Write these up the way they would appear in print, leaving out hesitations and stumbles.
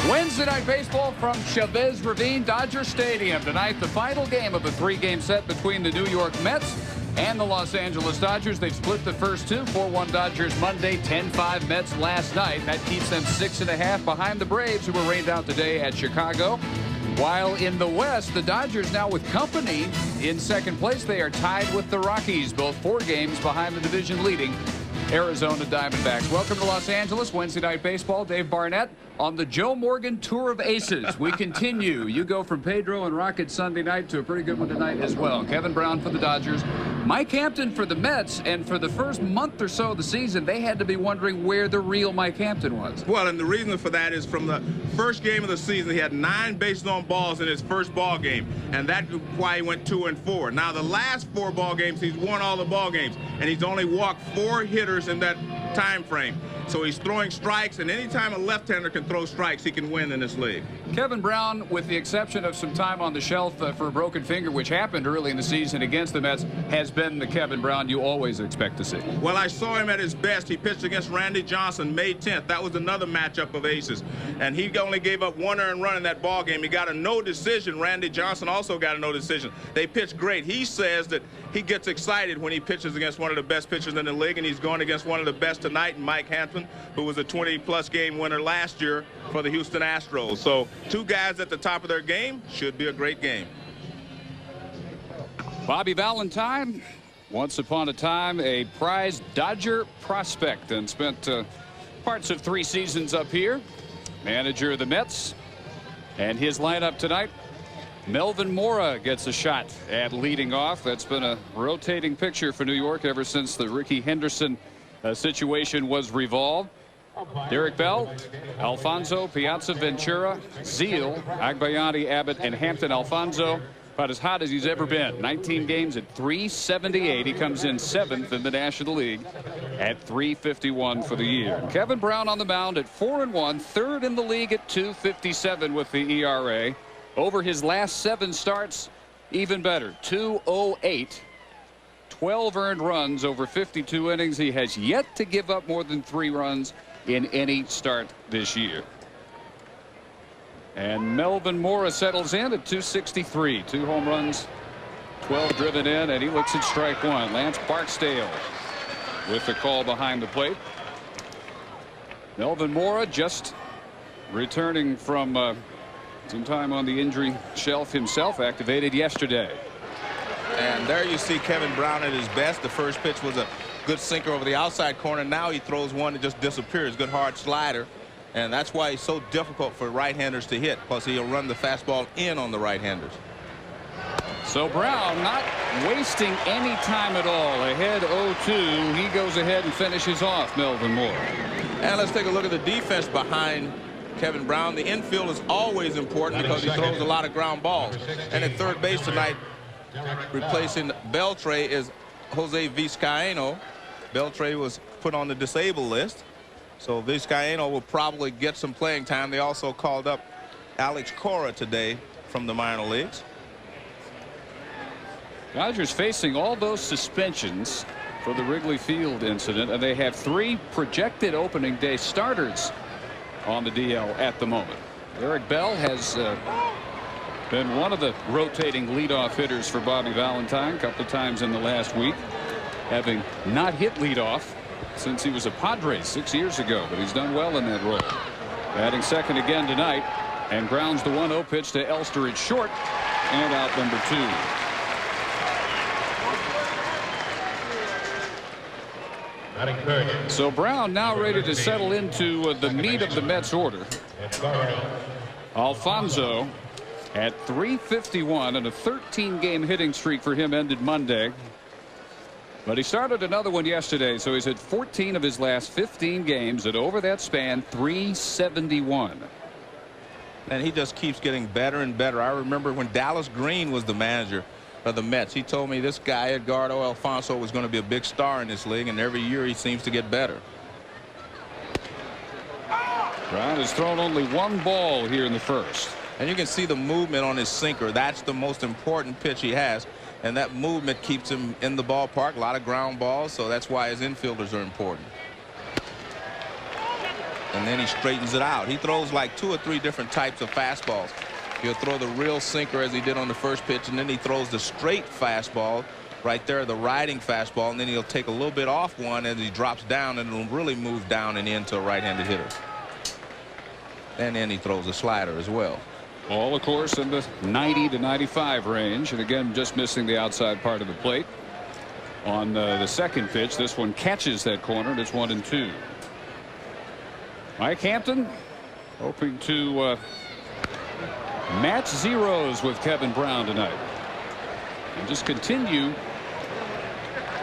Wednesday Night Baseball from Chavez Ravine Dodger Stadium. Tonight, the final game of a three-game set between the New York Mets and the Los Angeles Dodgers. They've split the first two. 4-1 Dodgers Monday, 10-5 Mets last night. That keeps them 6.5 behind the Braves, who were rained out today at Chicago. While in the West, the Dodgers now with company in second place. They are tied with the Rockies, both 4 games behind the division leading Arizona Diamondbacks. Welcome to Los Angeles. Wednesday Night Baseball. Dave Barnett on the Joe Morgan Tour of Aces. We continue. You go from Pedro and Rocket Sunday night to a pretty good one tonight as well. Kevin Brown for the Dodgers, Mike Hampton for the Mets, and for the first month or so of the season, they had to be wondering where the real Mike Hampton was. Well, and the reason for that is from the first game of the season, he had 9 bases on balls in his first ball game, and that's why he went 2-4. Now, the last 4 ball games, he's won all the ball games, and he's only walked 4 hitters in that time frame. So he's throwing strikes, and anytime a left-hander can throw strikes, he can win in this league. Kevin Brown, with the exception of some time on the shelf for a broken finger, which happened early in the season against the Mets, has been the Kevin Brown you always expect to see. Well, I saw him at his best. He pitched against Randy Johnson May 10th. That was another matchup of aces. And he only gave up 1 earned run in that ball game. He got a no decision. Randy Johnson also got a no decision. They pitched great. He says that he gets excited when he pitches against one of the best pitchers in the league, and he's going against one of the best tonight, Mike Hampton, who was a 20-plus game winner last year for the Houston Astros. So 2 guys at the top of their game. Should be a great game. Bobby Valentine, once upon a time a prized Dodger prospect, and spent parts of 3 seasons up here. Manager of the Mets, and his lineup tonight. Melvin Mora gets a shot at leading off. That's been a rotating picture for New York ever since the Ricky Henderson situation was revolved. Derek Bell, Alfonso, Piazza, Ventura, Zeal, Agbayani, Abbott, and Hampton. Alfonso about as hot as he's ever been. 19 games at .378. He comes in 7th in the National League at .351 for the year. Kevin Brown on the mound at 4-1, 3rd in the league at .257 with the ERA. Over his last 7 starts, even better, .208. 12 earned runs over 52 innings. He has yet to give up more than 3 runs in any start this year. And Melvin Mora settles in at .263. 2 home runs, 12 driven in, and he looks at strike 1. Lance Barksdale with the call behind the plate. Melvin Mora just returning from some time on the injury shelf himself, activated yesterday. And there you see Kevin Brown at his best. The first pitch was a good sinker over the outside corner. Now he throws one that just disappears. Good hard slider. And that's why it's so difficult for right-handers to hit, plus he'll run the fastball in on the right-handers. So Brown not wasting any time at all. Ahead 0-2. He goes ahead and finishes off Melvin Mora. And let's take a look at the defense behind Kevin Brown. The infield is always important because he throws a lot of ground balls. And at third base tonight, replacing Beltre is Jose Vizcaino. Beltre was put on the disabled list, so Vizcaino will probably get some playing time. They also called up Alex Cora today from the minor leagues. Dodgers facing all those suspensions for the Wrigley Field incident, and they have 3 projected opening day starters on the DL at the moment. Eric Bell has been one of the rotating leadoff hitters for Bobby Valentine a couple of times in the last week, having not hit leadoff since he was a Padre 6 years ago, but he's done well in that role. Batting second again tonight, and grounds the 1-0 pitch to Elster at short, and out number 2. So Brown now ready to settle into the meat of the Mets order. Alfonso at .351, and a 13-game hitting streak for him ended Monday. But he started another one yesterday, so he's had 14 of his last 15 games, and over that span, .371. And he just keeps getting better and better. I remember when Dallas Green was the manager of the Mets, he told me this guy, Edgardo Alfonso, was going to be a big star in this league, and every year he seems to get better. Brown has thrown only 1 ball here in the first. And you can see the movement on his sinker. That's the most important pitch he has. And that movement keeps him in the ballpark. A lot of ground balls, so that's why his infielders are important. and then he straightens it out. He throws like 2 or 3 different types of fastballs. He'll throw the real sinker as he did on the first pitch, and then he throws the straight fastball right there, the riding fastball, and then he'll take a little bit off one as he drops down, and it'll really move down and into a right-handed hitter. And then he throws a slider as well. All, of course, in the 90 to 95 range, and again just missing the outside part of the plate on the second pitch. This one catches that corner, and it's 1-2. Mike Hampton hoping to match zeros with Kevin Brown tonight and just continue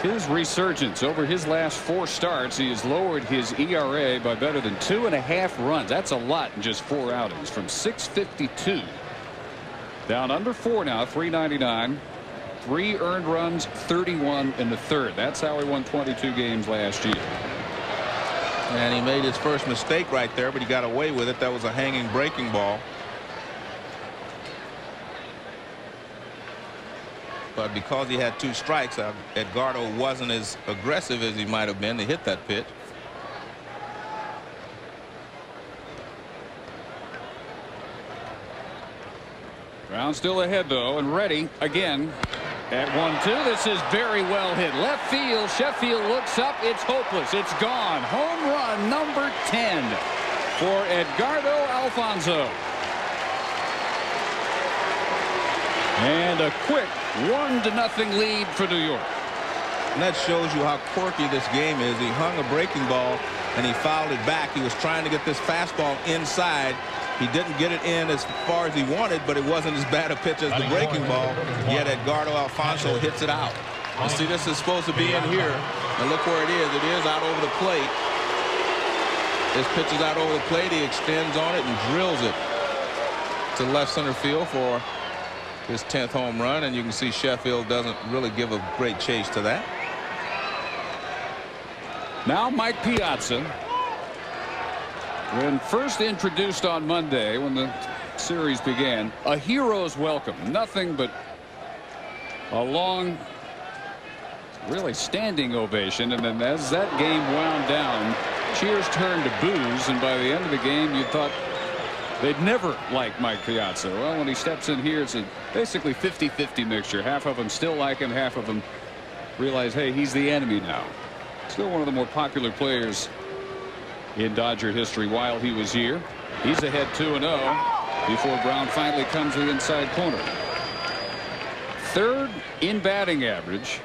his resurgence. Over his last 4 starts, he has lowered his ERA by better than 2.5 runs. That's a lot in just 4 outings, from 6.52 down under 4 now, 3.99. 3 earned runs, 31 in the third. That's how he won 22 games last year. And he made his first mistake right there, but he got away with it. That was a hanging breaking ball. But because he had 2 strikes, Edgardo wasn't as aggressive as he might have been to hit that pitch. Brown still ahead, though, and ready again at 1-2. This is very well hit. Left field. Sheffield looks up. It's hopeless. It's gone. Home run number 10 for Edgardo Alfonzo. And a quick 1-0 lead for New York. And that shows you how quirky this game is. He hung a breaking ball and he fouled it back. He was trying to get this fastball inside. He didn't get it in as far as he wanted, but it wasn't as bad a pitch as the breaking ball. Yet Edgardo Alfonzo hits it out. You see, this is supposed to be in here. And look where it is. It is out over the plate. This pitch is out over the plate. He extends on it and drills it to left center field for his 10th home run. And you can see Sheffield doesn't really give a great chase to that. Now Mike Piazza. When first introduced on Monday, when the series began, a hero's welcome. Nothing but a long, really standing ovation. And then as that game wound down, cheers turned to boos. And by the end of the game, you thought they'd never like Mike Piazza. Well, when he steps in here, it's a basically 50-50 mixture. Half of them still like him. Half of them realize, hey, he's the enemy now. Still one of the more popular players in Dodger history while he was here. He's ahead 2-0 before Brown finally comes to the inside corner. 3rd in batting average,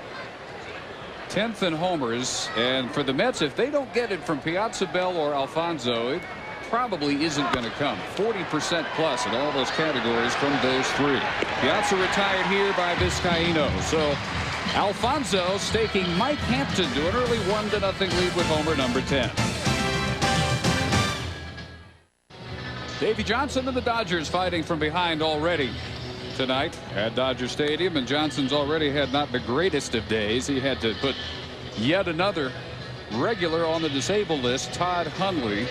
10th in homers, and for the Mets, if they don't get it from Piazza, Bell, or Alfonzo, it probably isn't going to come. 40% plus in all those categories from those 3. Piazza retired here by Vizcaíno, so Alfonzo staking Mike Hampton to an early 1-0 lead with homer number 10. Davey Johnson and the Dodgers fighting from behind already tonight at Dodger Stadium, and Johnson's already had not the greatest of days. He had to put yet another regular on the disabled list, Todd Hundley.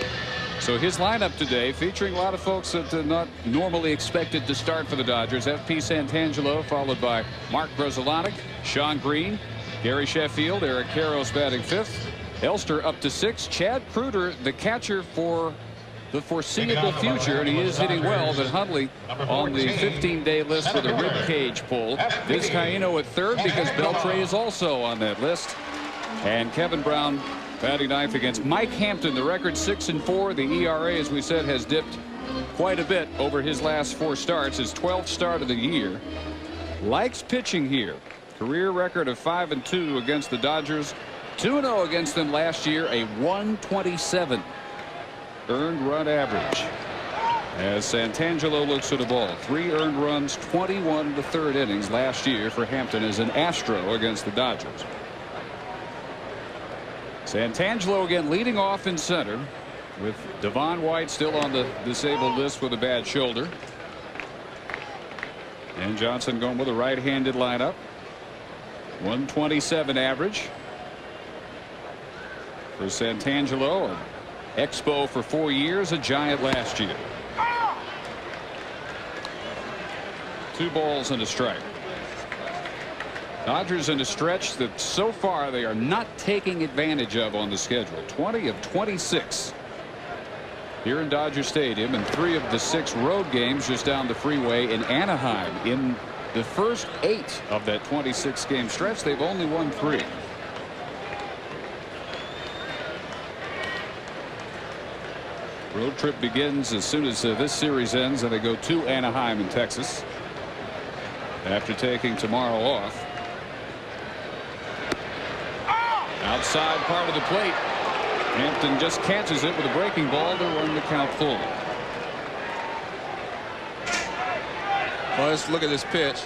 So his lineup today featuring a lot of folks that are not normally expected to start for the Dodgers. F.P. Santangelo, followed by Mark Grudzielanek, Sean Green, Gary Sheffield, Eric Karros batting 5th, Elster up to 6, Chad Kreuter, the catcher for the foreseeable future, and he is hitting well, but Hundley on the 15-day list with a rib cage pull. Vizcaíno at 3rd because Beltre is also on that list. And Kevin Brown batting 9th against Mike Hampton. The record 6-4. The ERA, as we said, has dipped quite a bit over his last 4 starts. His 12th start of the year. Likes pitching here. Career record of 5-2 against the Dodgers. 2-0 against them last year. A 127 earned run average. As Santangelo looks at the ball, 3 earned runs, 21 in the 3rd innings last year for Hampton as an Astro against the Dodgers. Santangelo again leading off in center with Devon White still on the disabled list with a bad shoulder. And Johnson going with a right-handed lineup. 127 average for Santangelo. Expo for 4 years, a Giant last year. 2 balls and a strike. Dodgers in a stretch that so far they are not taking advantage of on the schedule. 20 of 26 here in Dodger Stadium, and 3 of the 6 road games just down the freeway in Anaheim. In the first 8 of that 26-game stretch, they've only won 3. Road trip begins as soon as this series ends, and they go to Anaheim in Texas after taking tomorrow off. Outside part of the plate. Hampton just catches it with a breaking ball to run the count full. Well, let's look at this pitch.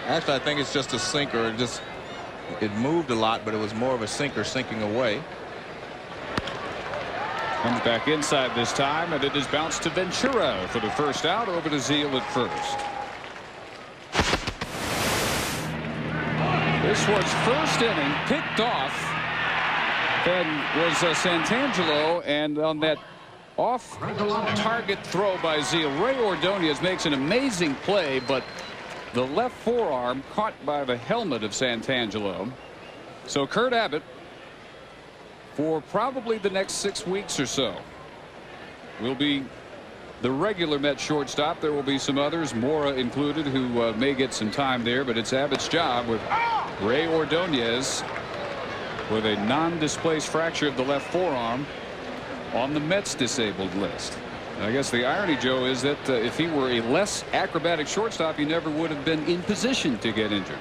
Actually, I think it's just a sinker. It moved a lot, but it was more of a sinker sinking away. Comes back inside this time, and it is bounced to Ventura for the first out, over to Zeal at first. This was first inning, picked off. Then was Santangelo, and on that off-target throw by Zeal, Ray Ordonez makes an amazing play, but the left forearm caught by the helmet of Santangelo. So Kurt Abbott, for probably the next 6 weeks or so, will be the regular Met shortstop. There will be some others, Mora included, who may get some time there, but it's Abbott's job with Ray Ordonez with a non-displaced fracture of the left forearm on the Mets disabled list. And I guess the irony, Joe, is that if he were a less acrobatic shortstop, he never would have been in position to get injured.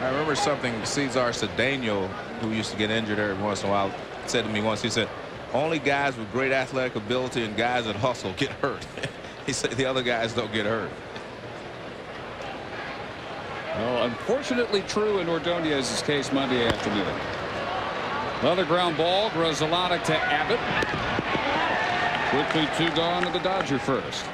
I remember something Cesar Cedeno, who used to get injured every once in a while, said to me once. He said, only guys with great athletic ability and guys that hustle get hurt. He said the other guys don't get hurt. Well, unfortunately true in Ordonez's case Monday afternoon. Another ground ball. Grzelcyk to Abbott. Quickly 2 gone to the Dodger first.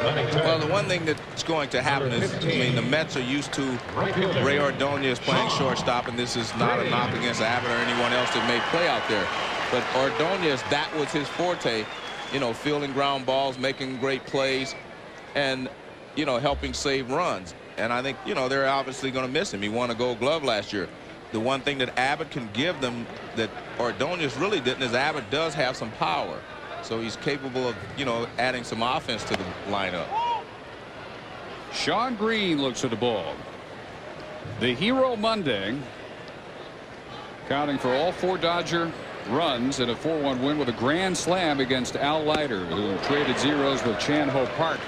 Well, the one thing that's going to happen is, I mean, the Mets are used to Ray Ordonez playing shortstop, and this is not a knock against Abbott or anyone else that may play out there. But Ordonez, that was his forte, you know, fielding ground balls, making great plays, and, you know, helping save runs. And I think, you know, they're obviously going to miss him. He won a Gold Glove last year. The one thing that Abbott can give them that Ordonez really didn't is Abbott does have some power. So he's capable of, you know, adding some offense to the lineup. Sean Green looks at the ball. The hero Monday, counting for all 4 Dodger runs in a 4-1 win with a grand slam against Al Leiter, who traded zeros with Chan Ho Park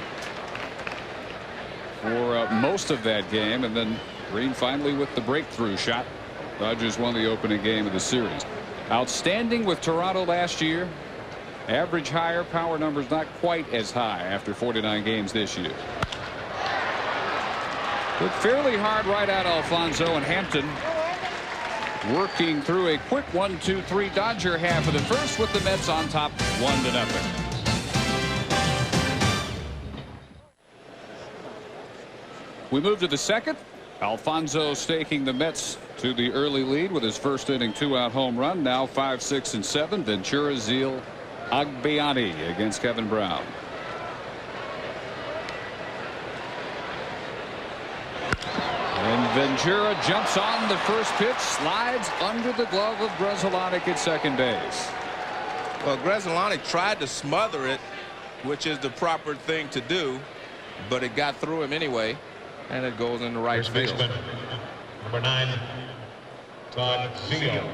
for most of that game, and then Green finally with the breakthrough shot. Dodgers won the opening game of the series. Outstanding with Toronto last year. Average higher, power numbers not quite as high after 49 games this year. But fairly hard right at Alfonso, and Hampton working through a quick 1-2-3 Dodger half of the first with the Mets on top 1-0. We move to the second. Alfonso staking the Mets to the early lead with his first inning 2-out home run. Now 5, 6, and 7. Ventura, Zeal, Agbayani against Kevin Brown. And Ventura jumps on the first pitch, slides under the glove of Grzelcyk at second base. Well, Grzelcyk tried to smother it, which is the proper thing to do, but it got through him anyway, and it goes into right field. Number 9, Todd Zeal.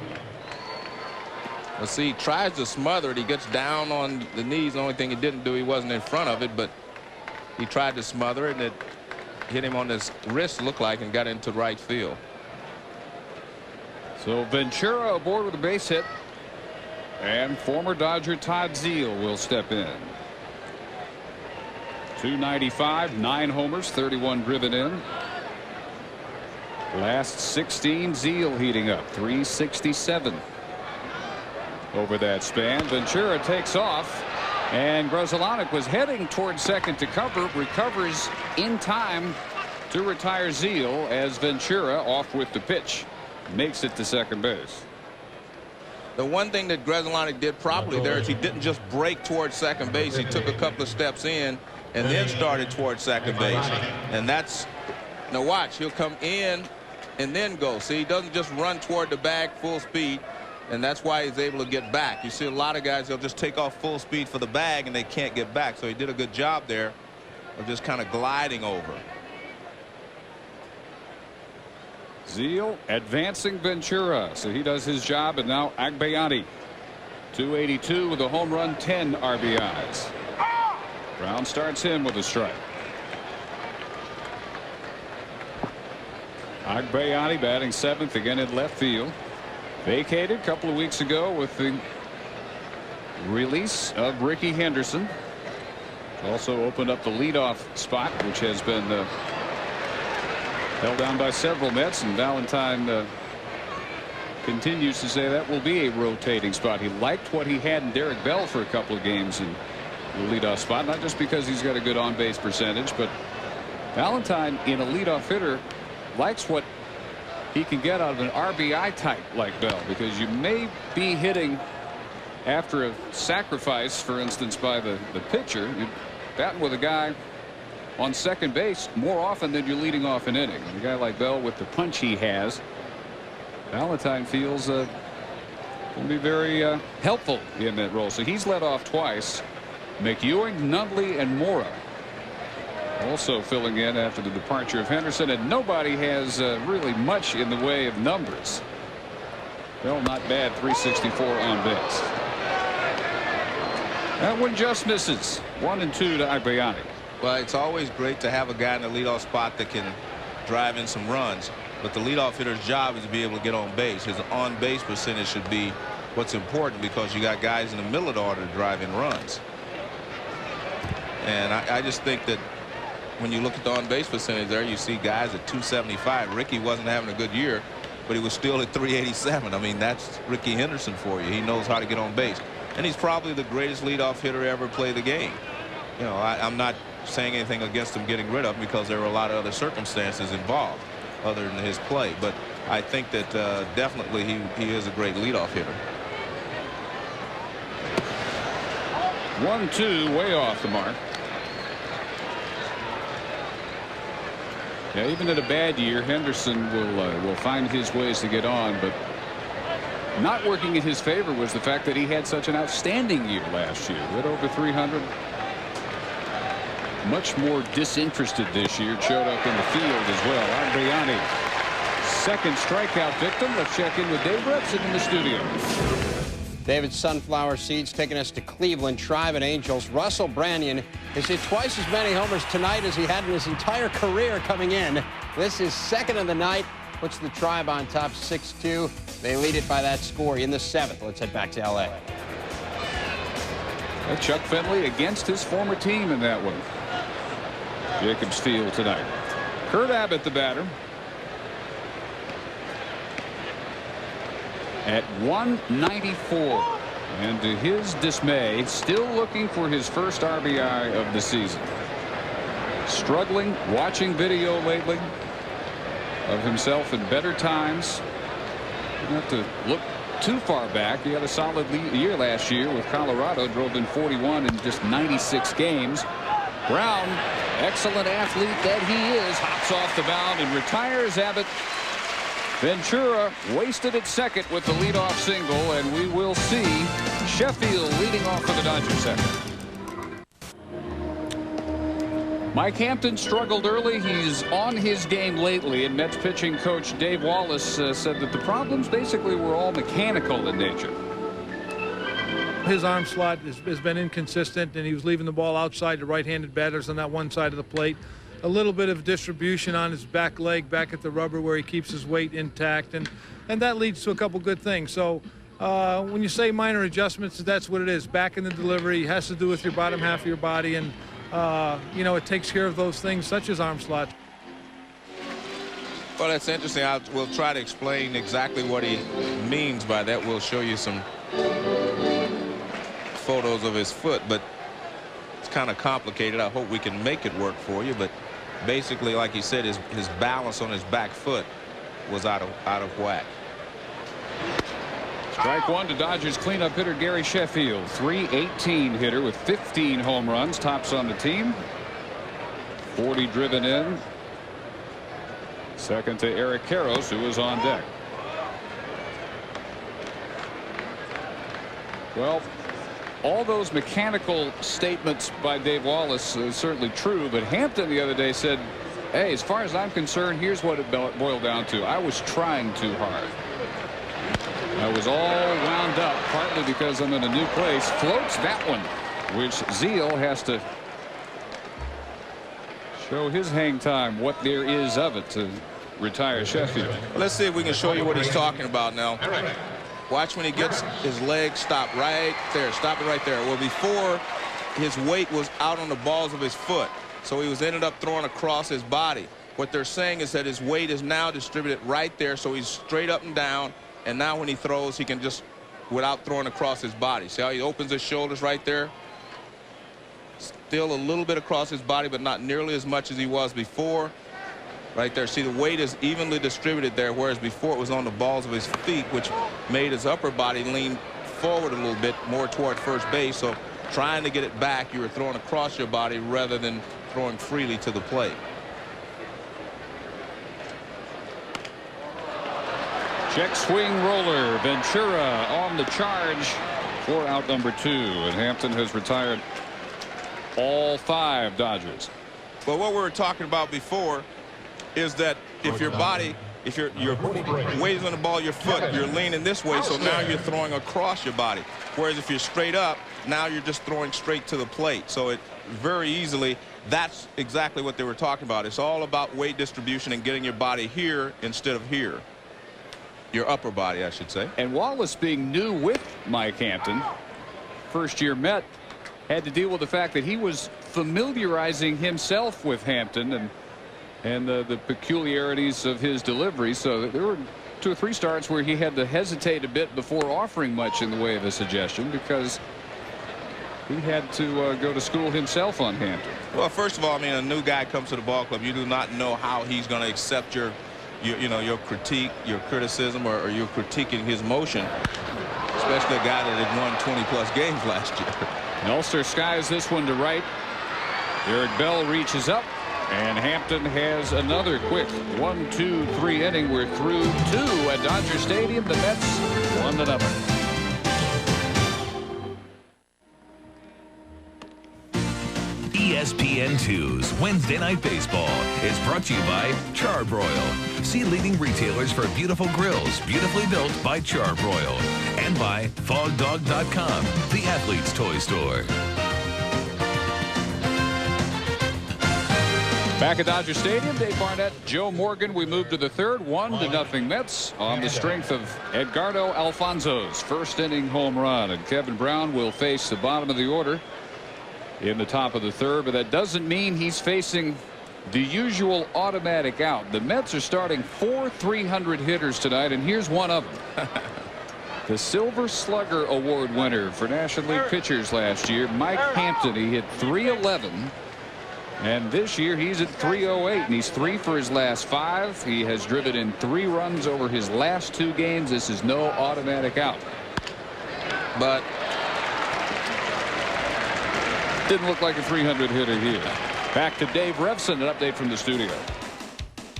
Well, see, he tries to smother it. He gets down on the knees. The only thing he didn't do, he wasn't in front of it, but he tried to smother it, and it hit him on his wrist, looked like, and got into right field. So Ventura aboard with a base hit, and former Dodger Todd Zeal will step in. 295, 9 homers, 31 driven in. Last 16, Zeal heating up, 367 over that span. Ventura takes off, and Grzelcyk was heading towards second to cover, recovers in time to retire Zeal as Ventura, off with the pitch, makes it to second base. The one thing that Grzelcyk did properly there is he didn't just break towards second base. He took a couple of steps in and then started towards second base. And that's, now watch, he'll come in and then go. See, he doesn't just run toward the bag full speed. And that's why he's able to get back. You see a lot of guys, they'll just take off full speed for the bag and they can't get back. So he did a good job there of just kind of gliding over. Zeal advancing Ventura. So he does his job, and now Agbayani. 282 with a home run, 10 RBIs. Brown starts him with a strike. Agbayani batting 7th again in left field. Vacated a couple of weeks ago with the release of Ricky Henderson. Also opened up the leadoff spot, which has been held down by several Mets, and Valentine continues to say that will be a rotating spot. He liked what he had in Derek Bell for a couple of games in the leadoff spot, not just because he's got a good on-base percentage, but Valentine, in a leadoff hitter, likes what he can get out of an RBI type like Bell, because you may be hitting after a sacrifice, for instance, by the pitcher. You're batting with a guy on second base more often than you're leading off an inning. And a guy like Bell, with the punch he has, Valentine feels will be very helpful in that role. So he's led off twice. McEwing, Nundley, and Mora also filling in after the departure of Henderson, and nobody has really much in the way of numbers. Well, not bad, 364 on base. That one just misses. 1-2 to Agbayani. Well, it's always great to have a guy in the leadoff spot that can drive in some runs, but the leadoff hitter's job is to be able to get on base. His on-base percentage should be what's important, because you got guys in the middle of the order to drive in runs. And I just think that when you look at the on-base percentage there, you see guys at 275. Ricky wasn't having a good year, but he was still at 387. I mean, that's Ricky Henderson for you. He knows how to get on base, and he's probably the greatest leadoff hitter ever play the game. You know, I'm not saying anything against him getting rid of him, because there were a lot of other circumstances involved other than his play, but I think that definitely he is a great leadoff hitter. 1-2, way off the mark. Yeah, even in a bad year, Henderson will find his ways to get on, but not working in his favor was the fact that he had such an outstanding year last year. Hit over 300. Much more disinterested this year. Showed up in the field as well. Agbayani, second strikeout victim. Let's check in with Dave Repson in the studio. David, sunflower seeds taking us to Cleveland. Tribe and Angels. Russell Branyan has hit twice as many homers tonight as he had in his entire career coming in. This is second of the night. Puts the Tribe on top 6-2. They lead it by that score in the 7th. Let's head back to L.A. Chuck Finley against his former team in that one. Jacobs Field tonight. Kurt Abbott, the batter. At 194, and to his dismay, still looking for his first RBI of the season. Struggling, watching video lately of himself in better times. You don't have to look too far back. He had a solid year last year with Colorado, drove in 41 in just 96 games. Brown, excellent athlete that he is, hops off the mound and retires Abbott. Ventura wasted at second with the leadoff single, and we will see Sheffield leading off for the Dodgers second. Mike Hampton struggled early. He's on his game lately, and Mets pitching coach Dave Wallace said that the problems basically were all mechanical in nature. His arm slot has been inconsistent, and he was leaving the ball outside to right-handed batters on that one side of the plate. A little bit of distribution on his back leg back at the rubber where he keeps his weight intact, and that leads to a couple good things. So when you say minor adjustments, that's what it is. Back in the delivery has to do with your bottom half of your body, and you know, it takes care of those things such as arm slot. Well, that's interesting. We'll try to explain exactly what he means by that. We'll show you some photos of his foot, but it's kind of complicated. I hope we can make it work for you, but basically, like he said, his balance on his back foot was out of whack. Strike one to Dodgers cleanup hitter Gary Sheffield. .318 hitter with 15 home runs, tops on the team. 40 driven in. Second to Eric Karros, who is on deck. Well, all those mechanical statements by Dave Wallace is certainly true, but Hampton the other day said, hey, as far as I'm concerned, here's what it boiled down to. I was trying too hard. I was all wound up, partly because I'm in a new place. Floats that one, which Zeal has to show his hang time, what there is of it, to retire Sheffield. Let's see if we can show you what he's talking about now. Watch when he gets his leg stopped right there. Stop it right there. Well, before, his weight was out on the balls of his foot, so he was ended up throwing across his body. What they're saying is that his weight is now distributed right there, so he's straight up and down, and now when he throws, he can just, without throwing across his body. See how he opens his shoulders right there? Still a little bit across his body, but not nearly as much as he was before. Right there. See, the weight is evenly distributed there, whereas before it was on the balls of his feet, which made his upper body lean forward a little bit more toward first base. So trying to get it back, you were throwing across your body rather than throwing freely to the plate. Check swing roller. Ventura on the charge for out number 2. And Hampton has retired all 5 Dodgers. But what we were talking about before is that if your body, if your weight is on the ball of your foot, you're leaning this way, so now you're throwing across your body. Whereas if you're straight up, now you're just throwing straight to the plate. So it very easily, that's exactly what they were talking about. It's all about weight distribution and getting your body here instead of here. Your upper body, I should say. And Wallace, being new with Mike Hampton, first-year Met, had to deal with the fact that he was familiarizing himself with Hampton and the peculiarities of his delivery. So there were 2 or 3 starts where he had to hesitate a bit before offering much in the way of a suggestion, because he had to go to school himself on Hampton. Well, first of all, I mean, a new guy comes to the ball club. You do not know how he's going to accept your critique, your criticism, or you're critiquing his motion, especially a guy that had won 20-plus games last year. Ulster skies this one to right. Eric Bell reaches up, and Hampton has another quick 1-2-3 inning. We're through 2 at Dodger Stadium. The Mets 1-0. ESPN2's Wednesday Night Baseball is brought to you by Charbroil. See leading retailers for beautiful grills, beautifully built by Charbroil. And by FogDog.com, the athlete's toy store. Back at Dodger Stadium, Dave Barnett, Joe Morgan. We move to the 3rd, 1-0 Mets on the strength of Edgardo Alfonso's first inning home run. And Kevin Brown will face the bottom of the order in the top of the 3rd, but that doesn't mean he's facing the usual automatic out. The Mets are starting 4 300 hitters tonight, and here's one of them. The Silver Slugger Award winner for National League pitchers last year, Mike Hampton. He hit .311, and this year he's at .308, and he's 3 for his last 5. He has driven in 3 runs over his last 2 games. This is no automatic out. But didn't look like a 300 hitter here. Back to Dave Revson, an update from the studio.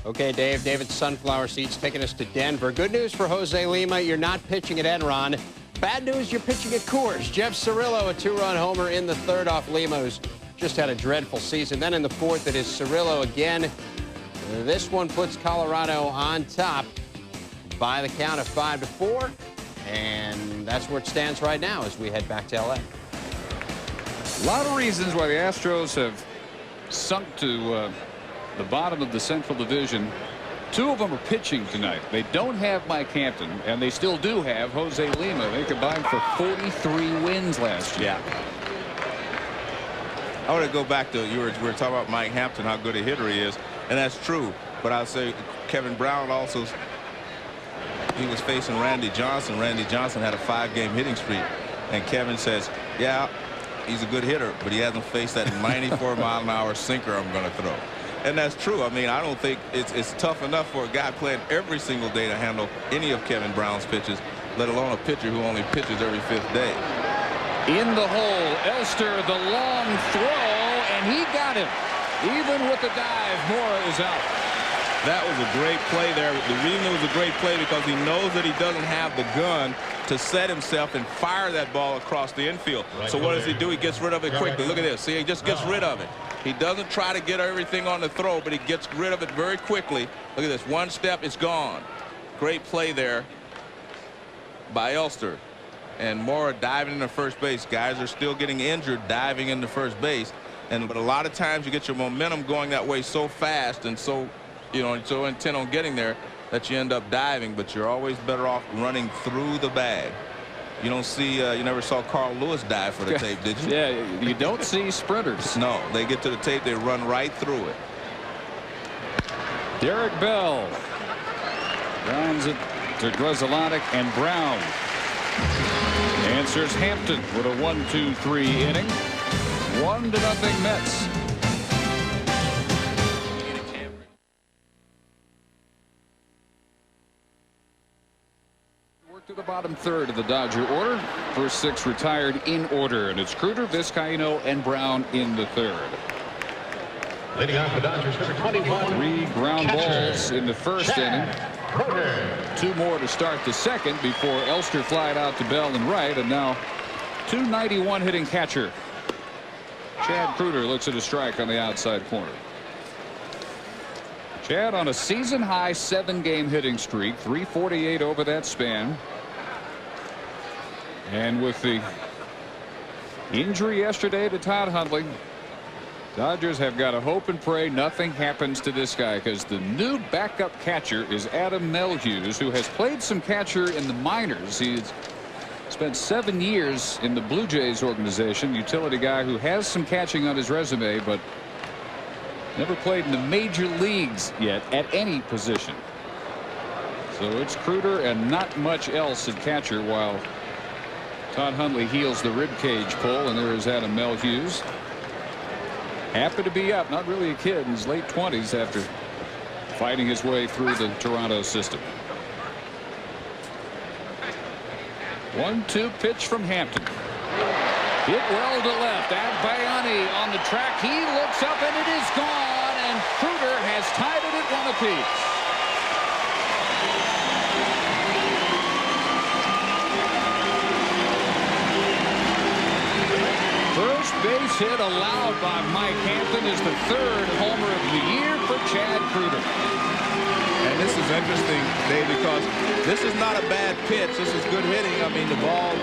Okay, Dave. David's Sunflower Seeds taking us to Denver. Good news for Jose Lima. You're not pitching at Enron. Bad news, you're pitching at Coors. Jeff Cirillo, a 2-run homer in the 3rd off Lima, who's just had a dreadful season. Then in the 4th, it is Cirillo again. This one puts Colorado on top by the count of 5-4. And that's where it stands right now as we head back to L.A. A lot of reasons why the Astros have sunk to the bottom of the Central Division. 2 of them are pitching tonight. They don't have Mike Hampton, and they still do have Jose Lima. They combined for 43 wins last year. Yeah. I want to go back to, we were talking about Mike Hampton, how good a hitter he is, and that's true. But I'll say Kevin Brown also, he was facing Randy Johnson. Randy Johnson had a 5-game hitting streak, and Kevin says, yeah, he's a good hitter, but he hasn't faced that 94-mile-an-hour sinker I'm going to throw. And that's true. I mean, I don't think it's tough enough for a guy playing every single day to handle any of Kevin Brown's pitches, let alone a pitcher who only pitches every 5th day. In the hole, Elster, the long throw, and he got him. Even with the dive, Mora is out. That was a great play there. The reason it was a great play because he knows that he doesn't have the gun to set himself and fire that ball across the infield. So what does he do? He gets rid of it quickly. Look at this. See, he just gets rid of it. He doesn't try to get everything on the throw, but he gets rid of it very quickly. Look at this. One step, it's gone. Great play there by Elster. And Mora diving into first base. Guys are still getting injured diving into first base. But a lot of times you get your momentum going that way so fast and so, so intent on getting there that you end up diving, but you're always better off running through the bag. You don't see, you never saw Carl Lewis dive for the tape, did you? Yeah, you don't see sprinters. No, they get to the tape, they run right through it. Derek Bell grounds it to Grzelcyk, and Brown answers Hampton with a 1-2-3 inning. 1-0 Mets. To the bottom third of the Dodger order. First 6 retired in order, and it's Kruder, Vizcaino, and Brown in the third. Leading off the Dodgers, number 21. 3 ground balls in the first inning. 2 more to start the second before Elster flied out to Bell and right, and now 291 hitting catcher Chad Kruder looks at a strike on the outside corner. Chad on a season high 7-game hitting streak, 348 over that span. And with the injury yesterday to Todd Hundley, Dodgers have got to hope and pray nothing happens to this guy, because the new backup catcher is Adam Melhuse, who has played some catcher in the minors. He's spent 7 years in the Blue Jays organization, utility guy who has some catching on his resume, but never played in the major leagues yet at any position. So it's Kruder and not much else at catcher, while Todd Hundley heals the rib cage pull, and there is Adam Melhuse. Happy to be up, not really a kid, in his late 20s after fighting his way through the Toronto system. 1-2 pitch from Hampton. Hit well to left. Agbayani on the track. He looks up and it is gone, and Kruder has tied it at 1 apiece. First base hit allowed by Mike Hampton is the 3rd homer of the year for Chad Kruder. And this is interesting, Dave, because this is not a bad pitch. This is good hitting. I mean, the ball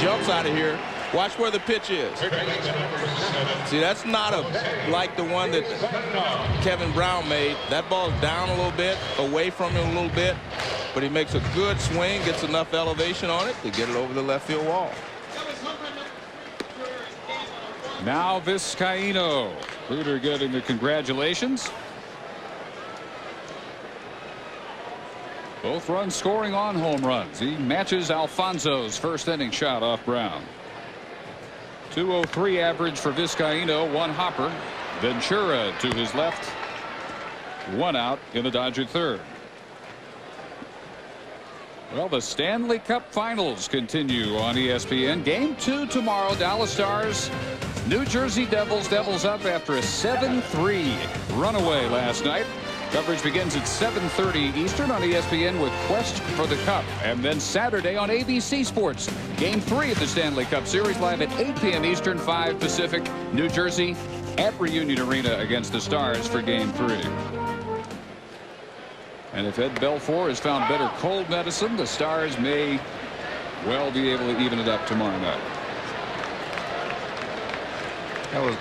jumps out of here. Watch where the pitch is. See, that's not like the one that Kevin Brown made. That ball's down a little bit, away from him a little bit, but he makes a good swing, gets enough elevation on it to get it over the left field wall. Now Vizcaino. Kruder getting the congratulations. Both runs scoring on home runs. He matches Alfonso's first inning shot off Brown. 203 average for Vizcaino, 1 hopper. Ventura to his left. 1 out in the Dodger third. Well, the Stanley Cup Finals continue on ESPN. Game 2 tomorrow. Dallas Stars, New Jersey Devils. Devils up after a 7-3 runaway last night. Coverage begins at 7:30 Eastern on ESPN with Quest for the Cup. And then Saturday on ABC Sports. Game 3 of the Stanley Cup Series live at 8 p.m. Eastern, 5 Pacific. New Jersey at Reunion Arena against the Stars for Game 3. And if Ed Belfour has found better cold medicine, the Stars may well be able to even it up tomorrow night. That was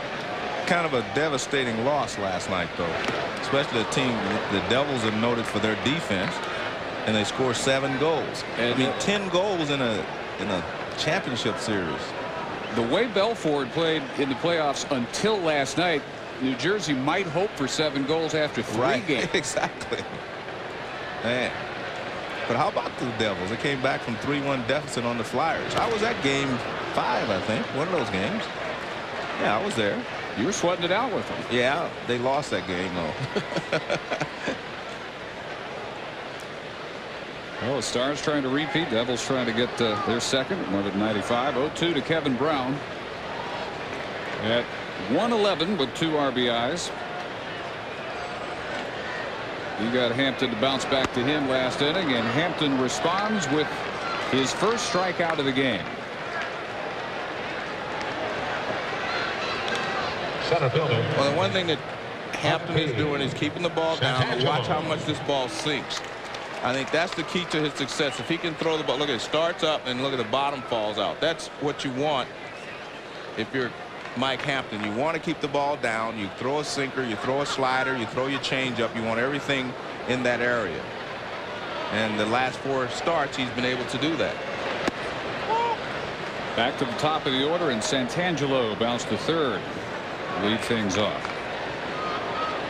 kind of a devastating loss last night, though, especially the team. The Devils are noted for their defense, and they scored 7 goals. And I mean, 10 goals in a championship series. The way Belford played in the playoffs until last night, New Jersey might hope for 7 goals after 3 games. Exactly. Man. But how about the Devils? They came back from 3-1 deficit on the Flyers. I was at game 5, I think, one of those games. Yeah, I was there. You were sweating it out with them. Yeah, they lost that game, though. Well, the Stars trying to repeat. Devils trying to get their second. 195. 0-2 to Kevin Brown. At 111 with 2 RBIs. He got Hampton to bounce back to him last inning, and Hampton responds with his first strikeout of the game. Well, the one thing that Hampton is doing is keeping the ball down and watch how much this ball sinks. I think that's the key to his success. If he can throw the ball, look at it starts up and look at the bottom falls out. That's what you want if you're Mike Hampton. You want to keep the ball down. You throw a sinker, you throw a slider, you throw your changeup. You want everything in that area. And the last 4 starts, he's been able to do that. Back to the top of the order, and Santangelo bounced to third. Lead things off.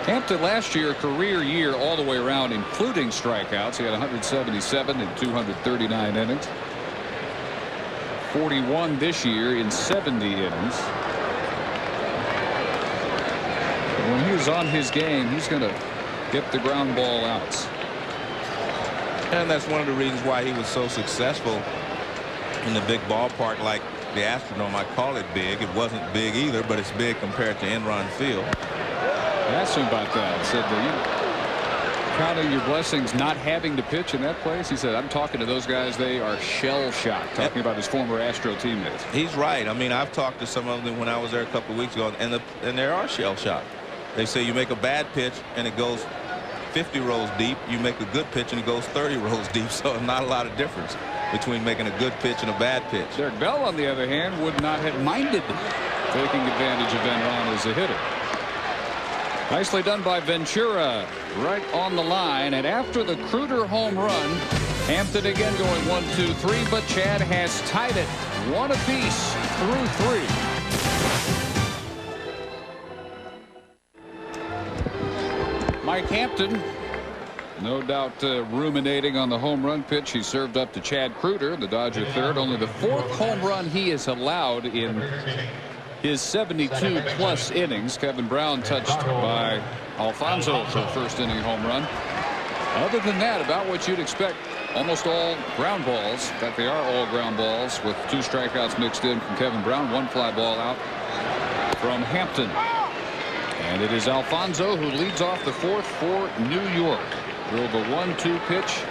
Hampton last year, career year all the way around, including strikeouts. He had 177 in 239 innings. 41 this year in 70 innings. When he was on his game, he's going to get the ground ball outs. And that's one of the reasons why he was so successful in the big ballpark like the Astrodome. I call it big. It wasn't big either, but it's big compared to Enron Field. I asked him about that. I said, are you counting your blessings not having to pitch in that place? He said, I'm talking to those guys. They are shell-shocked, talking about his former Astro teammates. He's right. I mean, I've talked to some of them when I was there a couple of weeks ago, and they are shell-shocked. They say you make a bad pitch and it goes 50 rows deep. You make a good pitch and it goes 30 rows deep. So not a lot of difference between making a good pitch and a bad pitch. Derek Bell, on the other hand, would not have minded taking advantage of Enron as a hitter. Nicely done by Ventura, right on the line. And after the Kruder home run, Hampton again going 1-2-3, but Chad has tied it 1 apiece through 3. Mike Hampton, no doubt ruminating on the home run pitch he served up to Chad Kruder, the Dodger third. Only the 4th home run he has allowed in his 72-plus innings. Kevin Brown touched by Alfonso for a first-inning home run. Other than that, about what you'd expect, almost all ground balls. In fact, they are all ground balls with 2 strikeouts mixed in from Kevin Brown, 1 fly ball out from Hampton. And it is Alfonso who leads off the 4th for New York. Drove a 1-2 pitch.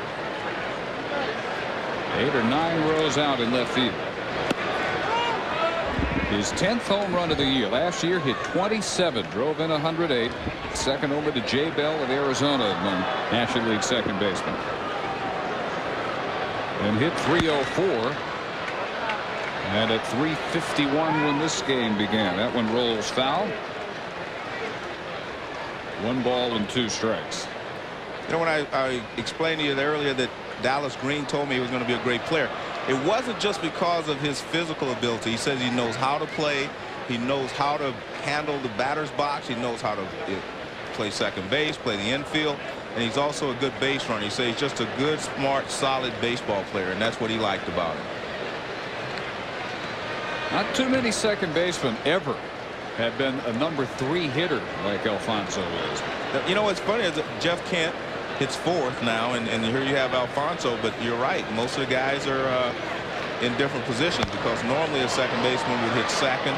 8 or 9 rows out in left field. His 10th home run of the year. Last year hit 27. Drove in 108. Second over to Jay Bell of Arizona, among National League second baseman. And hit 304. And at 3:51 when this game began. That one rolls foul. 1 ball and 2 strikes. You know, when I explained to you earlier that Dallas Green told me he was going to be a great player, it wasn't just because of his physical ability. He says he knows how to play. He knows how to handle the batter's box. He knows how to play second base, play the infield, and he's also a good base runner. He says he's just a good, smart, solid baseball player, and that's what he liked about him. Not too many second basemen ever have been a number 3 hitter like Alfonso is. You know what's funny is that Jeff Kent hits 4th now, and here you have Alfonso, but you're right. Most of the guys are in different positions because normally a second baseman would hit 2nd,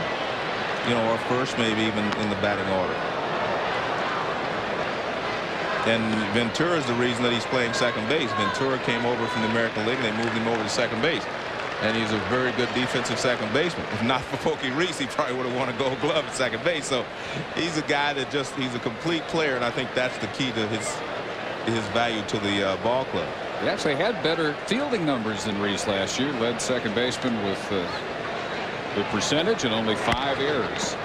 you know, or 1st, maybe even in the batting order. And Ventura is the reason that he's playing second base. Ventura came over from the American League, and they moved him over to second base. And he's a very good defensive second baseman. If not for Pokey Reese, he probably would have won a Gold Glove at second base. So he's a guy that he's a complete player, and I think that's the key to his value to the ball club. He actually had better fielding numbers than Reese last year. Led second baseman with the percentage and only 5 errors.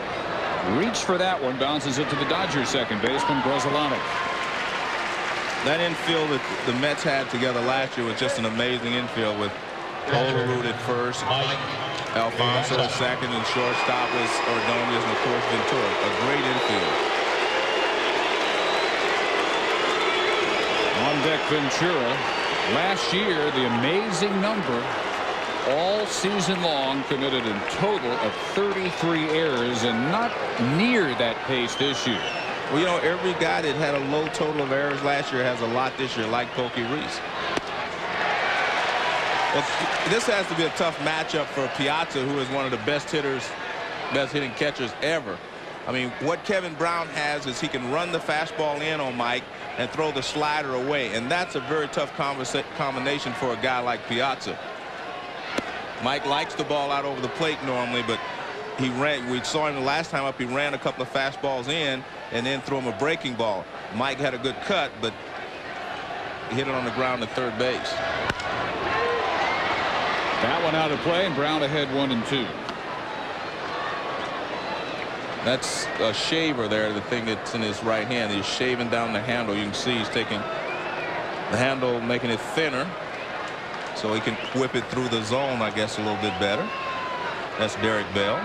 Reach for that one, bounces it to the Dodgers second baseman Grzelcyk. That infield that the Mets had together last year was just an amazing infield with Olerud at first, Alfonso at second, and shortstop was Ordonez, and of course Ventura. A great infield. On deck Ventura. Last year, the amazing number all season long, committed a total of 33 errors, and not near that pace this year. Well, you know, every guy that had a low total of errors last year has a lot this year, like Pokey Reese. Well, this has to be a tough matchup for Piazza, who is one of the best hitting catchers ever. I mean, what Kevin Brown has is he can run the fastball in on Mike and throw the slider away, and that's a very tough combination for a guy like Piazza. Mike likes the ball out over the plate normally, but we saw him the last time up, he ran a couple of fastballs in and then threw him a breaking ball. Mike had a good cut, but he hit it on the ground at third base. That one out of play, and Brown ahead 1-2. That's a shaver there, the thing that's in his right hand. He's shaving down the handle. You can see he's taking the handle, making it thinner, so he can whip it through the zone, I guess, a little bit better. That's Derek Bell.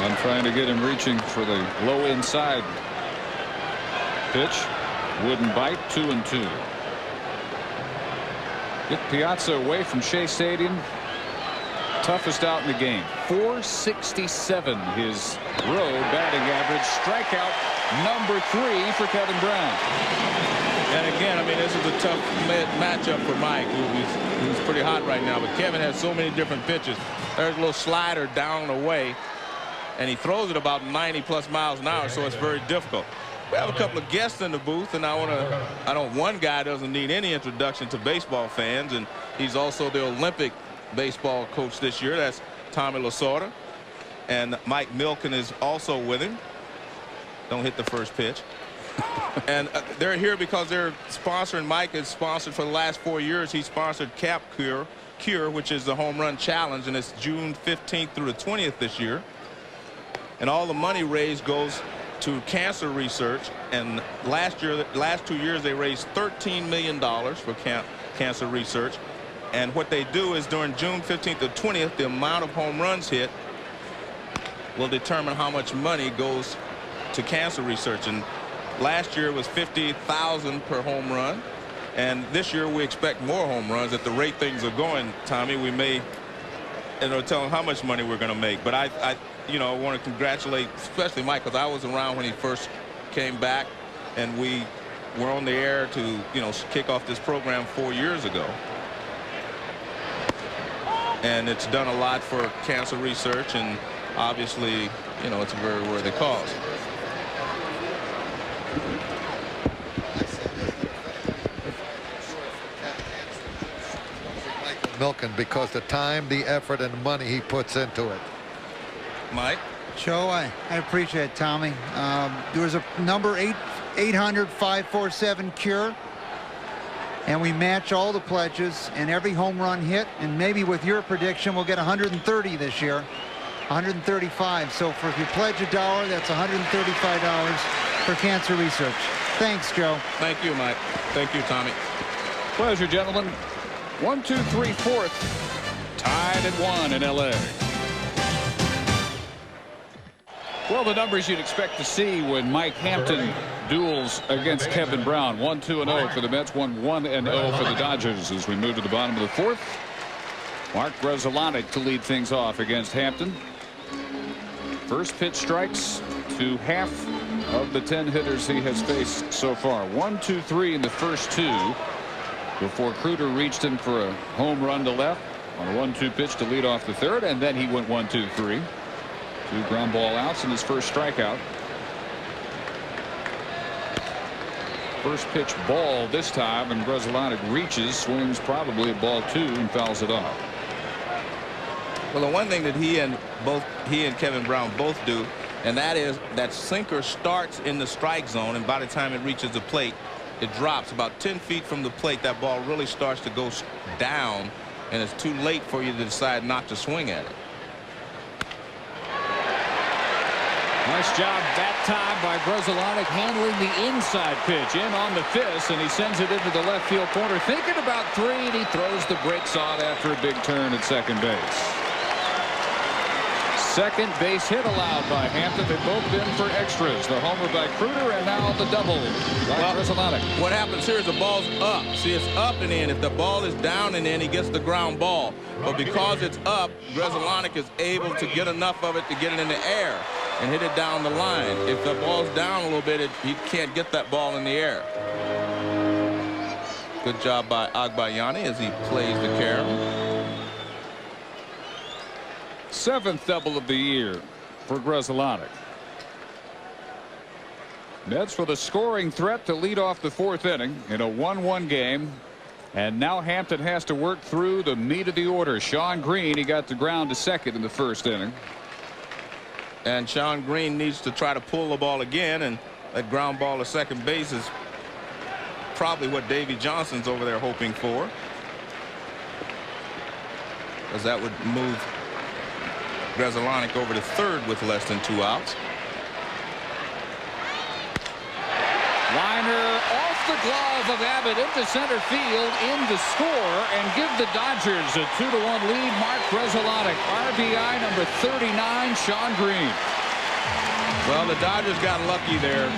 I'm trying to get him reaching for the low inside pitch. Wouldn't bite. 2-2. Get Piazza away from Shea Stadium. Toughest out in the game. 467 his road batting average. Strikeout number 3 for Kevin Brown. And again, I mean, this is a tough matchup for Mike, who's pretty hot right now. But Kevin has so many different pitches. There's a little slider down and away, and he throws it about 90+ miles an hour, so it's very difficult. We have a couple of guests in the booth, and one guy doesn't need any introduction to baseball fans, and he's also the Olympic baseball coach this year. That's Tommy Lasorda, and Mike Milken is also with him. Don't hit the first pitch. And they're here because they're sponsoring. Mike is sponsored for the last 4 years. He sponsored Cap Cure, which is the home run challenge, and it's June 15th through the 20th this year. And all the money raised goes to cancer research. And last 2 years they raised $13 million for cancer research. And what they do is during June 15th to 20th, the amount of home runs hit will determine how much money goes to cancer research. And last year it was $50,000 per home run, and this year we expect more home runs. At the rate things are going, Tommy, we may, tell them how much money we're going to make. But I want to congratulate especially Mike, because I was around when he first came back, and we were on the air to kick off this program 4 years ago. And it's done a lot for cancer research, and obviously, it's a very worthy cause. Milken, because the time, the effort, and the money he puts into it. Mike? Joe, I appreciate it, Tommy. There was a number 800-547 Cure, and we match all the pledges and every home run hit, and maybe with your prediction we'll get 130 this year, 135. So if you pledge $1, that's $135 for cancer research. Thanks, Joe. Thank you, Mike. Thank you, Tommy. Pleasure, gentlemen. 1, 2, 3, 4th. Tied at 1 in L.A. Well, the numbers you'd expect to see when Mike Hampton duels against Kevin Brown. 1-2-0 for the Mets, 1-1-0 for the Dodgers as we move to the bottom of the 4th. Mark Grudzielanek to lead things off against Hampton. First pitch strikes to half of the 10 hitters he has faced so far. 1-2-3 in the first 2 before Kruder reached him for a home run to left on a 1-2 pitch to lead off the 3rd, and then he went 1-2-3. 2 ground ball outs in his first strikeout. First pitch ball this time, and Grudzielanek reaches, swings probably at ball 2, and fouls it off. Well, the one thing that he and Kevin Brown both do, and that is that sinker starts in the strike zone, and by the time it reaches the plate, it drops about 10 feet from the plate. That ball really starts to go down, and it's too late for you to decide not to swing at it. Nice job that time by Grudzielanek handling the inside pitch in on the fist, and he sends it into the left field corner. Thinking about 3, and he throws the brakes on after a big turn at second base. Second base hit allowed by Hampton. They've both been for extras. The homer by Kruder, and now the double by Grudzielanek. What happens here is the ball's up. See, it's up and in. If the ball is down and in, he gets the ground ball. But because it's up, Grudzielanek is able to get enough of it to get it in the air and hit it down the line. If the ball's down a little bit, he can't get that ball in the air. Good job by Agbayani as he plays the carom. 7th double of the year for Grzelcyk. Mets with a scoring threat to lead off the 4th inning in a 1-1 game. And now Hampton has to work through the meat of the order. Sean Green, he got the ground to second in the 1st inning. And Sean Green needs to try to pull the ball again, and that ground ball to second base is probably what Davy Johnson's over there hoping for, because that would move Grzelcyk over to third with less than 2 outs. Liner off the glove of Abbott into center field in to score and give the Dodgers a 2-1 lead. Mark Grzelcyk, RBI number 39, Sean Green. Well, the Dodgers got lucky there,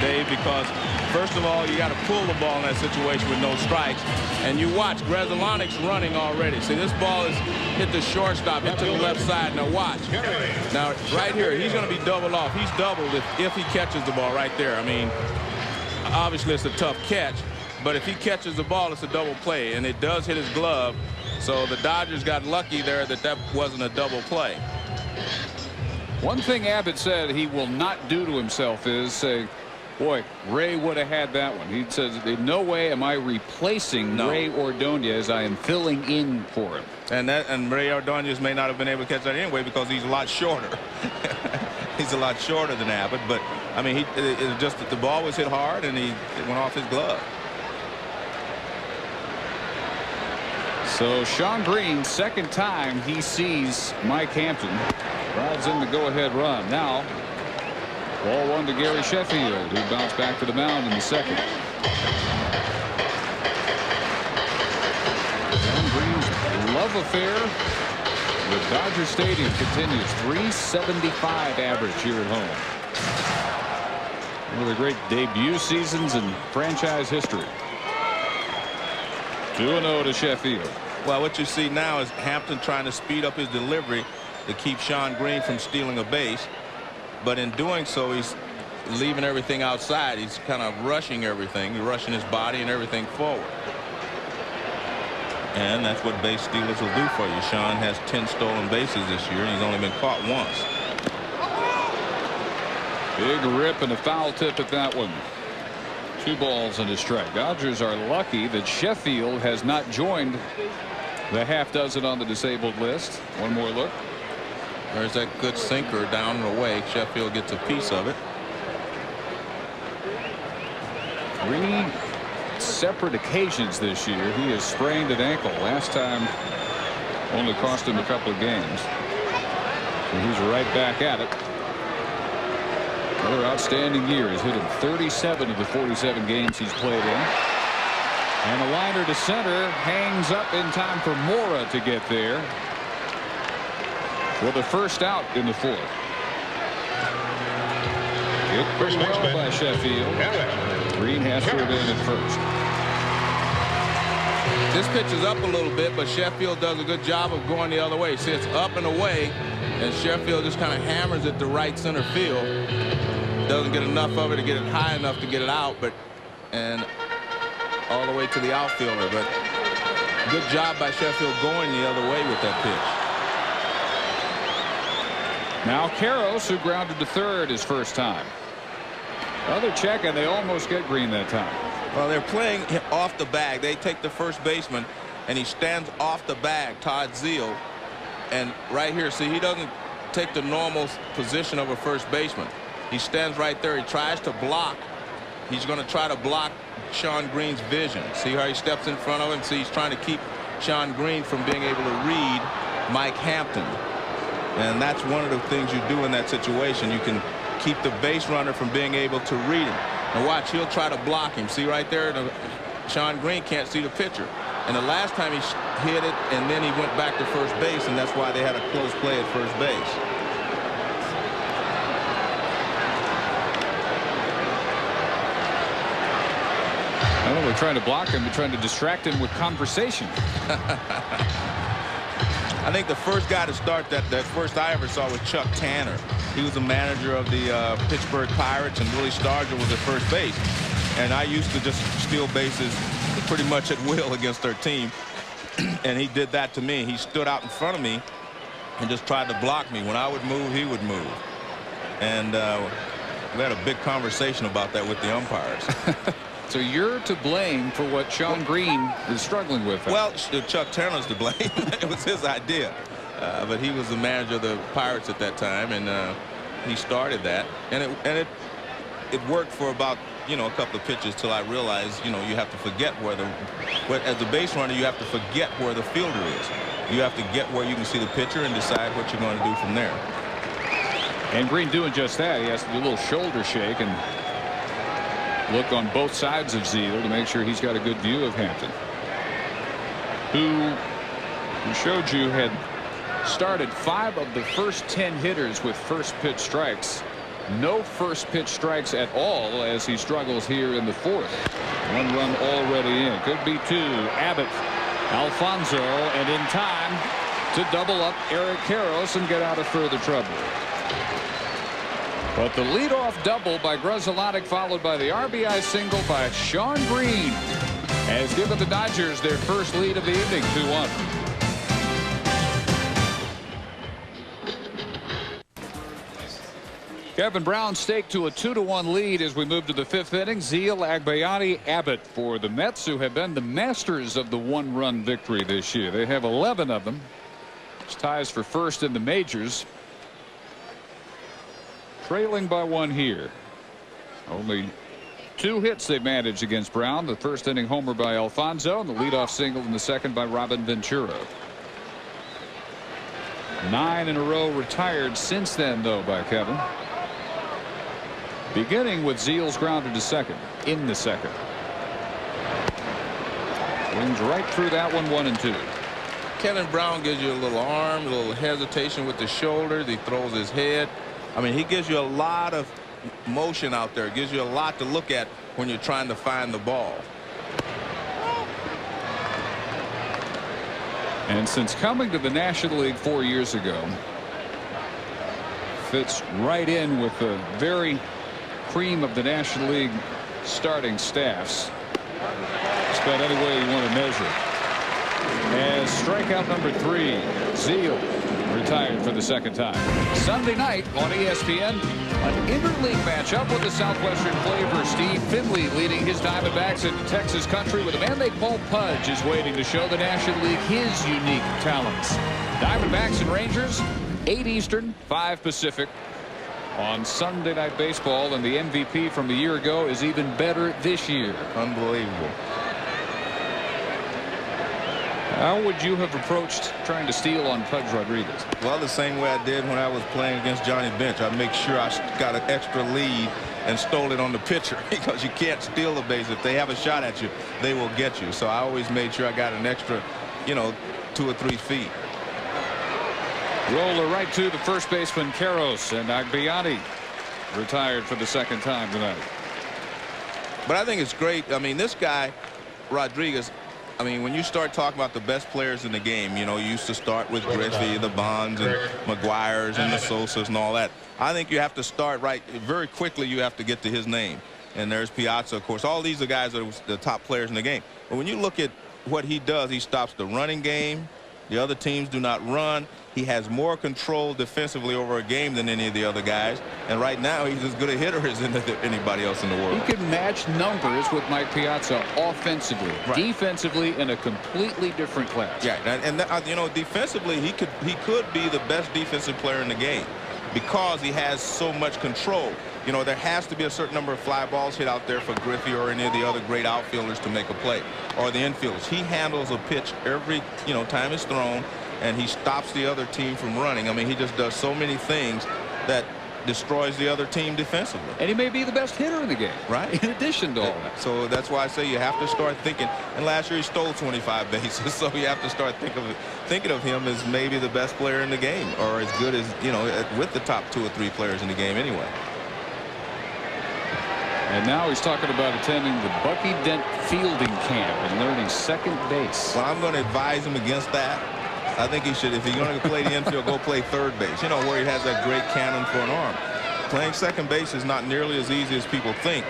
Dave, because first of all, you got to pull the ball in that situation with no strikes. And you watch, Grzelcyk's running already. See, this ball is hit the shortstop, hit to the left side. Now watch. Now, right here, he's going to be doubled off. He's doubled if he catches the ball right there. I mean, obviously it's a tough catch, but if he catches the ball, it's a double play, and it does hit his glove. So the Dodgers got lucky there that wasn't a double play. One thing Abbott said he will not do to himself is say, boy, Ray would have had that one. He says, in no way am I replacing Ray Ordonez. I am filling in for him. And Ray Ordonez may not have been able to catch that anyway because he's a lot shorter. He's a lot shorter than Abbott, but I mean, it just that the ball was hit hard and it went off his glove. So Sean Green, second time he sees Mike Hampton, drives in the go-ahead run. Now, ball 1 to Gary Sheffield, who bounced back to the mound in the 2nd. Sean Green's love affair with Dodger Stadium continues. 375 average here at home. One of the great debut seasons in franchise history. 2-0 to Sheffield. Well, what you see now is Hampton trying to speed up his delivery to keep Sean Green from stealing a base. But in doing so, he's leaving everything outside. He's kind of rushing everything. He's rushing his body and everything forward. And that's what base stealers will do for you. Sean has 10 stolen bases this year, and he's only been caught once. Big rip and a foul tip at that one. 2 balls and a strike. Dodgers are lucky that Sheffield has not joined the half dozen on the disabled list. One more look. There's that good sinker down and away. Sheffield gets a piece of it. 3 separate occasions this year he has sprained an ankle. Last time only cost him a couple of games. So he's right back at it. Another outstanding year. He's hit in 37 of the 47 games he's played in. And a liner to center hangs up in time for Mora to get there for the first out in the 4th. Hit pretty well by Sheffield. Green has to have been at first. This pitch is up a little bit, but Sheffield does a good job of going the other way. See, it's up and away, and Sheffield just kind of hammers it to right center field. Doesn't get enough of it to get it high enough to get it out, and all the way to the outfielder. But good job by Sheffield going the other way with that pitch. Now Karros, who grounded to third his first time. Another check, and they almost get Green that time. Well, they're playing off the bag. They take the first baseman, and he stands off the bag, Todd Zeal. And right here, see, he doesn't take the normal position of a first baseman. He stands right there. He tries to block. He's going to try to block Sean Green's vision. See how he steps in front of him? See, he's trying to keep Sean Green from being able to read Mike Hampton. And that's one of the things you do in that situation. You can keep the base runner from being able to read him. And watch, he'll try to block him. See right there, Sean Green can't see the pitcher. And the last time he hit it, and then he went back to first base, and that's why they had a close play at first base. I don't know, they're trying to block him, they're trying to distract him with conversation. I think the first guy to start that first I ever saw was Chuck Tanner. He was the manager of the Pittsburgh Pirates, and Willie Stargell was at first base. And I used to just steal bases pretty much at will against their team. And he did that to me. He stood out in front of me and just tried to block me. When I would move, he would move. And we had a big conversation about that with the umpires. So you're to blame for what Sean Green is struggling with. Well, Chuck Turner's to blame. It was his idea. But he was the manager of the Pirates at that time, and he started that. And it worked for about, you know, a couple of pitches till I realized, you know, you have to forget as a base runner, you have to forget where the fielder is. You have to get where you can see the pitcher and decide what you're going to do from there. And Green doing just that. He has to do a little shoulder shake and look on both sides of Zeal to make sure he's got a good view of Hampton, who showed you had started 5 of the first 10 hitters with first pitch strikes. No first pitch strikes at all as he struggles here in the 4th. 1 run already in. Could be 2. Abbott, Alfonso, and in time to double up Eric Karros and get out of further trouble. But the leadoff double by Grzelcyk, followed by the RBI single by Sean Green, has given the Dodgers their first lead of the evening, 2-1. Kevin Brown staked to a 2-1 lead as we move to the 5th inning. Zeal, Agbayani, Abbott for the Mets, who have been the masters of the 1-run victory this year. They have 11 of them. It's ties for first in the majors. Trailing by 1 here. Only 2 hits they've managed against Brown. The first inning homer by Alfonso, and the leadoff single in the second by Robin Ventura. 9 in a row retired since then, though, by Kevin. Beginning with Zeal's grounded to second in the second. Swings right through that one, 1-2. Kevin Brown gives you a little arm, a little hesitation with the shoulders. He throws his head. I mean, he gives you a lot of motion out there. Gives you a lot to look at when you're trying to find the ball. And since coming to the National League 4 years ago, fits right in with the very cream of the National League starting staffs. Just about any way you want to measure it. As strikeout number 3, Zeal retired for the second time. Sunday night on ESPN, an interleague matchup with the Southwestern flavor. Steve Finley leading his Diamondbacks into Texas country with a man they call Pudge is waiting to show the National League his unique talents. Diamondbacks and Rangers, 8 Eastern, 5 Pacific on Sunday Night Baseball, and the MVP from a year ago is even better this year. Unbelievable. How would you have approached trying to steal on Pudge Rodriguez? Well, the same way I did when I was playing against Johnny Bench. I'd make sure I got an extra lead and stole it on the pitcher, because you can't steal the base. If they have a shot at you, they will get you. So I always made sure I got an extra, you know, 2 or 3 feet. Roller right to the first baseman Karros, and Agbayani retired for the second time tonight. But I think it's great. I mean, this guy, Rodriguez, I mean, when you start talking about the best players in the game, you know, you used to start with Griffey, the Bonds, and McGuire's, and the Sosas, and all that. I think you have to start right very quickly. You have to get to his name. And there's Piazza, of course. All these are guys that are the top players in the game. But when you look at what he does, he stops the running game. The other teams do not run. He has more control defensively over a game than any of the other guys. And right now, he's as good a hitter as anybody else in the world. He can match numbers with Mike Piazza offensively. Right. Defensively, in a completely different class. Yeah, and you know, defensively, he could be the best defensive player in the game because he has so much control. You know, there has to be a certain number of fly balls hit out there for Griffey or any of the other great outfielders to make a play, or the infielders. He handles a pitch every, you know, time it's thrown, and he stops the other team from running. I mean, he just does so many things that destroys the other team defensively. And he may be the best hitter in the game, right? In addition to all that. So that's why I say you have to start thinking. And last year he stole 25 bases, so you have to start thinking of him as maybe the best player in the game, or as good as, you know, with the top 2 or 3 players in the game anyway. And now he's talking about attending the Bucky Dent fielding camp and learning second base. Well, I'm going to advise him against that. I think he should, if he's going to play the infield, go play third base, you know, where he has that great cannon for an arm. Playing second base is not nearly as easy as people think.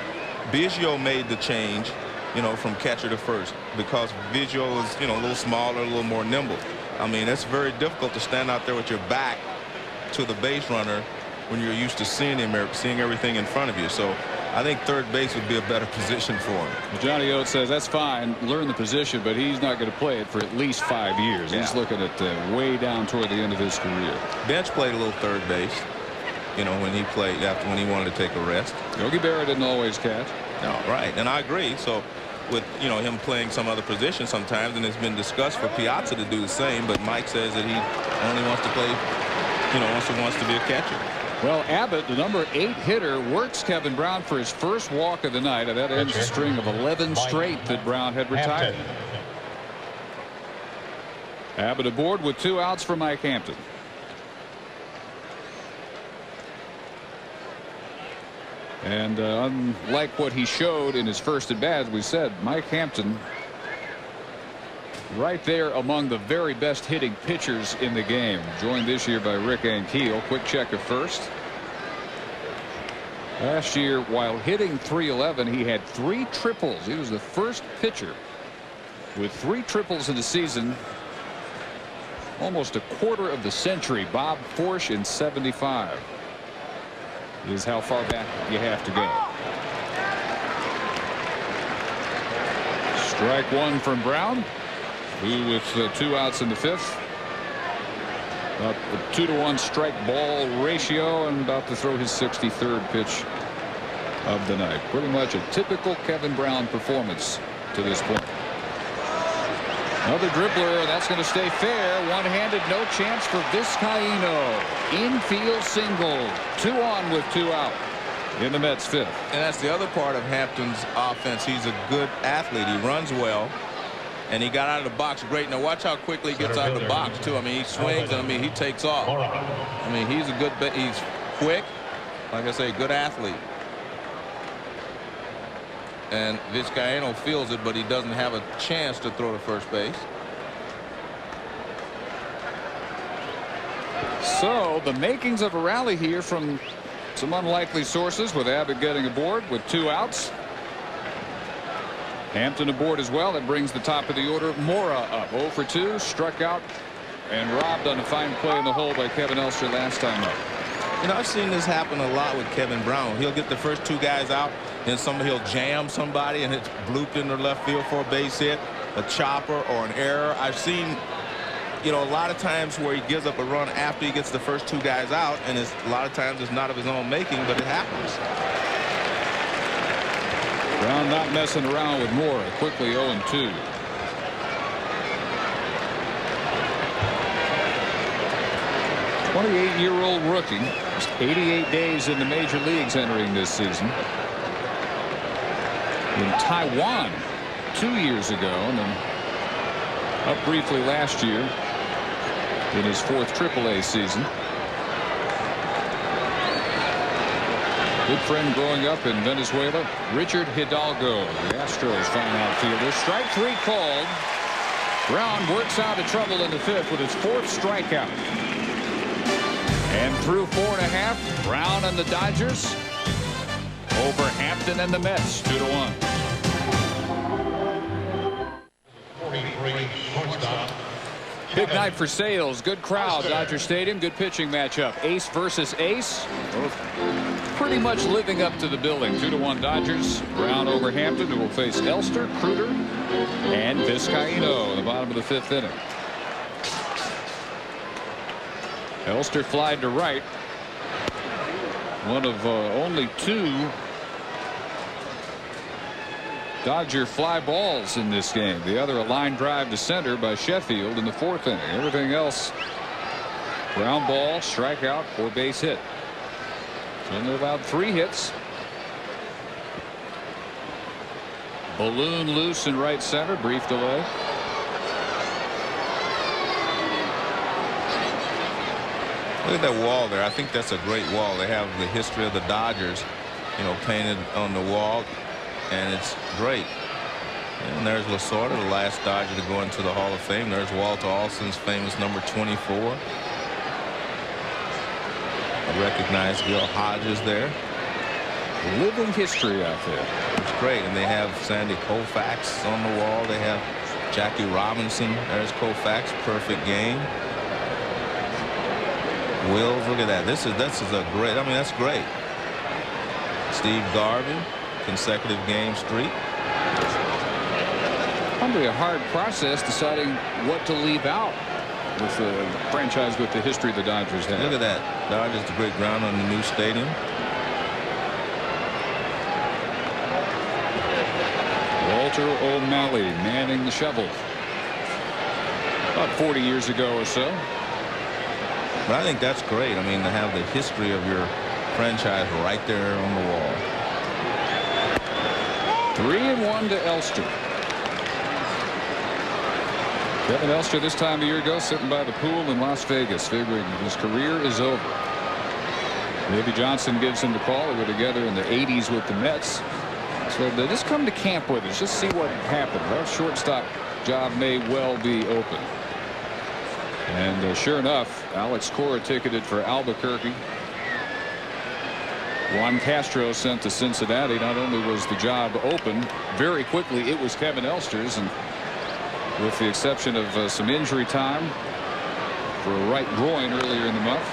Biggio made the change, you know, from catcher to first, because Biggio is, you know, a little smaller, a little more nimble. I mean, it's very difficult to stand out there with your back to the base runner when you're used to seeing him, seeing everything in front of you. So I think third base would be a better position for him. Well, Johnny Oates says that's fine, learn the position, but he's not going to play it for at least 5 years. Yeah. He's looking at way down toward the end of his career. Bench played a little third base, you know, when he played after when he wanted to take a rest. Yogi Berra didn't always catch. No, right, and I agree. So with, you know, him playing some other position sometimes, and it's been discussed for Piazza to do the same, but Mike says that he only wants to play, you know, wants to be a catcher. Well, Abbott, the number 8 hitter, works Kevin Brown for his first walk of the night, and that ends a string of 11 straight that Brown had retired. Abbott aboard with 2 outs for Mike Hampton. And unlike what he showed in his first at bat, as we said, Mike Hampton right there among the very best hitting pitchers in the game. Joined this year by Rick Ankiel. Quick check of first. Last year, while hitting .311, he had 3 triples. He was the first pitcher with 3 triples in the season. Almost a quarter of the century. Bob Forsch in '75 is how far back you have to go. Strike 1 from Brown, who with 2 outs in the 5th. About a 2-to-1 strike ball ratio, and about to throw his 63rd pitch of the night. Pretty much a typical Kevin Brown performance to this point. Another dribbler, that's going to stay fair. One-handed, no chance for Vizcaino. Infield single. 2 on with 2 out in the Mets 5th. And that's the other part of Hampton's offense. He's a good athlete. He runs well. And he got out of the box great. Now watch how quickly he gets out of the box too. I mean, he swings and I mean he takes off. I mean, he's a good, he's quick. Like I say, good athlete. And Vizcaino feels it, but he doesn't have a chance to throw to first base. So the makings of a rally here from some unlikely sources, with Abbott getting aboard with 2 outs. Hampton aboard as well. That brings the top of the order. Mora up 0 for 2, struck out and robbed on a fine play in the hole by Kevin Elster last time up. You know, I've seen this happen a lot with Kevin Brown. He'll get the first 2 guys out, then he'll jam somebody and it's blooped into left field for a base hit, a chopper or an error. I've seen, you know, a lot of times where he gives up a run after he gets the first 2 guys out, and it's a lot of times it's not of his own making, but it happens. Brown not messing around with Mora. Quickly 0-2. '28-year-old rookie. Just 88 days in the major leagues entering this season. In Taiwan 2 years ago, and then up briefly last year in his 4th AAA season. Good friend growing up in Venezuela, Richard Hidalgo, the Astros fine outfielder. Strike 3 called. Brown works out of trouble in the 5th with his 4th strikeout. And through 4.5, Brown and the Dodgers over Hampton and the Mets 2-1. Big night for Sales. Good crowd. Dodger Stadium. Good pitching matchup. Ace versus Ace. Both pretty much living up to the billing. 2-1 Dodgers. Brown over Hampton, who will face Elster, Kruder, and Vizcaino in the bottom of the 5th inning. Elster flied to right. One of only 2 Dodger fly balls in this game. The other a line drive to center by Sheffield in the 4th inning. Everything else ground ball, strikeout, or base hit. So only allowed 3 hits. Balloon loose in right center. Brief delay. Look at that wall there. I think that's a great wall. They have the history of the Dodgers, you know, painted on the wall, and it's great. And there's Lasorda, the last Dodger to go into the Hall of Fame. There's Walter Alston's famous number 24. I recognize Gil Hodges there. Living history out there. It's great. And they have Sandy Koufax on the wall. They have Jackie Robinson, there's Koufax, perfect game. Wills, look at that. This is a great, I mean, that's great. Steve Garvey, consecutive game streak. Probably a hard process deciding what to leave out with the franchise with the history the Dodgers have. Look at that. Dodgers, the great ground on the new stadium. Walter O'Malley manning the shovel. About 40 years ago or so. But I think that's great. I mean, to have the history of your franchise right there on the wall. 3-1 to Elster. Kevin Elster this time a year ago sitting by the pool in Las Vegas, figuring his career is over. Maybe Johnson gives him the call. They were together in the 80s with the Mets. So they just come to camp with us, just see what happened. Our shortstop job may well be open. And sure enough, Alex Cora ticketed for Albuquerque. Juan Castro sent to Cincinnati. Not only was the job open, very quickly it was Kevin Elster's, and with the exception of some injury time for a right groin earlier in the month,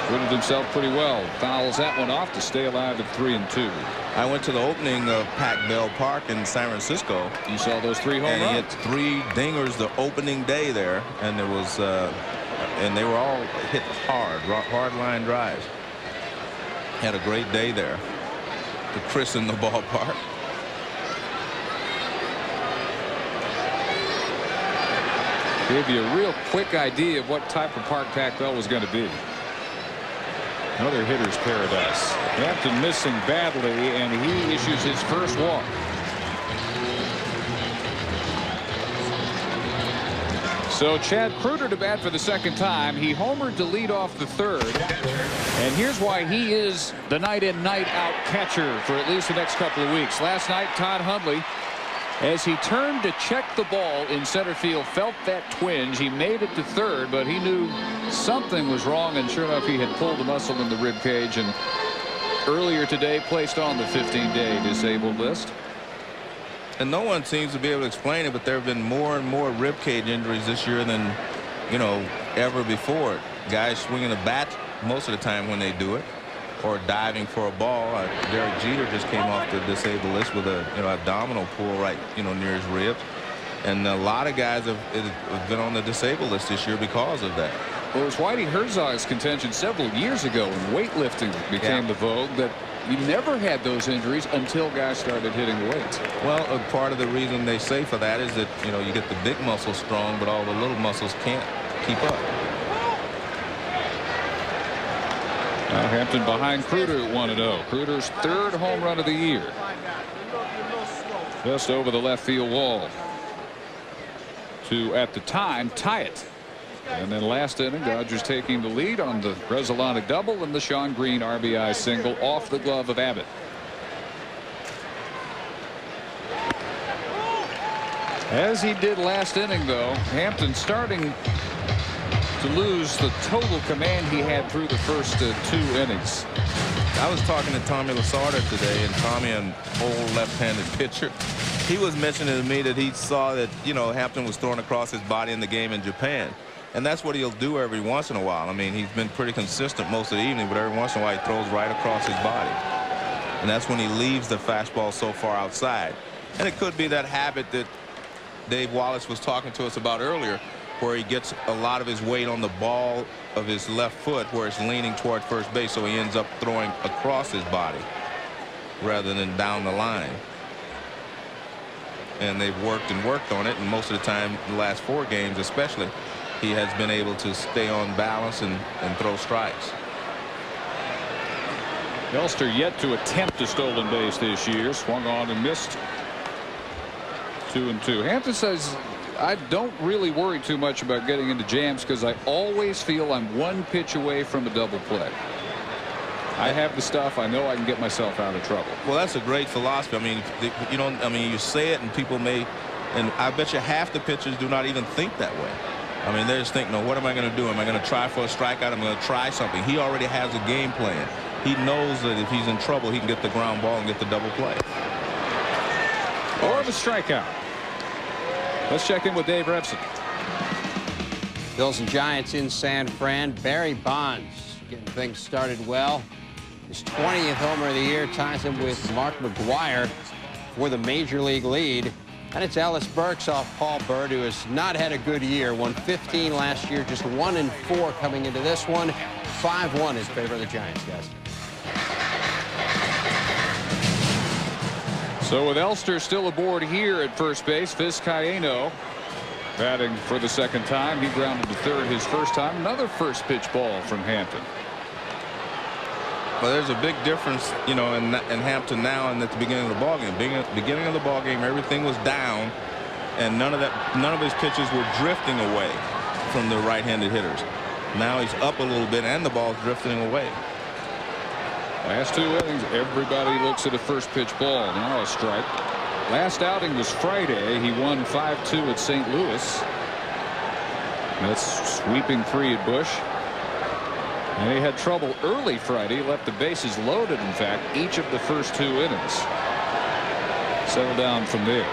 acquitted himself pretty well. Fouls that one off to stay alive at 3-2. I went to the opening of Pac Bell Park in San Francisco. You saw those 3 home runs. And he hit 3 dingers the opening day there, and there was and they were all hit hard line drives. Had a great day there to christen the ballpark. Gave you a real quick idea of what type of park Pac Bell was going to be. Another hitter's paradise. Hampton missing badly, and he issues his first walk. So Chad Kreuter to bat for the second time. He homered to lead off the third. And here's why he is the night in, night out catcher for at least the next couple of weeks. Last night, Todd Hundley, as he turned to check the ball in center field, felt that twinge. He made it to third, but he knew something was wrong, and sure enough, he had pulled a muscle in the rib cage, and earlier today placed on the 15-day disabled list. And no one seems to be able to explain it, but there have been more and more rib cage injuries this year than, you know, ever before. Guys swinging a bat most of the time when they do it, or diving for a ball. Derek Jeter just came off the disabled list with a abdominal pull right near his ribs, and a lot of guys have been on the disabled list this year because of that. Well, it was Whitey Herzog's contention several years ago when weightlifting became the vogue that you never had those injuries until guys started hitting the weights. Well, part of the reason they say for that is that you get the big muscles strong, but all the little muscles can't keep up. Now Hampton behind Kreuter at 1-0. Kreuter's third home run of the year. Just over the left field wall to, at the time, tie it. And then last inning, Dodgers taking the lead on the Bresolanic double and the Sean Green RBI single off the glove of Abbott. As he did last inning, though, Hampton starting to lose the total command he had through the first 2 innings. I was talking to Tommy Lasorda today, and Tommy, an old left-handed pitcher, he was mentioning to me that he saw that Hampton was throwing across his body in the game in Japan, and that's what he'll do every once in a while. I mean, he's been pretty consistent most of the evening, but every once in a while he throws right across his body, and that's when he leaves the fastball so far outside. And it could be that habit that Dave Wallace was talking to us about earlier, where he gets a lot of his weight on the ball of his left foot where it's leaning toward first base, so he ends up throwing across his body rather than down the line. And they've worked on it, and most of the time, the last 4 games especially, he has been able to stay on balance and throw strikes. Elster yet to attempt a stolen base this year. Swung on and missed. 2-2. Hampton says, I don't really worry too much about getting into jams because I always feel I'm 1 pitch away from a double play. I have the stuff. I know I can get myself out of trouble. Well, that's a great philosophy. I mean, you say it and people may, and I bet you half the pitchers do not even think that way. I mean, they just think, no, what am I going to do? Am I going to try for a strikeout? I'm going to try something. He already has a game plan. He knows that if he's in trouble, he can get the ground ball and get the double play. Or the strikeout. Let's check in with Dave Repson. Bills and Giants in San Fran. Barry Bonds getting things started well. His 20th homer of the year ties him with Mark McGwire for the major league lead. And it's Ellis Burks off Paul Byrd, who has not had a good year. Won 15 last year, just 1-4 coming into this one. 5-1 in favor of the Giants, guys. So with Elster still aboard here at first base, Vizcaíno batting for the second time. He grounded to third his first time. Another first pitch ball from Hampton. Well, there's a big difference, you know, in Hampton now and at the beginning of the ballgame. Beginning of the ballgame, everything was down, and none of his pitches were drifting away from the right-handed hitters. Now he's up a little bit, and the ball's drifting away. Last two innings, everybody looks at a first pitch ball. Now a strike. Last outing was Friday. He won 5-2 at St. Louis. That's sweeping 3 at Busch. And he had trouble early Friday. Left the bases loaded, in fact, each of the first 2 innings. Settled down from there.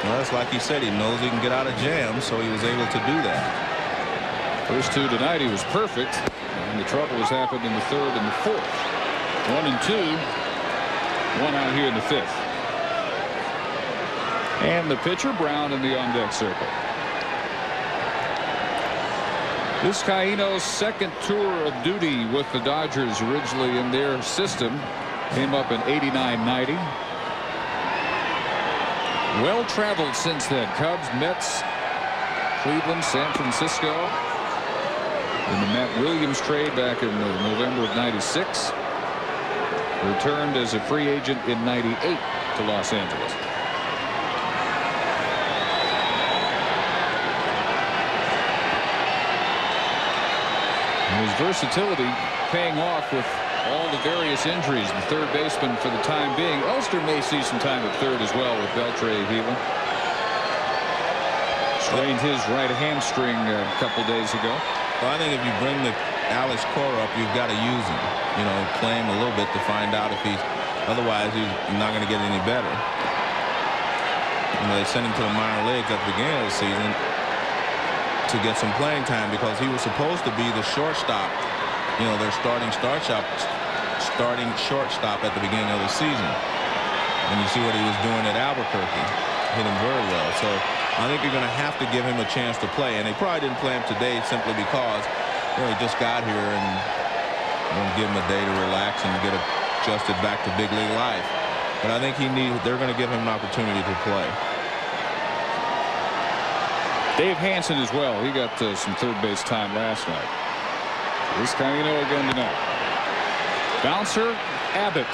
Well, it's like he said, he knows he can get out of jams, so he was able to do that. First 2 tonight, he was perfect. And the trouble has happened in the 3rd and the 4th. 1 and 2. 1 out here in the 5th. And the pitcher, Brown, in the on-deck circle. Vizcaíno's second tour of duty with the Dodgers, originally in their system, came up in 89-90. Well traveled since then. Cubs, Mets, Cleveland, San Francisco. In the Matt Williams trade back in November of '96. Returned as a free agent in '98 to Los Angeles. His versatility paying off with all the various injuries. The third baseman for the time being. Elster may see some time at third as well with Beltre healing. Strained his right hamstring a couple days ago. Well, I think if you bring the Alex Cora up, you've got to use him. You know, play him a little bit to find out if he's. Otherwise, he's not going to get any better. You know, they sent him to the minor leagues at the beginning of the season to get some playing time because he was supposed to be the shortstop, you know, their starting shortstop at the beginning of the season. And you see what he was doing at Albuquerque, hit him very well. So I think you're going to have to give him a chance to play, and they probably didn't play him today simply because, you know, he just got here and going to give him a day to relax and get adjusted back to big league life. But I think they're going to give him an opportunity to play. Dave Hansen as well. He got some third base time last night. Vizcaíno again tonight. Bouncer, Abbott.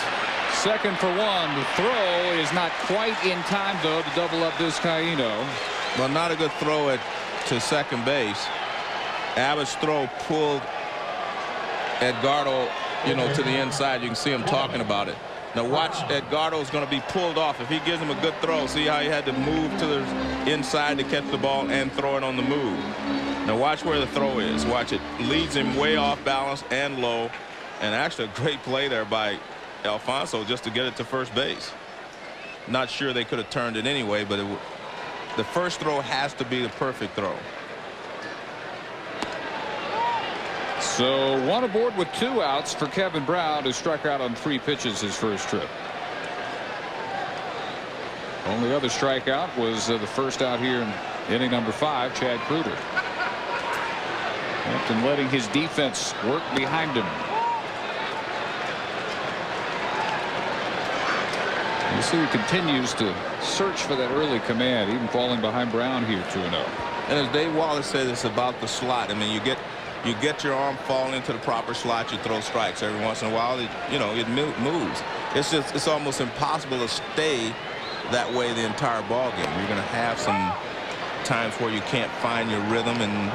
Second for 1. The throw is not quite in time, though, to double up Vizcaíno. Well, not a good throw to second base. Abbott's throw pulled Edgardo, you know, to the inside. You can see him talking about it. Now watch, Edgardo's going to be pulled off. If he gives him a good throw, see how he had to move to the inside to catch the ball and throw it on the move. Now watch where the throw is. Watch it. Leads him way off balance and low. And actually a great play there by Alfonso just to get it to first base. Not sure they could have turned it anyway, but the first throw has to be the perfect throw. So 1 aboard with 2 outs for Kevin Brown, who struck out on 3 pitches his first trip. Only other strikeout was the first out here in inning number 5, Chad Kruger. Hampton letting his defense work behind him. You see he continues to search for that early command, even falling behind Brown here 2-0. And as Dave Wallace said, it's about the slot. I mean, you get your arm falling into the proper slot, you throw strikes every once in a while. It moves. It's almost impossible to stay that way the entire ball game. You're going to have some times where you can't find your rhythm, and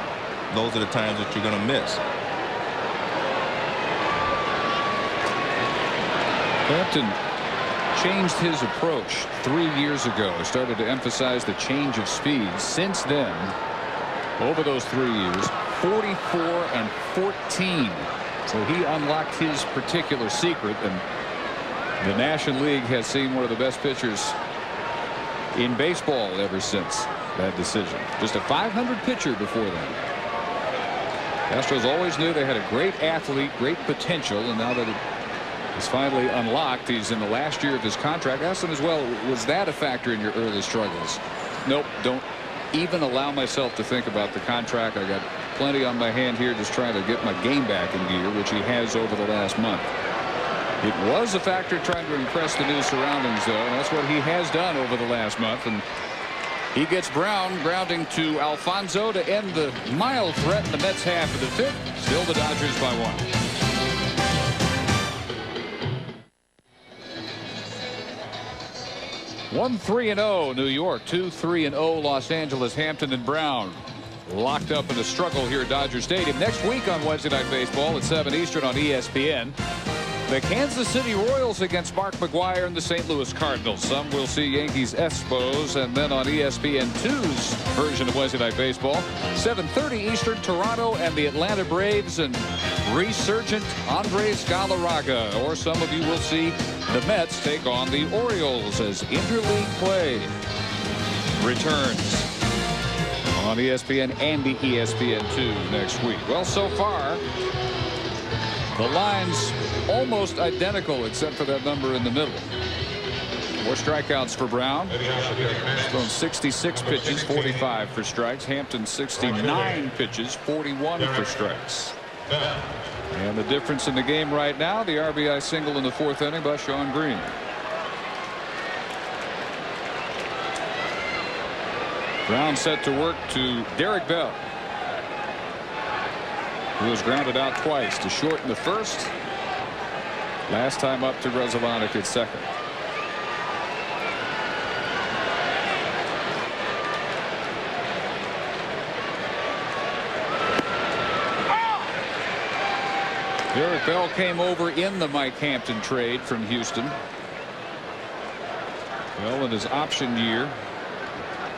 those are the times that you're going to miss. Hampton changed his approach 3 years ago. He started to emphasize the change of speed. Since then, over those 3 years, 44 and 14. So he unlocked his particular secret, and the National League has seen one of the best pitchers in baseball ever since. that decision. Just a .500 pitcher before then. Astros always knew they had a great athlete, great potential, and now that it is finally unlocked, he's in the last year of his contract. Asked him as well, was that a factor in your early struggles? Nope, don't even allow myself to think about the contract. I got plenty on my hand here, just trying to get my game back in gear, which he has over the last month. It was a factor trying to impress the new surroundings, though, and that's what he has done over the last month. And he gets Brown grounding to Alfonso to end the mild threat in the Mets half of the fifth. Still the Dodgers by 1. 1-3-0 New York, 2-3-0 Los Angeles. Hampton and Brown locked up in a struggle here at Dodger Stadium. Next week on Wednesday Night Baseball at 7 Eastern on ESPN. The Kansas City Royals against Mark McGwire and the St. Louis Cardinals. Some will see Yankees Expos, and then on ESPN2's version of Wednesday Night Baseball, 7:30 Eastern, Toronto and the Atlanta Braves and resurgent Andres Galarraga. Or some of you will see the Mets take on the Orioles as interleague play returns on ESPN and the ESPN2 next week. Well, so far, the lines almost identical except for that number in the middle. More strikeouts for Brown. He's thrown 66 pitches, 45 for strikes. Hampton 69 pitches, 41 for strikes. And the difference in the game right now, the RBI single in the fourth inning by Sean Green. Brown set to work to Derek Bell, who was grounded out twice to short in the first. Last time up to Grzelcyk at second. Derek Bell came over in the Mike Hampton trade from Houston. Well, in his option year,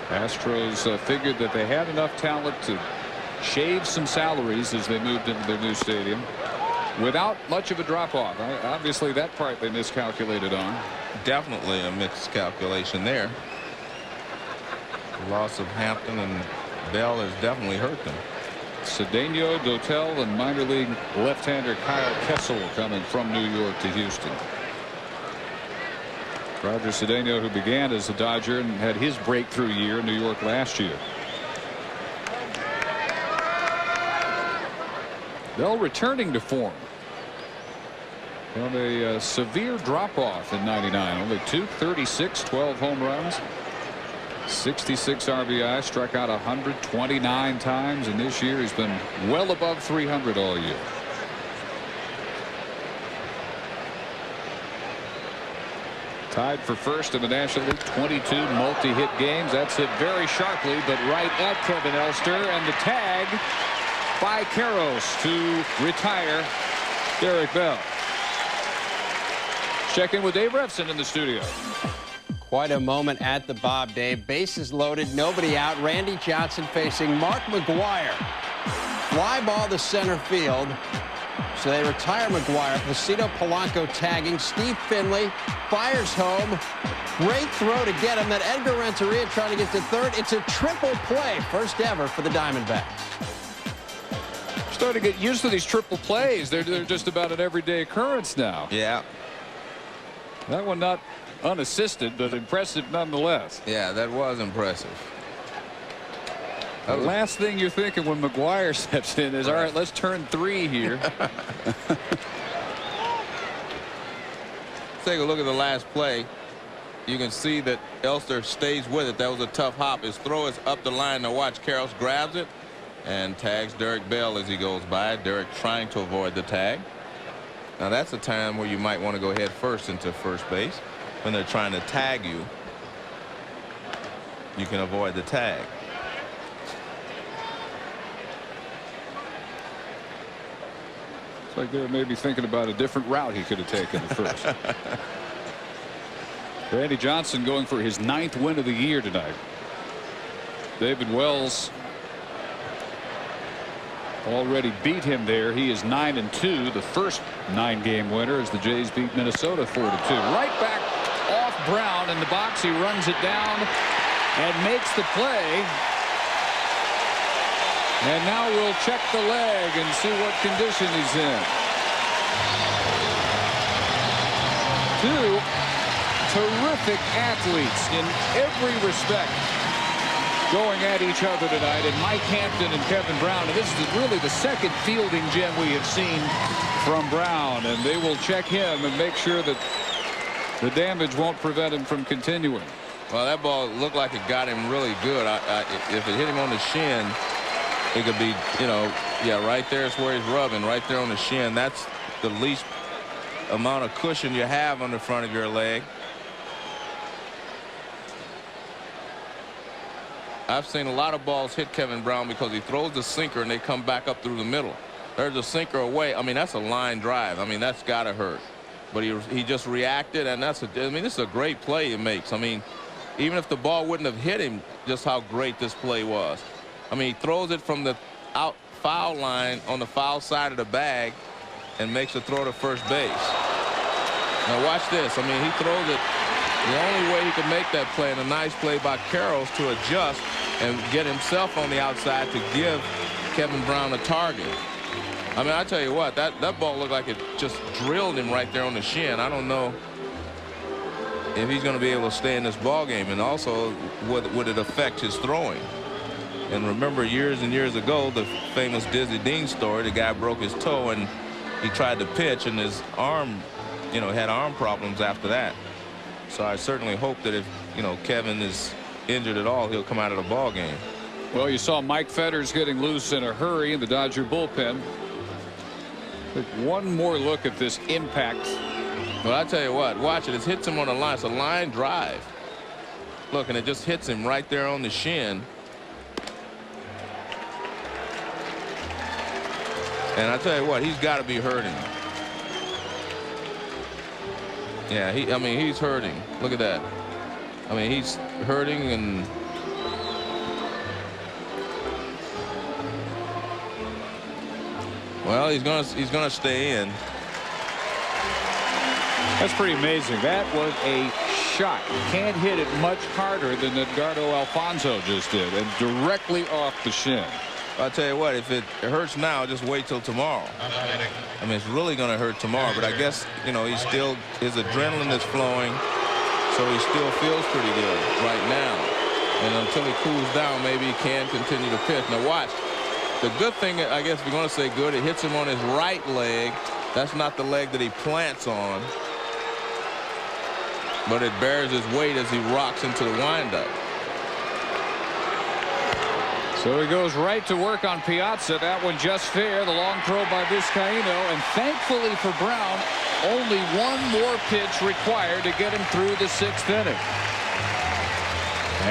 Astros figured that they had enough talent to shave some salaries as they moved into their new stadium without much of a drop-off. Obviously, that part they miscalculated on. Definitely a miscalculation there. The loss of Hampton and Bell has definitely hurt them. Cedeno, Dotel, and minor league left-hander Kyle Kessel coming from New York to Houston. Roger Cedeno, who began as a Dodger and had his breakthrough year in New York last year. Bell returning to form from a severe drop-off in '99. Only .236, 12 home runs, 66 RBI, struck out 129 times, and this year he's been well above 300 all year. Tied for first in the National League, 22 multi-hit games. That's hit very sharply, but right at Kevin Elster, and the tag by Karros to retire Derek Bell. Check in with Dave Refson in the studio. Quite a moment at the Bob, Dave. Bases loaded, nobody out. Randy Johnson facing Mark McGwire. Fly ball to center field. So they retire McGwire. Placido Polanco tagging. Steve Finley fires home. Great throw to get him. Then Edgar Renteria trying to get to third. It's a triple play. First ever for the Diamondbacks. Starting to get used to these triple plays. They're just about an everyday occurrence now. Yeah. That one not unassisted, but impressive nonetheless. Yeah, that was impressive. The last thing you're thinking when McGwire steps in is, all right, let's turn 3 here. Take a look at the last play. You can see that Elster stays with it. That was a tough hop. His throw is up the line. Now watch, Karros grabs it and tags Derek Bell as he goes by. Derek trying to avoid the tag. Now that's a time where you might want to go head first into first base. When they're trying to tag you, you can avoid the tag. It's like they were maybe thinking about a different route he could have taken at first. Randy Johnson going for his 9th win of the year tonight. David Wells already beat him there. He is 9-2. The first 9-game winner as the Jays beat Minnesota 4-2. Right back off Brown in the box. He runs it down and makes the play. And now we'll check the leg and see what condition he's in. Two terrific athletes in every respect going at each other tonight, and Mike Hampton and Kevin Brown. And this is really the second fielding gem we have seen from Brown, and they will check him and make sure that the damage won't prevent him from continuing. Well, that ball looked like it got him really good. If it hit him on the shin, it could be, you know, yeah, right there is where he's rubbing, right there on the shin. That's the least amount of cushion you have on the front of your leg. I've seen a lot of balls hit Kevin Brown because he throws the sinker and they come back up through the middle. There's a sinker away. I mean, that's a line drive. I mean, that's got to hurt. But he just reacted, and I mean, this is a great play he makes. I mean, even if the ball wouldn't have hit him, just how great this play was. I mean, he throws it from the out foul line on the foul side of the bag and makes a throw to first base. Now watch this. I mean, he throws it. The only way he could make that play, and a nice play by Carroll's to adjust and get himself on the outside to give Kevin Brown a target. I mean, I tell you what, that ball looked like it just drilled him right there on the shin. I don't know if he's going to be able to stay in this ball game, and also would it affect his throwing. And remember, years and years ago, the famous Dizzy Dean story, the guy broke his toe and he tried to pitch, and his arm, you know, had arm problems after that. So I certainly hope that if, you know, Kevin is injured at all, he'll come out of the ball game. Well, you saw Mike Fetters getting loose in a hurry in the Dodger bullpen. But one more look at this impact. Well, I tell you what, watch it. It hits him on the line. It's a line drive. Look, and it just hits him right there on the shin. And I tell you what, he's got to be hurting. Yeah, I mean, he's hurting. Look at that. I mean, he's hurting, and well, he's gonna stay in. That's pretty amazing. That was a shot. You can't hit it much harder than Edgardo Alfonso just did, and directly off the shin. I'll tell you what, if it hurts now, just wait till tomorrow. I mean, it's really going to hurt tomorrow, but I guess, you know, his adrenaline is flowing, so he still feels pretty good right now. And until he cools down, maybe he can continue to pitch. Now watch. The good thing, I guess if you're going to say good, it hits him on his right leg. That's not the leg that he plants on, but it bears his weight as he rocks into the windup. So he goes right to work on Piazza. That one just fair. The long throw by Vizcaíno. And thankfully for Brown, only one more pitch required to get him through the 6th inning.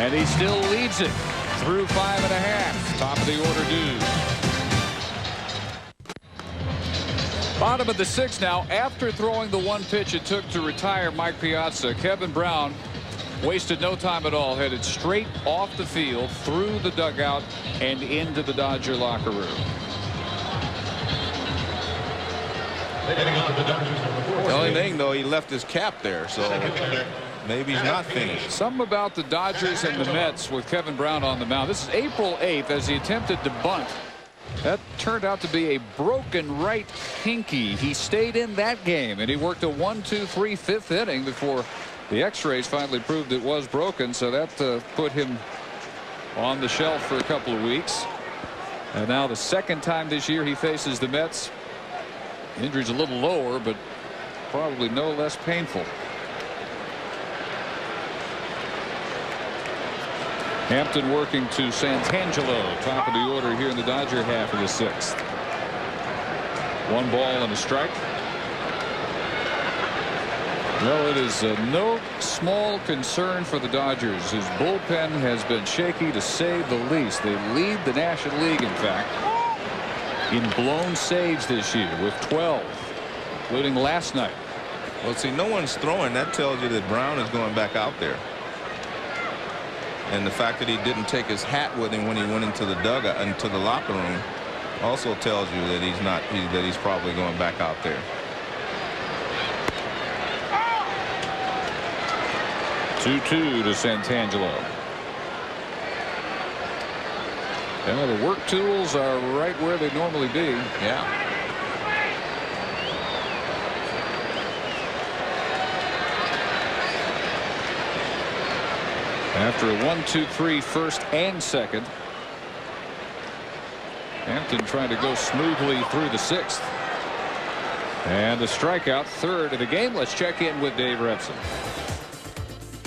And he still leads it through 5.5. Top of the order due. Bottom of the 6th now. After throwing the one pitch it took to retire Mike Piazza, Kevin Brown wasted no time at all, headed straight off the field, through the dugout, and into the Dodger locker room. The only thing, though, he left his cap there, so maybe he's not finished. Something about the Dodgers and the Mets with Kevin Brown on the mound. This is April 8th as he attempted to bunt. That turned out to be a broken right pinky. He stayed in that game, and he worked a 1-2-3 5th inning before the x-rays finally proved it was broken, so that put him on the shelf for a couple of weeks. And now the second time this year he faces the Mets. Injury's a little lower, but probably no less painful. Hampton working to Santangelo, top of the order here in the Dodger half of the 6th. 1 ball and a strike. Well, it is no small concern for the Dodgers, whose bullpen has been shaky to say the least. They lead the National League, in fact, in blown saves this year with 12, including last night. Well, see, no one's throwing. That tells you that Brown is going back out there. And the fact that he didn't take his hat with him when he went into the dugout, into the locker room, also tells you that he's probably going back out there. 2-2 to Santangelo. Yeah, the work tools are right where they normally be. Yeah. After a 1-2-3 first and second, Hampton trying to go smoothly through the sixth. And the strikeout, third of the game. Let's check in with Dave Repson.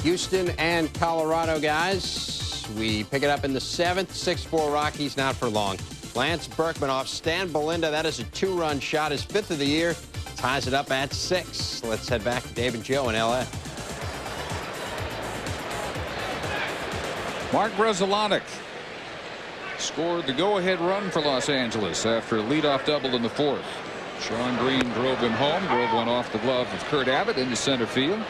Houston and Colorado, guys. We pick it up in the seventh. 6-4 Rockies, not for long. Lance Berkman off Stan Belinda. That is a 2-run shot. His 5th of the year. Ties it up at 6. Let's head back to Dave and Joe in L.A. Mark Bresolonic scored the go-ahead run for Los Angeles after a leadoff double in the 4th. Sean Green drove him home, drove one off the glove of Kurt Abbott into center field.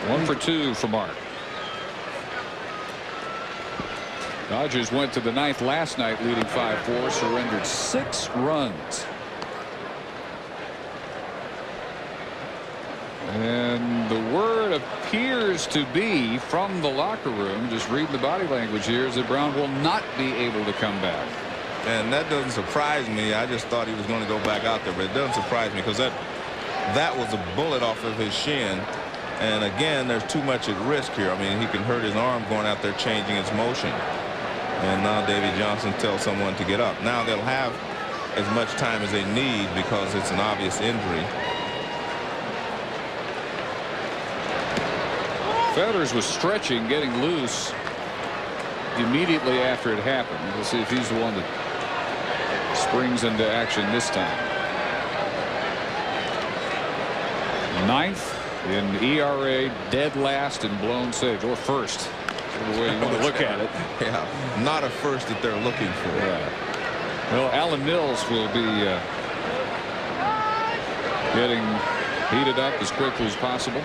1 for 2 for Mark. Dodgers went to the 9th last night, leading 5-4, surrendered 6 runs. And the word appears to be from the locker room, just reading the body language here, is that Brown will not be able to come back. And that doesn't surprise me. I just thought he was going to go back out there, but it doesn't surprise me because that was a bullet off of his shin. And again, there's too much at risk here. I mean, he can hurt his arm going out there changing its motion. And now Davey Johnson tells someone to get up. Now they'll have as much time as they need because it's an obvious injury. Feathers was stretching, getting loose immediately after it happened. We'll see if he's the one that springs into action this time. 9th in ERA, dead last in blown saves, or first, the way you want to look at it. Yeah, not a first that they're looking for. Yeah. Well, Alan Mills will be getting heated up as quickly as possible.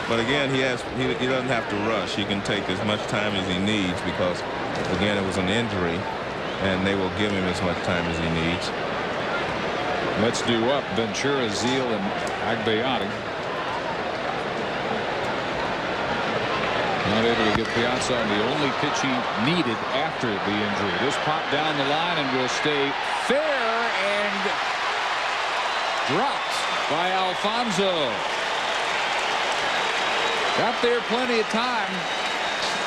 But again, he doesn't have to rush. He can take as much time as he needs because, again, it was an injury, and they will give him as much time as he needs. Let's do up Ventura, Zeal, and Agbayani. Not able to get Piazza on the only pitch he needed after the injury. This pop down the line and will stay fair and dropped by Alfonso. Got there plenty of time.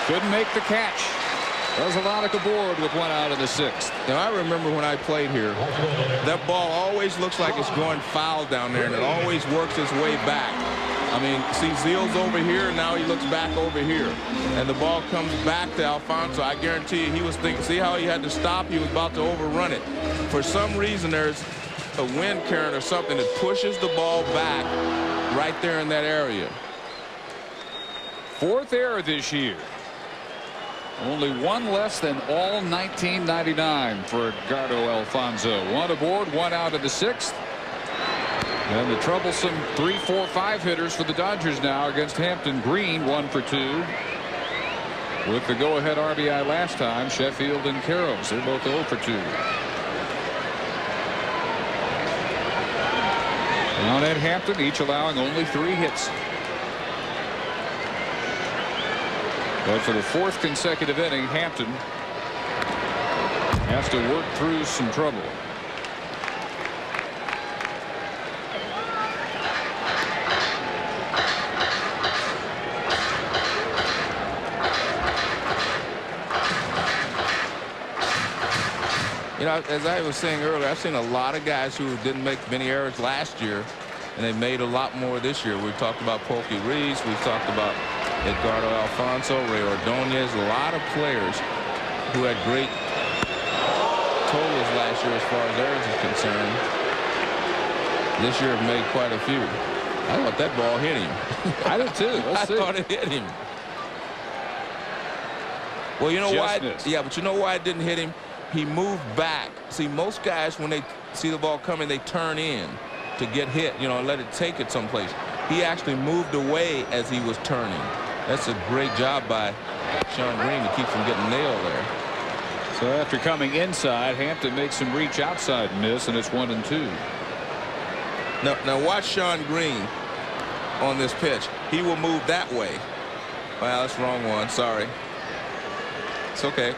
Couldn't make the catch. Bresolonic aboard with 1 out of the 6th. Now, I remember when I played here, that ball always looks like it's going foul down there, and it always works its way back. I mean, see, Zeal's over here, and now he looks back over here. And the ball comes back to Alfonso. I guarantee you he was thinking, see how he had to stop? He was about to overrun it. For some reason, there's a wind current or something that pushes the ball back right there in that area. 4th error this year. Only 1 less than all 1999 for Edgardo Alfonso. 1 aboard, 1 out of the 6th. And the troublesome 3, 4, 5 hitters for the Dodgers now against Hampton. Green 1 for 2. With the go-ahead RBI last time, Sheffield and Karros. They're both 0 for 2. Down at Hampton, each allowing only 3 hits. But for the 4th consecutive inning, Hampton has to work through some trouble. You know, as I was saying earlier, I've seen a lot of guys who didn't make many errors last year, and they made a lot more this year. We've talked about Pokey Reeves. We've talked about Edgardo Alfonso, Ray Ordonez, a lot of players who had great totals last year as far as errors is concerned. This year have made quite a few. I thought that ball hit him. I did too. I thought it hit him. Well, you know why? Yeah, but you know why it didn't hit him? He moved back. See, most guys, when they see the ball coming, they turn in to get hit, you know, and let it take it someplace. He actually moved away as he was turning. That's a great job by Sean Green to keep from getting nailed there. So after coming inside, Hampton makes him reach outside and miss, and it's 1-2. Now watch Sean Green on this pitch. He will move that way. Well, that's the wrong one. Sorry. It's okay.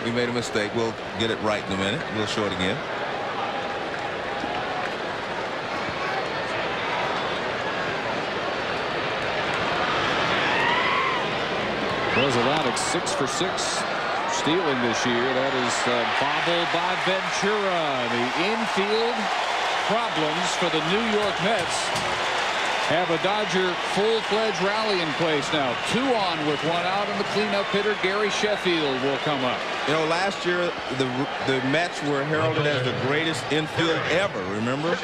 We made a mistake. We'll get it right in a minute. We'll show it again. Rosalonic 6 for 6 stealing this year. That is bobbled by Ventura. The infield problems for the New York Mets have a Dodger full-fledged rally in place now. 2 on with 1 out, and the cleanup hitter Gary Sheffield will come up. You know, last year the Mets were heralded as the greatest infield ever, remember?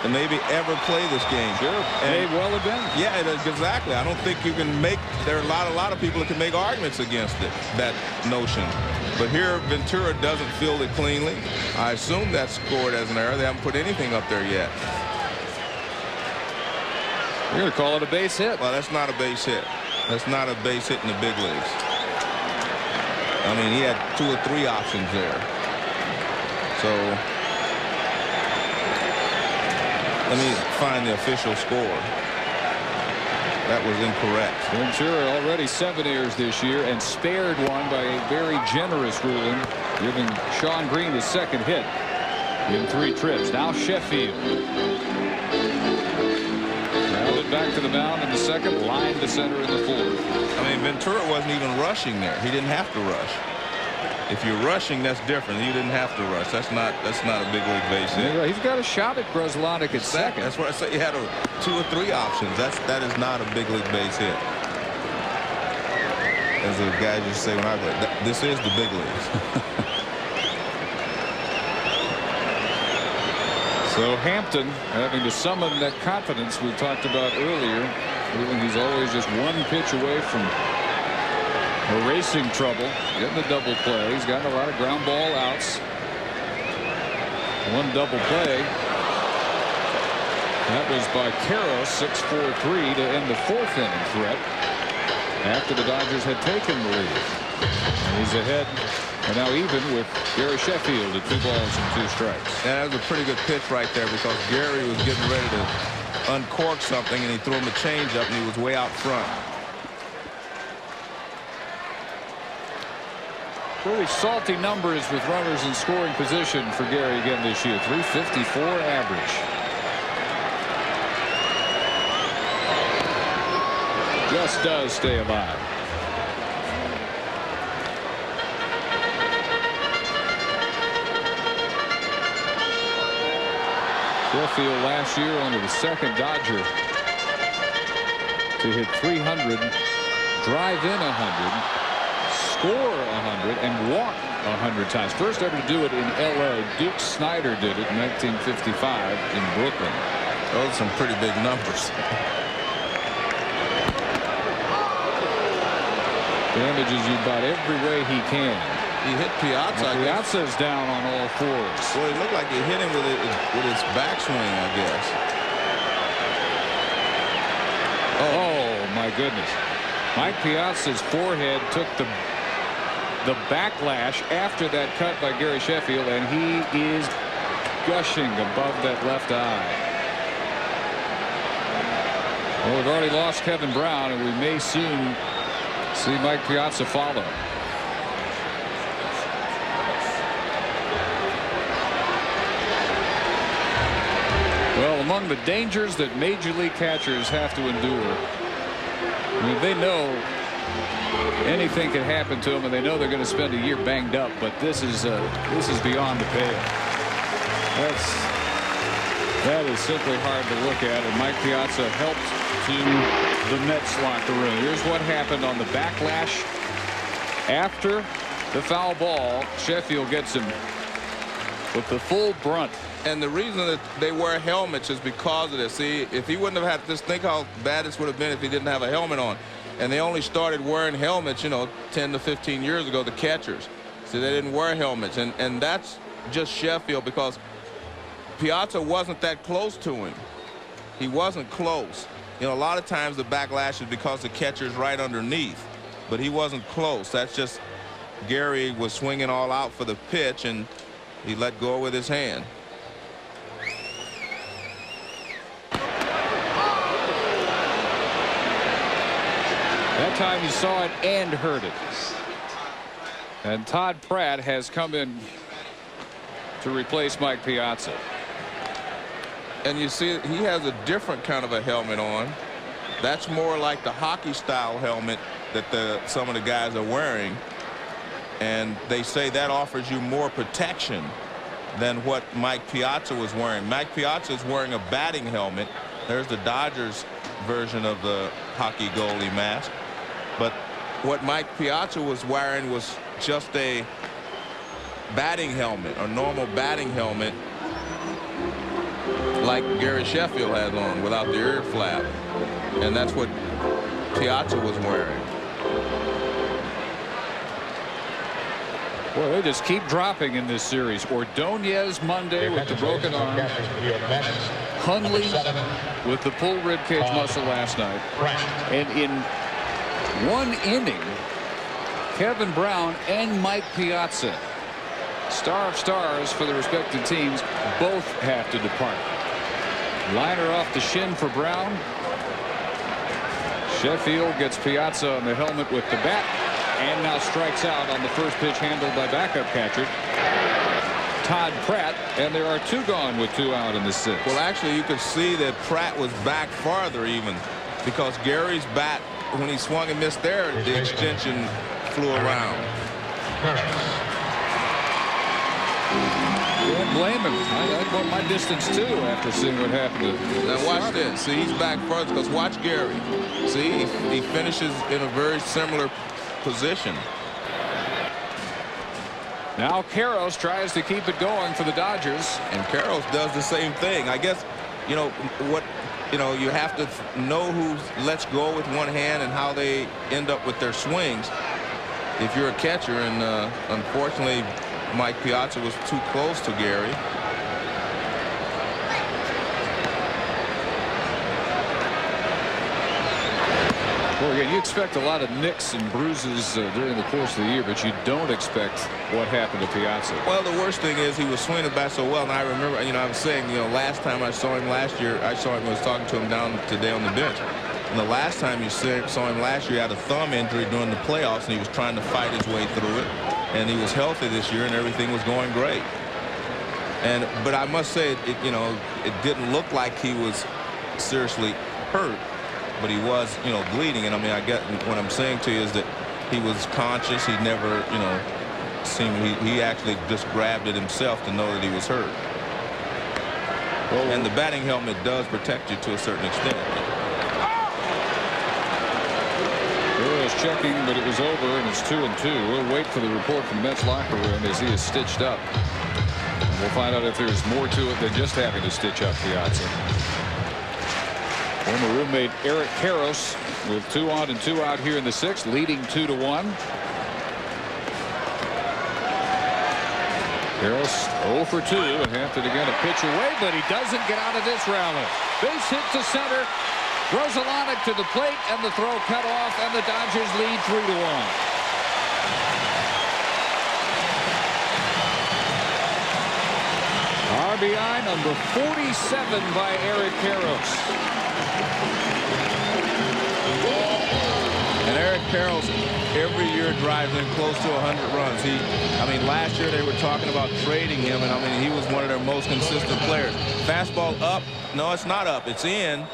And maybe ever play this game. Sure, may well have been. Yeah, exactly. I don't think you can make, there are a lot of people that can make arguments against it, that notion. But here, Ventura doesn't field it cleanly. I assume that's scored as an error. They haven't put anything up there yet. You're going to call it a base hit. Well, that's not a base hit. That's not a base hit in the big leagues. I mean, he had 2 or 3 options there. So let me find the official score. That was incorrect. Ventura already 7 errors this year and spared one by a very generous ruling, giving Sean Green his 2nd hit in 3 trips. Now Sheffield. Grounded back to the mound in the 2nd, line to center in the 4th. I mean, Ventura wasn't even rushing there. He didn't have to rush. If you're rushing, that's different. You didn't have to rush. That's not a big league base hit. He's got a shot at Grzelcyk at 2nd. That's what I said. You had 2 or 3 options. That is not a big league base hit. As the guys used to say when I played, this is the big leagues. So Hampton having to summon that confidence we talked about earlier. Feeling he's always just 1 pitch away from erasing trouble, getting a double play. He's gotten a lot of ground ball outs. 1 double play. That was by Caro, 6-4-3 to end the 4th inning threat after the Dodgers had taken the lead. And he's ahead and now even with Gary Sheffield at 2 balls and 2 strikes. Yeah, that was a pretty good pitch right there because Gary was getting ready to uncork something and he threw him a changeup and he was way out front. Really salty numbers with runners in scoring position for Gary again this year. 354 average. Just does stay alive. Sheffield last year only the 2nd Dodger to hit 300, drive in 100. Score 100 and walk 100 times. First ever to do it in L.A. Duke Snyder did it in 1955 in Brooklyn. Those are some pretty big numbers. Damages you about every way he can. He hit Piazza. Piazza's down on all 4s. Well, it looked like he hit him with his backswing, I guess. Oh my goodness. Mike Piazza's forehead took the backlash after that cut by Gary Sheffield, and he is gushing above that left eye. Well, we've already lost Kevin Brown, and we may soon see Mike Piazza follow. Well, among the dangers that major league catchers have to endure, I mean, they know anything can happen to them, and they know they're going to spend a year banged up. But this is beyond the pale. That is simply hard to look at. And Mike Piazza helped to the Mets locker room. Here's what happened on the backlash after the foul ball. Sheffield gets him with the full brunt. And the reason that they wear helmets is because of this. See, if he wouldn't have had this, think how bad this would have been if he didn't have a helmet on. And they only started wearing helmets, 10 to 15 years ago, the catchers. So they didn't wear helmets. And that's just Sheffield because Piazza wasn't that close to him. He wasn't close. A lot of times the backlash is because the catcher's right underneath. But he wasn't close. That's just Gary was swinging all out for the pitch, and he let go with his hand. That time he saw it and heard it. And Todd Pratt has come in to replace Mike Piazza. And you see he has a different kind of a helmet on. That's more like the hockey style helmet that some of the guys are wearing. And they say that offers you more protection than what Mike Piazza was wearing. Mike Piazza is wearing a batting helmet. There's the Dodgers version of the hockey goalie mask. But what Mike Piazza was wearing was just a batting helmet, a normal batting helmet, like Gary Sheffield has on without the ear flap. And that's what Piazza was wearing. Well, they just keep dropping in this series. Ordonez Monday with the broken arm. Hundley with the pulled rib cage muscle last night. And in one inning, Kevin Brown and Mike Piazza, star of stars for the respective teams, both have to depart. Liner off the shin for Brown. Sheffield gets Piazza on the helmet with the bat, and now strikes out on the first pitch handled by backup catcher Todd Pratt, and there are 2 gone with 2 out in the 6th. Well, actually, you could see that Pratt was back farther even, because Gary's bat, when he swung and missed there, the extension flew around. Can't blame him. I'd want my distance too after seeing what happened. Now watch this. See, he's back further, because watch Gary. See, he finishes in a very similar position. Now Karros tries to keep it going for the Dodgers. And Karros does the same thing. I guess, you have to know who lets go with one hand and how they end up with their swings if you're a catcher. And unfortunately, Mike Piazza was too close to Gary. Well, again, you expect a lot of nicks and bruises during the course of the year, but you don't expect what happened to Piazza. Well, the worst thing is he was swinging the bat so well, and I remember, I was saying, last time I saw him last year, I was talking to him down today on the bench. And the last time you saw him last year, he had a thumb injury during the playoffs, and he was trying to fight his way through it. And he was healthy this year, and everything was going great. But I must say, it didn't look like he was seriously hurt, but he was, bleeding. And I get what I'm saying to you is that he was conscious. He never, seemed he actually just grabbed it himself to know that he was hurt. Well, and the batting helmet does protect you to a certain extent. Checking, but it was over, and it's 2-2. We'll wait for the report from the Mets locker room as he is stitched up. And we'll find out if there's more to it than just having to stitch up Piazza. Former roommate Eric Karros with 2 on and 2 out here in the 6th, leading 2-1. Karros 0 for 2, and Hampton again a pitch away, but he doesn't get out of this rally. Base hit to center. Grzelcyk to the plate, and the throw cut off, and the Dodgers lead 3-1. RBI number 47 by Eric Karros. And Eric Karros every year drives in close to 100 runs. Last year they were talking about trading him, and he was one of their most consistent players. Fastball up. No, it's not up. It's in.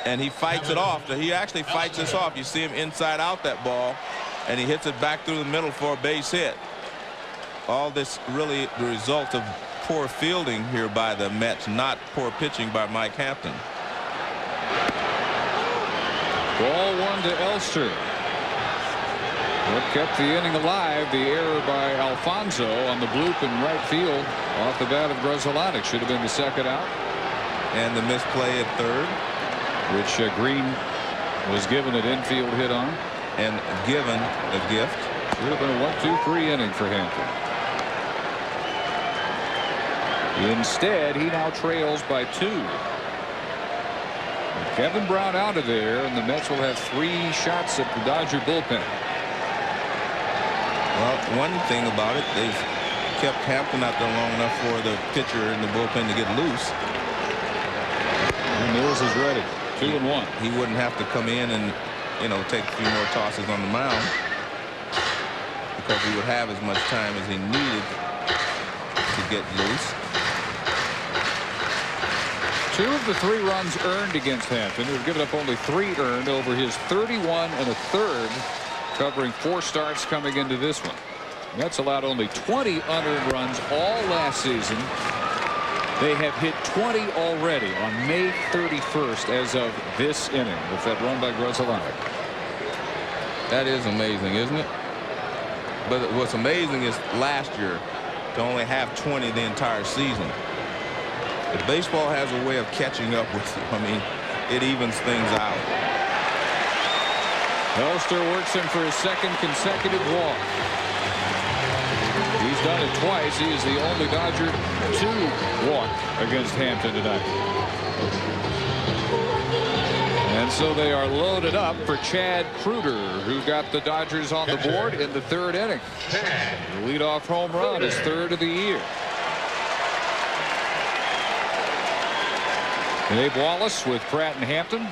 And he fights it off. He actually fights this off. You see him inside out that ball, and he hits it back through the middle for a base hit. All this really the result of poor fielding here by the Mets, not poor pitching by Mike Hampton. Ball 1 to Elster. What kept the inning alive, the error by Alfonso on the bloop in right field off the bat of Grzelcyk. Should have been the second out. And the misplay at third, which Green was given an infield hit on. And given a gift. Should have been a 1-2-3 inning for Hampton. Instead, he now trails by 2. And Kevin Brown out of there, and the Mets will have 3 shots at the Dodger bullpen. Well, one thing about it, they've kept Hampton out there long enough for the pitcher in the bullpen to get loose. And Mills is ready. 2-1. He wouldn't have to come in and, take a few more tosses on the mound, because he would have as much time as he needed to get loose. 2 of the 3 runs earned against Hampton. We've given up only 3 earned over his 31 1/3, covering 4 starts coming into this one. Mets allowed only 20 unearned runs all last season. They have hit 20 already on May 31st as of this inning with that run by Grzelcyk. That is amazing, isn't it? But what's amazing is last year to only have 20 the entire season. But baseball has a way of catching up with you. I mean, it evens things out. Elster works him for his 2nd consecutive walk. He's done it twice. He is the only Dodger to walk against Hampton tonight. And so they are loaded up for Chad Kreuter, who got the Dodgers on the board in the 3rd inning. The leadoff home run is 3rd of the year. Abe Wallace with Pratt and Hampton.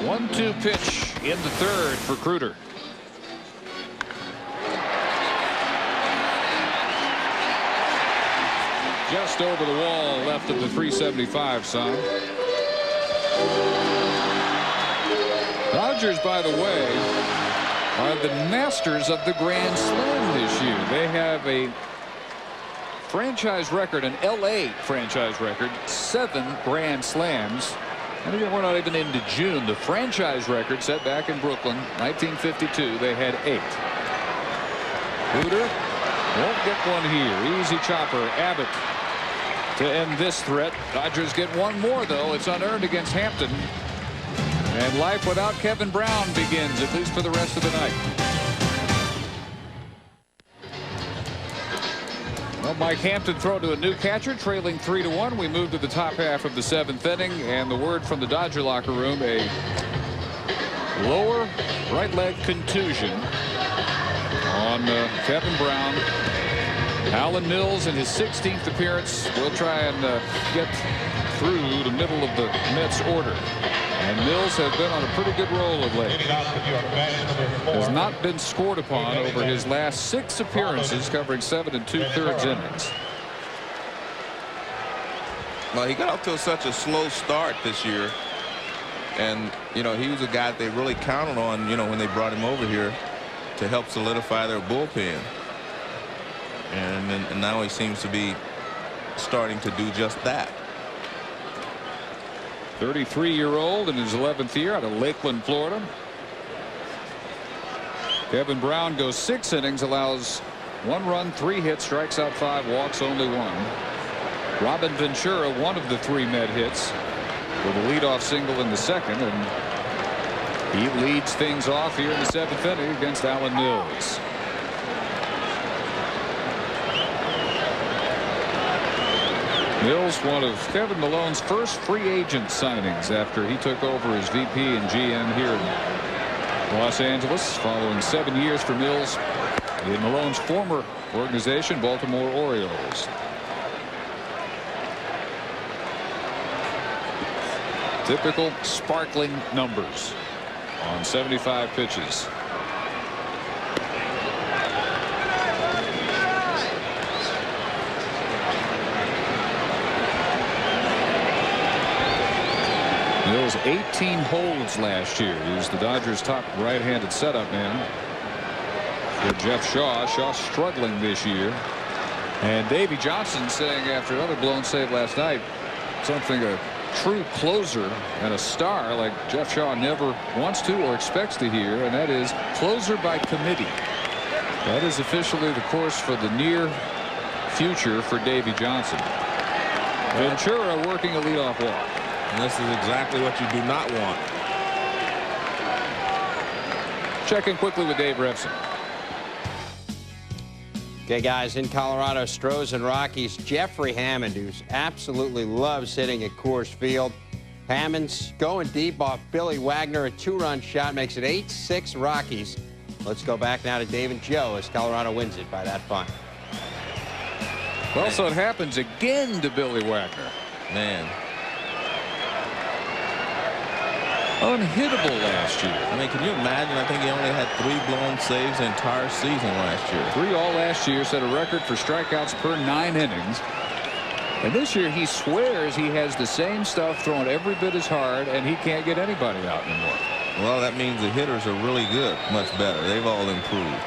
1-2 pitch in the 3rd for Kreuter. Just over the wall left of the 375 sign. Dodgers, by the way, are the masters of the Grand Slam this year. They have a franchise record, an LA franchise record, 7 Grand Slams. And again, we're not even into June. The franchise record set back in Brooklyn, 1952, they had 8. Kreuter won't get one here. Easy chopper. Abbott to end this threat. Dodgers get one more, though. It's unearned against Hampton. And life without Kevin Brown begins, at least for the rest of the night. Well, Mike Hampton thrown to a new catcher, trailing 3-1. We move to the top half of the 7th inning, and the word from the Dodger locker room, a lower right leg contusion on Kevin Brown. Alan Mills in his 16th appearance will try and get through the middle of the Mets order. And Mills has been on a pretty good roll of late. Has not been scored upon over his last 6 appearances, covering 7 2/3 innings. Well, he got off to such a slow start this year. And, you know, he was a guy that they really counted on, you know, when they brought him over here to help solidify their bullpen. And now he seems to be starting to do just that. 33-year-old in his 11th year out of Lakeland, Florida. Kevin Brown goes 6 innings, allows 1 run, 3 hits, strikes out 5, walks only 1. Robin Ventura, one of the 3 Met hits, with a leadoff single in the 2nd, and he leads things off here in the 7th inning against Alan Mills. Mills, one of Kevin Malone's first free agent signings after he took over as VP and GM here in Los Angeles, following 7 years for Mills in Malone's former organization, Baltimore Orioles. Typical sparkling numbers on 75 pitches. Mills 18 holds last year. He was the Dodgers' top right-handed setup man for Jeff Shaw. Shaw struggling this year. And Davey Johnson saying after another blown save last night, something a true closer and a star like Jeff Shaw never wants to or expects to hear, and that is closer by committee. That is officially the course for the near future for Davey Johnson. Ventura working a leadoff walk. And this is exactly what you do not want. Check in quickly with Dave Revson. Okay, guys, in Colorado, Stros and Rockies, Jeffrey Hammond, who absolutely loves hitting at Coors Field. Hammond's going deep off Billy Wagner. A 2-run shot makes it 8-6 Rockies. Let's go back now to Dave and Joe as Colorado wins it by that fine. Well, so it happens again to Billy Wagner. Man. unhittable last year. I mean, can you imagine? I think he only had 3 blown saves the entire season last year. 3 all last year, set a record for strikeouts per 9 innings. And this year he swears he has the same stuff thrown every bit as hard, and he can't get anybody out anymore. Well, that means the hitters are really good, much better. They've all improved.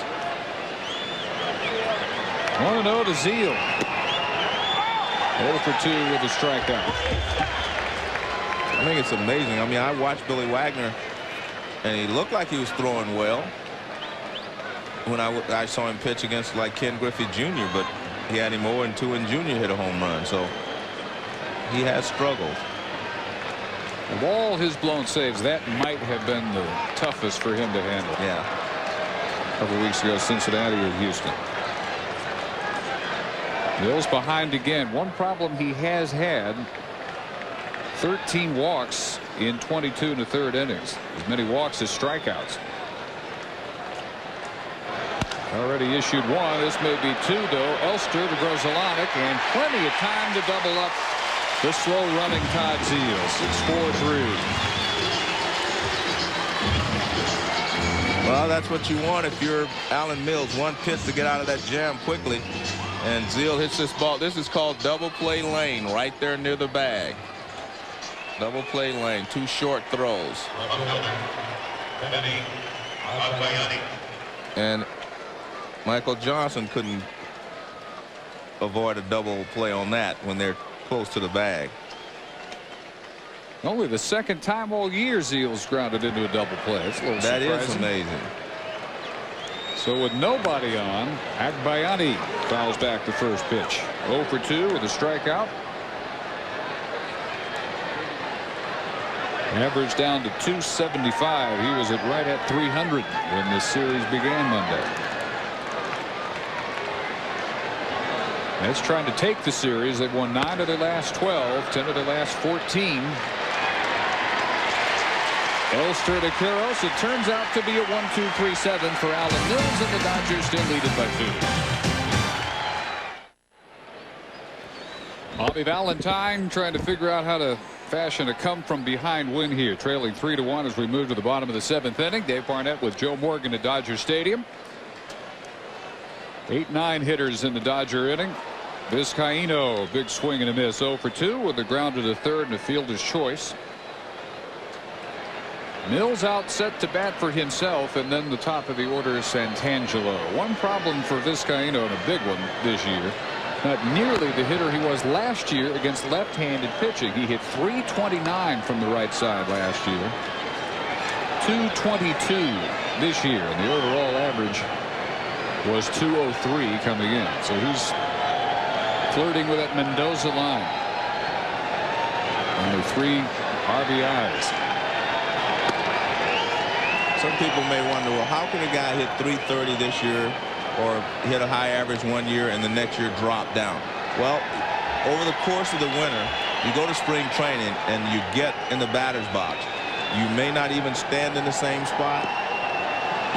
1-0 to Zeal. 0 for 2 with a strikeout. I think it's amazing. I mean, I watched Billy Wagner, and he looked like he was throwing well when I saw him pitch against like Ken Griffey Jr., but he had him 0-2 and Jr. hit a home run, so he has struggled. Of all his blown saves, that might have been the toughest for him to handle. Yeah. A couple weeks ago, Cincinnati or Houston. Mills behind again. One problem he has had, 13 walks in 22 1/3 innings. As many walks as strikeouts. Already issued 1. This may be 2, though. Elster to Grzelcyk, and plenty of time to double up the slow-running Todd Zeals. It's 4-3. Well, that's what you want if you're Alan Mills. One pitch to get out of that jam quickly. And Zeal hits this ball. This is called double play lane, right there near the bag. Double play lane. 2 short throws. And Michael Johnson couldn't avoid a double play on that when they're close to the bag. Only the 2nd time all year Zeal's grounded into a double play. It's a little surprising. That is amazing. So with nobody on, Agbayani fouls back the first pitch. 0 for 2 with a strikeout. Average down to 275. He was right at 300 when this series began Monday. That's trying to take the series. They've won 9 of their last 12, 10 of their last 14. Elster to Quiros. It turns out to be a 1-2-3-7 for Alan Mills, and the Dodgers still lead it by 2. Bobby Valentine trying to figure out how to fashion a come-from-behind win here, trailing 3-1 as we move to the bottom of the 7th inning. Dave Barnett with Joe Morgan at Dodger Stadium. 8-9 hitters in the Dodger inning. Vizcaíno, big swing and a miss. 0 for 2 with a grounder to third and a fielder's choice. Mills out set to bat for himself, and then the top of the order is Santangelo. One problem for Vizcaíno, and a big one this year. Not nearly the hitter he was last year against left-handed pitching. He hit .329 from the right side last year. .222 this year, and the overall average was .203 coming in. So he's flirting with that Mendoza line. Only 3 RBIs. Some people may wonder, well, how can a guy hit .330 this year or hit a high average one year and the next year drop down? Well, over the course of the winter, you go to spring training and you get in the batter's box. You may not even stand in the same spot.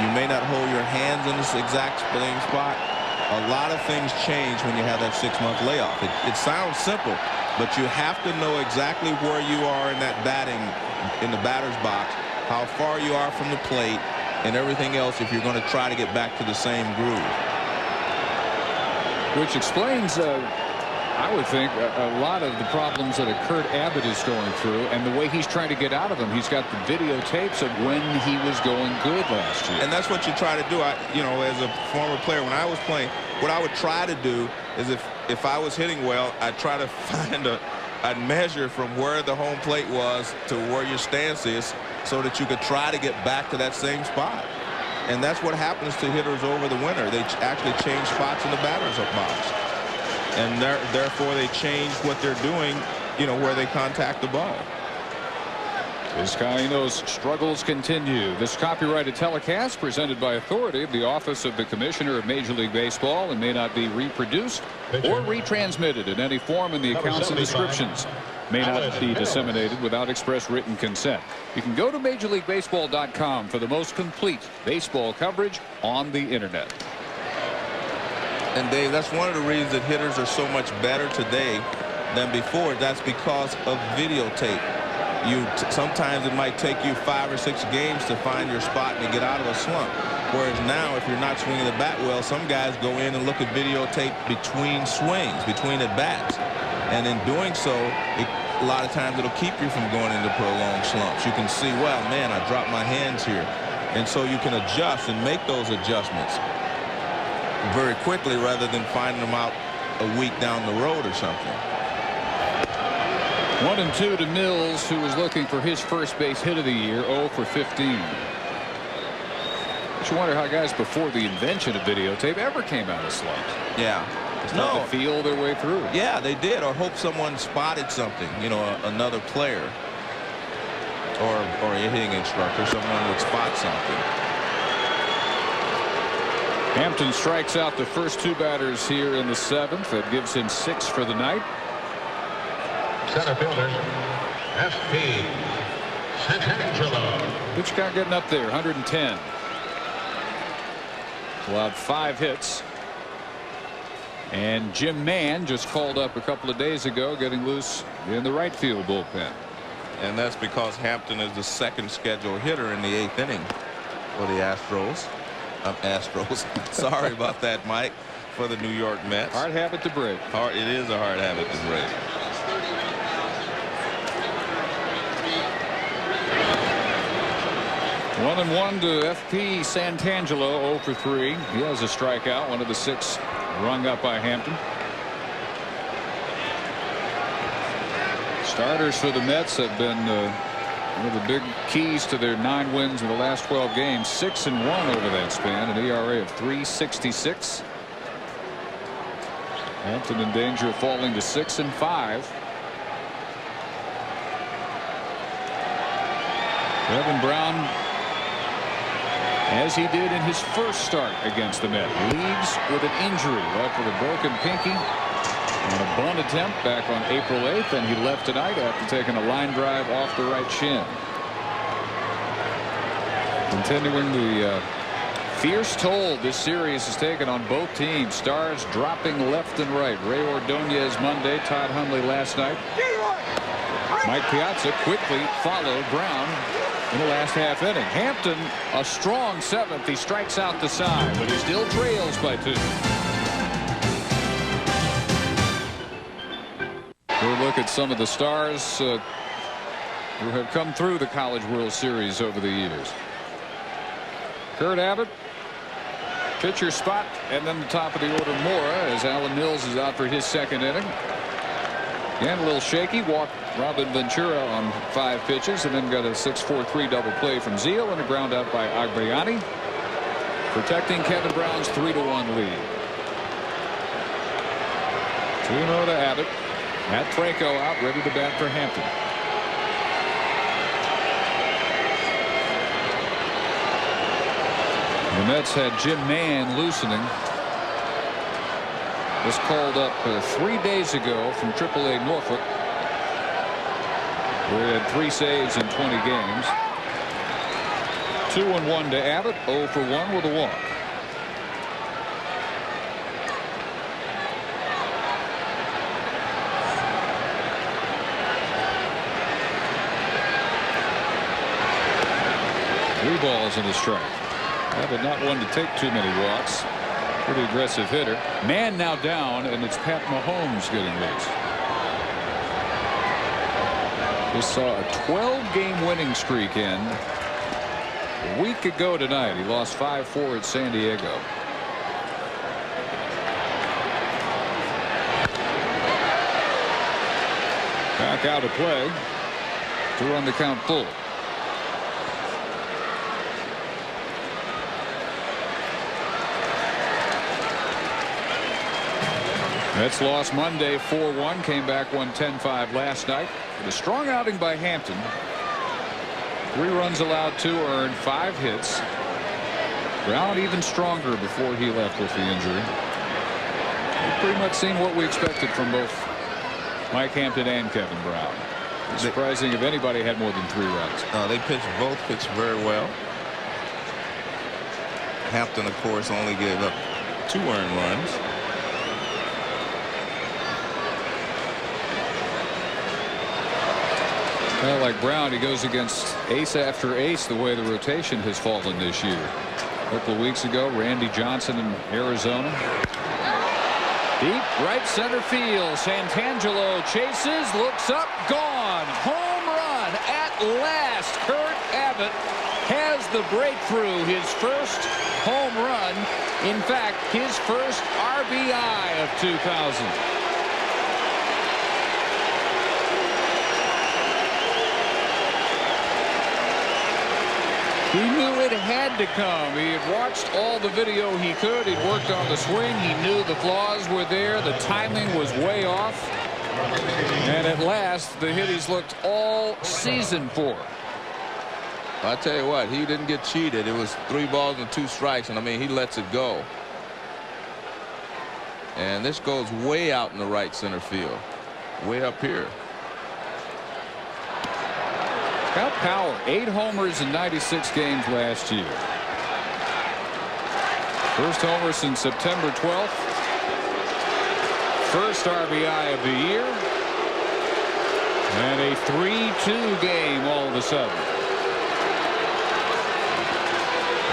You may not hold your hands in this exact same spot. A lot of things change when you have that 6-month layoff. It sounds simple, but you have to know exactly where you are in that batting, in the batter's box, how far you are from the plate, and everything else if you're going to try to get back to the same groove. Which explains, I would think, a lot of the problems that Kurt Abbott is going through and the way he's trying to get out of them. He's got the videotapes of when he was going good last year. And that's what you try to do. You know, as a former player, when I was playing, what I would try to do is if I was hitting well, I'd try to find I'd measure from where the home plate was to where your stance is so that you could try to get back to that same spot. And that's what happens to hitters over the winter. They actually change spots in the batter's box. And therefore they change what they're doing, you know, where they contact the ball. Vizcaíno's struggles continue. This copyrighted telecast presented by authority of the Office of the Commissioner of Major League Baseball and may not be reproduced or retransmitted in any form in the accounts and descriptions. May not be disseminated without express written consent. You can go to MajorLeagueBaseball.com for the most complete baseball coverage on the internet. And Dave, that's one of the reasons that hitters are so much better today than before. That's because of videotape. sometimes it might take you 5 or 6 games to find your spot and to get out of a slump. Whereas now, if you're not swinging the bat well, some guys go in and look at videotape between swings, between at bats. And in doing so, a lot of times it'll keep you from going into prolonged slumps. You can see, well, man, I dropped my hands here. And so you can adjust and make those adjustments very quickly rather than finding them out a week down the road or something. 1-2 to Mills, who was looking for his first base hit of the year, 0 for 15. You wonder how guys before the invention of videotape ever came out of slumps. Yeah. Just to feel their way through. Yeah, they did, or hope someone spotted something, you know, another player or a hitting instructor, someone would spot something. Hampton strikes out the first 2 batters here in the 7th. That gives him 6 for the night. Center fielder, F.P. Santangelo. Hitchcock getting up there, 110. Allowed 5 hits. And Jim Mann just called up a couple of days ago, getting loose in the right field bullpen. And that's because Hampton is the second scheduled hitter in the 8th inning for the Astros. Sorry about that, Mike, for the New York Mets. Hard habit to break. It is a hard habit to break. One and 1 to F.P. Santangelo, 0 for 3. He has a strikeout, one of the 6 rung up by Hampton. Starters for the Mets have been one of the big keys to their 9 wins in the last 12 games. 6 and 1 over that span, an ERA of 3.66. Hampton in danger of falling to 6 and 5. Kevin Brown, as he did in his first start against the Mets, leaves with an injury, left with a broken pinky on a bunt attempt back on April 8th, and he left tonight after taking a line drive off the right shin. Continuing the fierce toll this series has taken on both teams. Stars dropping left and right. Ray Ordonez Monday, Todd Hundley last night. Mike Piazza quickly followed Brown in the last half inning. Hampton, a strong 7th. He strikes out the side, but he still trails by 2. We'll look at some of the stars who have come through the College World Series over the years. Kurt Abbott, pitcher spot, and then the top of the order Mora, as Alan Mills is out for his 2nd inning. Again, a little shaky. Walked Robin Ventura on 5 pitches, and then got a 6-4-3 double play from Zeal and a ground out by Agbayani, protecting Kevin Brown's 3-1 lead. 2-0 to Abbott. Matt Franco out, ready to bat for Hampton. The Mets had Jim Mann loosening. Was called up 3 days ago from AAA Norfolk, where he had 3 saves in 20 games. 2-1 to Abbott, 0 for 1 with a walk. Three balls and a strike. Abbott not one to take too many walks. Pretty aggressive hitter. Man now down, and it's Pat Mahomes getting loose. We saw a 12-game winning streak end a week ago tonight. He lost 5-4 at San Diego. Back out of play to run the count full. Mets lost Monday 4-1, came back won 10-5 last night. With a strong outing by Hampton. 3 runs allowed, 2 earned, 5 hits. Brown even stronger before he left with the injury. We've pretty much seen what we expected from both Mike Hampton and Kevin Brown. It's surprising if anybody had more than 3 runs. They both pitched very well. Hampton, of course, only gave up 2 earned runs. Well, like Brown, he goes against ace after ace the way the rotation has fallen this year. A couple of weeks ago, Randy Johnson in Arizona. Deep right center field. Santangelo chases, looks up, gone. Home run at last. Kurt Abbott has the breakthrough. His first home run. In fact, his first RBI of 2000. He knew it had to come. He had watched all the video he could. He'd worked on the swing. He knew the flaws were there. The timing was way off. And at last, the hit he's looked all season for. I tell you what, he didn't get cheated. It was 3 balls and 2 strikes, and I mean, he lets it go. And this goes way out in the right center field, way up here. Got power. 8 homers in 96 games last year. First homer since September 12th. First RBI of the year. And a 3-2 game all of a sudden.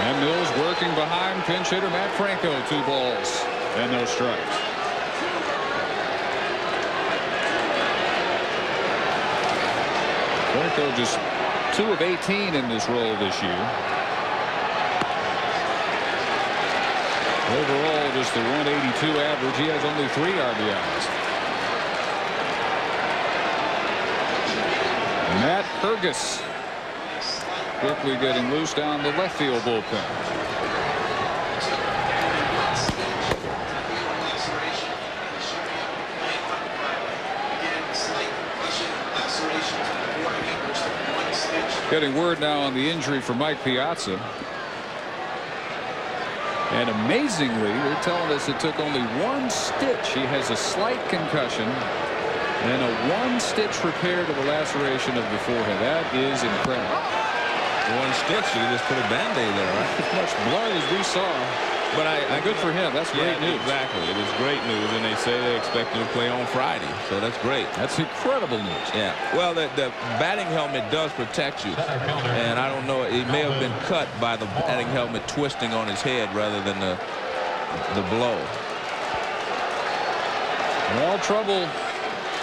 And Mills working behind pinch hitter Matt Franco. 2 balls and no strikes. Franco just 2 of 18 in this role this year. Overall, just a 182 average. He has only 3 RBIs. Matt Fergus quickly getting loose down the left field bullpen. Getting word now on the injury for Mike Piazza. And amazingly, they're telling us it took only 1 stitch. He has a slight concussion and a 1-stitch repair to the laceration of the forehead. That is incredible. 1 stitch, you just put a Band-Aid there, right? As much blood as we saw. But good for him. That's great news. Exactly. It is great news, and they say they expect him to play on Friday, so that's great. That's incredible news. Yeah. Well, the batting helmet does protect you, and I don't know. It may have been cut by the batting helmet twisting on his head rather than the blow. Well, trouble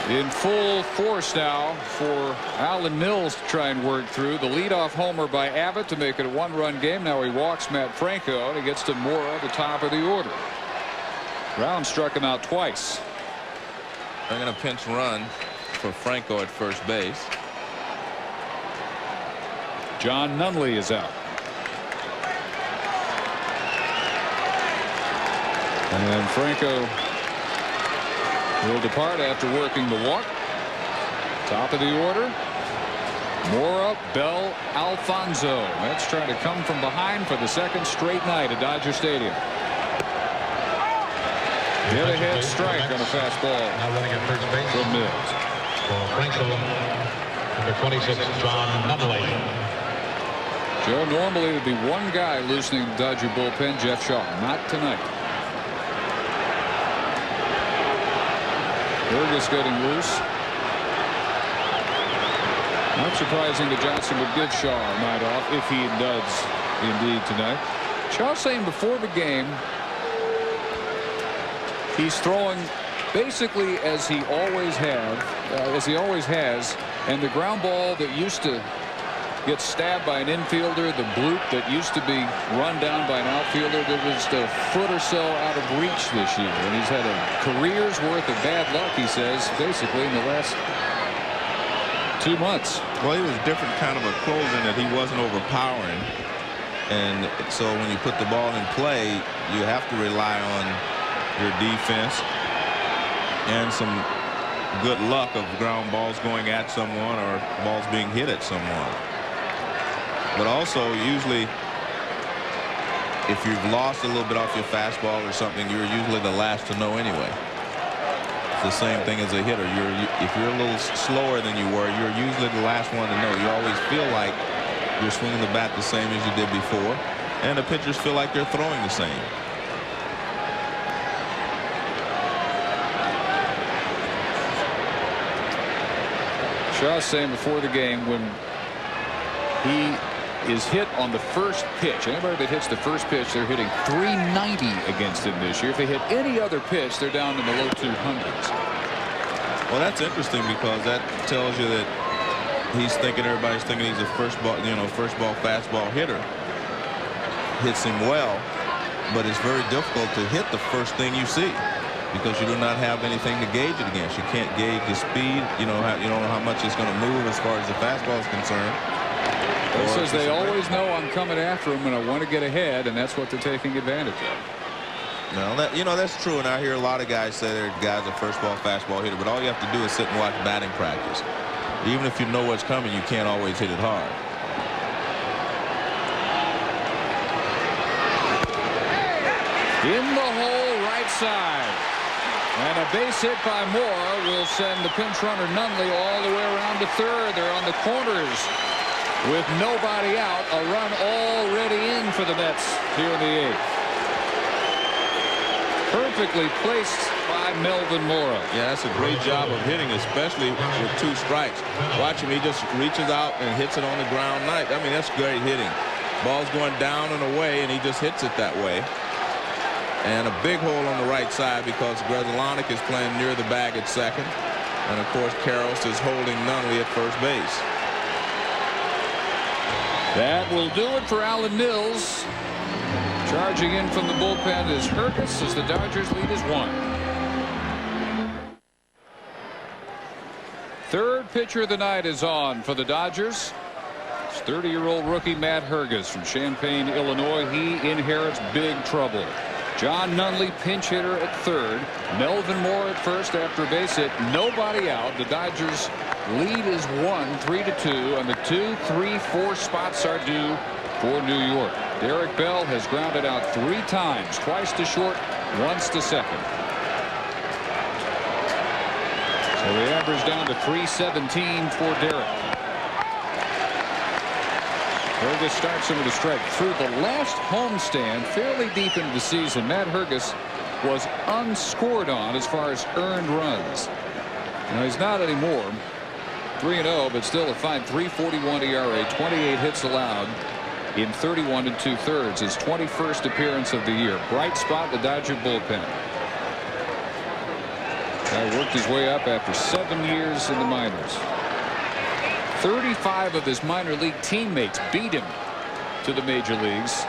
in full force now for Alan Mills to try and work through. The leadoff homer by Abbott to make it a 1-run game. Now he walks Matt Franco, and he gets to Mora at the top of the order. Brown struck him out twice. They're going to pinch run for Franco at first base. John Nunley is out. And Franco will depart after working the walk. Top of the order. Mora, Bell, Alfonso. Mets trying to come from behind for the 2nd straight night at Dodger Stadium. Hit ahead strike on a fastball from Mills. For Franco, number 26, John Nunley. Joe, normally it would be 1 guy loosening the Dodger bullpen, Jeff Shaw. Not tonight. Burgess getting loose. Not surprising that Johnson would give Shaw a night off if he does indeed tonight. Shaw saying before the game he's throwing basically as he always has, and the ground ball that used to get stabbed by an infielder, the bloop that used to be run down by an outfielder, that was a foot or so out of reach this year. And he's had a career's worth of bad luck, he says, basically in the last 2 months. Well, he was a different kind of a closer that he wasn't overpowering. And so when you put the ball in play, you have to rely on your defense and some good luck of ground balls going at someone or balls being hit at someone. But also, usually, if you've lost a little bit off your fastball or something, you're usually the last to know anyway. It's the same thing as a hitter. If you're a little slower than you were, you're usually the last one to know. You always feel like you're swinging the bat the same as you did before, and the pitchers feel like they're throwing the same. Shaw saying before the game, when he is hit on the first pitch, anybody that hits the first pitch, they're hitting 390 against him this year. If they hit any other pitch, they're down in the low 200s. Well, that's interesting because that tells you that everybody's thinking he's a first ball fastball hitter. Hits him well, but it's very difficult to hit the first thing you see because you do not have anything to gauge it against. You can't gauge the speed. You don't know how much it's going to move as far as the fastball is concerned. He says they always know I'm coming after him and I want to get ahead, and that's what they're taking advantage of. No, that's true, and I hear a lot of guys say their guy's a first ball fastball hitter, but all you have to do is sit and watch batting practice. Even if you know what's coming, you can't always hit it hard. In the hole, right side. And a base hit by Moore will send the pinch runner Nunley all the way around to third. They're on the corners with nobody out. A run already in for the Mets here in the 8th. Perfectly placed by Melvin Mora. Yeah, that's a great job of hitting, especially with 2 strikes. Watch him, he just reaches out and hits it on the ground. I mean, that's great hitting. Ball's going down and away, and he just hits it that way. And a big hole on the right side because Grzelcyk is playing near the bag at second. And, of course, Karros is holding Nunley at first base. That will do it for Alan Mills. Charging in from the bullpen is Hergus as the Dodgers lead is 1. Third pitcher of the night is on for the Dodgers. It's 30-year-old rookie Matt Hergus from Champaign, Illinois. He inherits big trouble. John Nunley, pinch hitter at third. Melvin Moore at first after a base hit. Nobody out. The Dodgers lead is 1, 3-2, and the 2, 3, 4 spots are due for New York. Derek Bell has grounded out 3 times, twice to short, once to second. So the average down to 317 for Derek. Hergus starts him with a strike. Through the last homestand, fairly deep into the season, Matt Hergus was unscored on as far as earned runs. Now he's not anymore. 3-0, but still a fine 3.41 ERA, 28 hits allowed in 31 2/3. His 21st appearance of the year. Bright spot in the Dodger bullpen. Guy worked his way up after 7 years in the minors. 35 of his minor league teammates beat him to the major leagues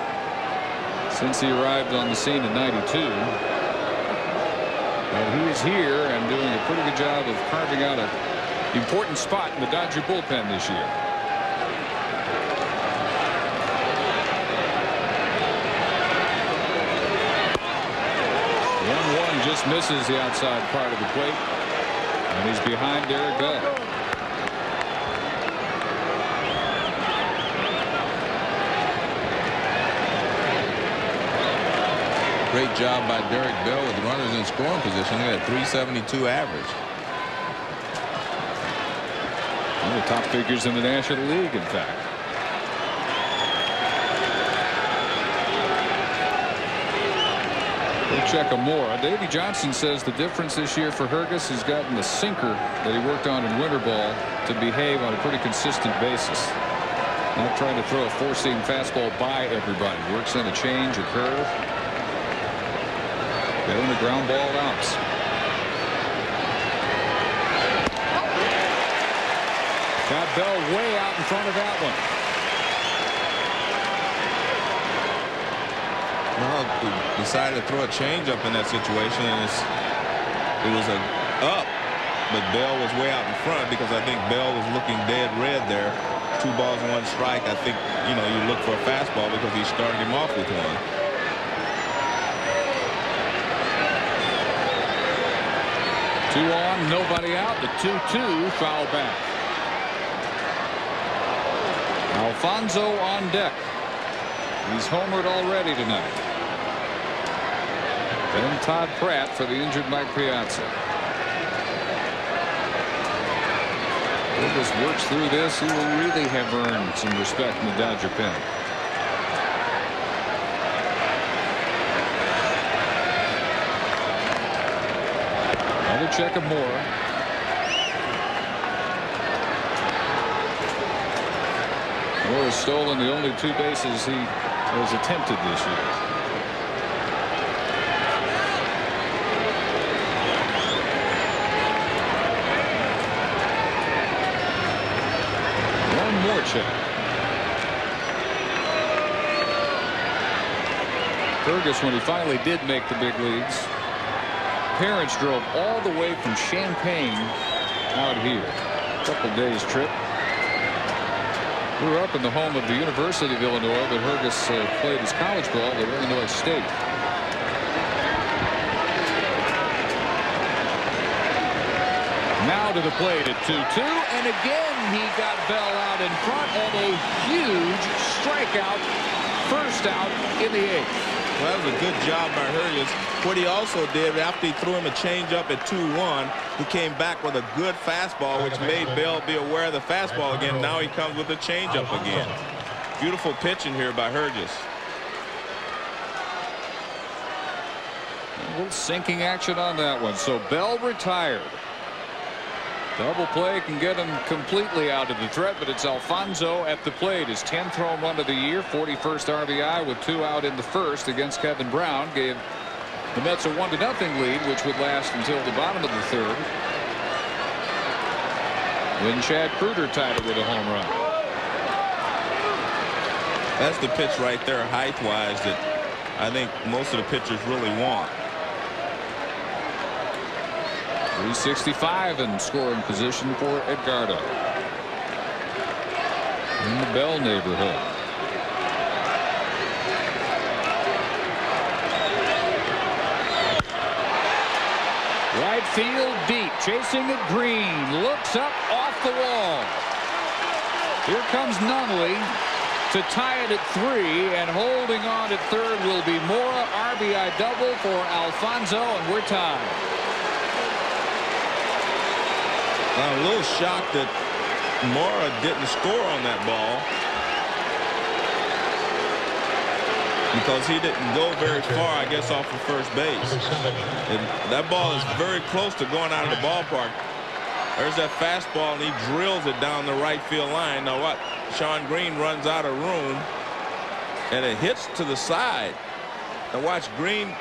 since he arrived on the scene in '92. And he is here and doing a pretty good job of carving out an important spot in the Dodger bullpen this year. 1-1 just misses the outside part of the plate, and he's behind Derek Bell. Great job by Derek Bell with runners in scoring position. He had a 372 average. One of the top figures in the National League, in fact. We'll check Amora. Davey Johnson says the difference this year for Hergus has gotten the sinker that he worked on in winter ball to behave on a pretty consistent basis. Not trying to throw a four-seam fastball by everybody. Works in a change, a curve. Getting the ground ball outs. Got Bell way out in front of that one. Well, he decided to throw a changeup in that situation, and it was a up, but Bell was way out in front because I think Bell was looking dead red there. 2 balls and 1 strike. I think, you know, you look for a fastball because he started him off with one. Two on, nobody out. The 2-2 foul back. Alfonso on deck. He's homered already tonight. Then Todd Pratt for the injured Mike Piazza. If this works through this, he will really have earned some respect in the Dodger pen. Another check of Moore. Moore has stolen the only 2 bases he has attempted this year. One more check. Fergus, when he finally did make the big leagues, parents drove all the way from Champaign out here. Couple days trip. Grew up in the home of the University of Illinois, but Fergus played his college ball at Illinois State. Now to the plate at 2-2, and again he got Bell out in front, and a huge strikeout, first out in the 8th. Well, that was a good job by Fergus. What he also did, after he threw him a changeup at 2-1, he came back with a good fastball, which made Bell be aware of the fastball again. Now he comes with a changeup again. Beautiful pitching here by Fergus. A little sinking action on that one. So Bell retired. Double play can get him completely out of the threat, but it's Alfonso at the plate. His 10th home run of the year, 41st RBI with 2 out in the 1st against Kevin Brown. Gave the Mets a 1-0 lead, which would last until the bottom of the 3rd. When Chad Kreuter tied it with a home run. That's the pitch right there, height-wise, that I think most of the pitchers really want. 365 in scoring position for Edgardo. In the Bell neighborhood. Right field deep, chasing it Green, looks up off the wall. Here comes Nunley to tie it at 3, and holding on at 3rd will be Mora. RBI double for Alfonso, and we're tied. I'm a little shocked that Mora didn't score on that ball, because he didn't go very far, I guess, off of first base. And that ball is very close to going out of the ballpark. There's that fastball, and he drills it down the right field line. Now what? Sean Green runs out of room, and it hits to the side. Now watch, Green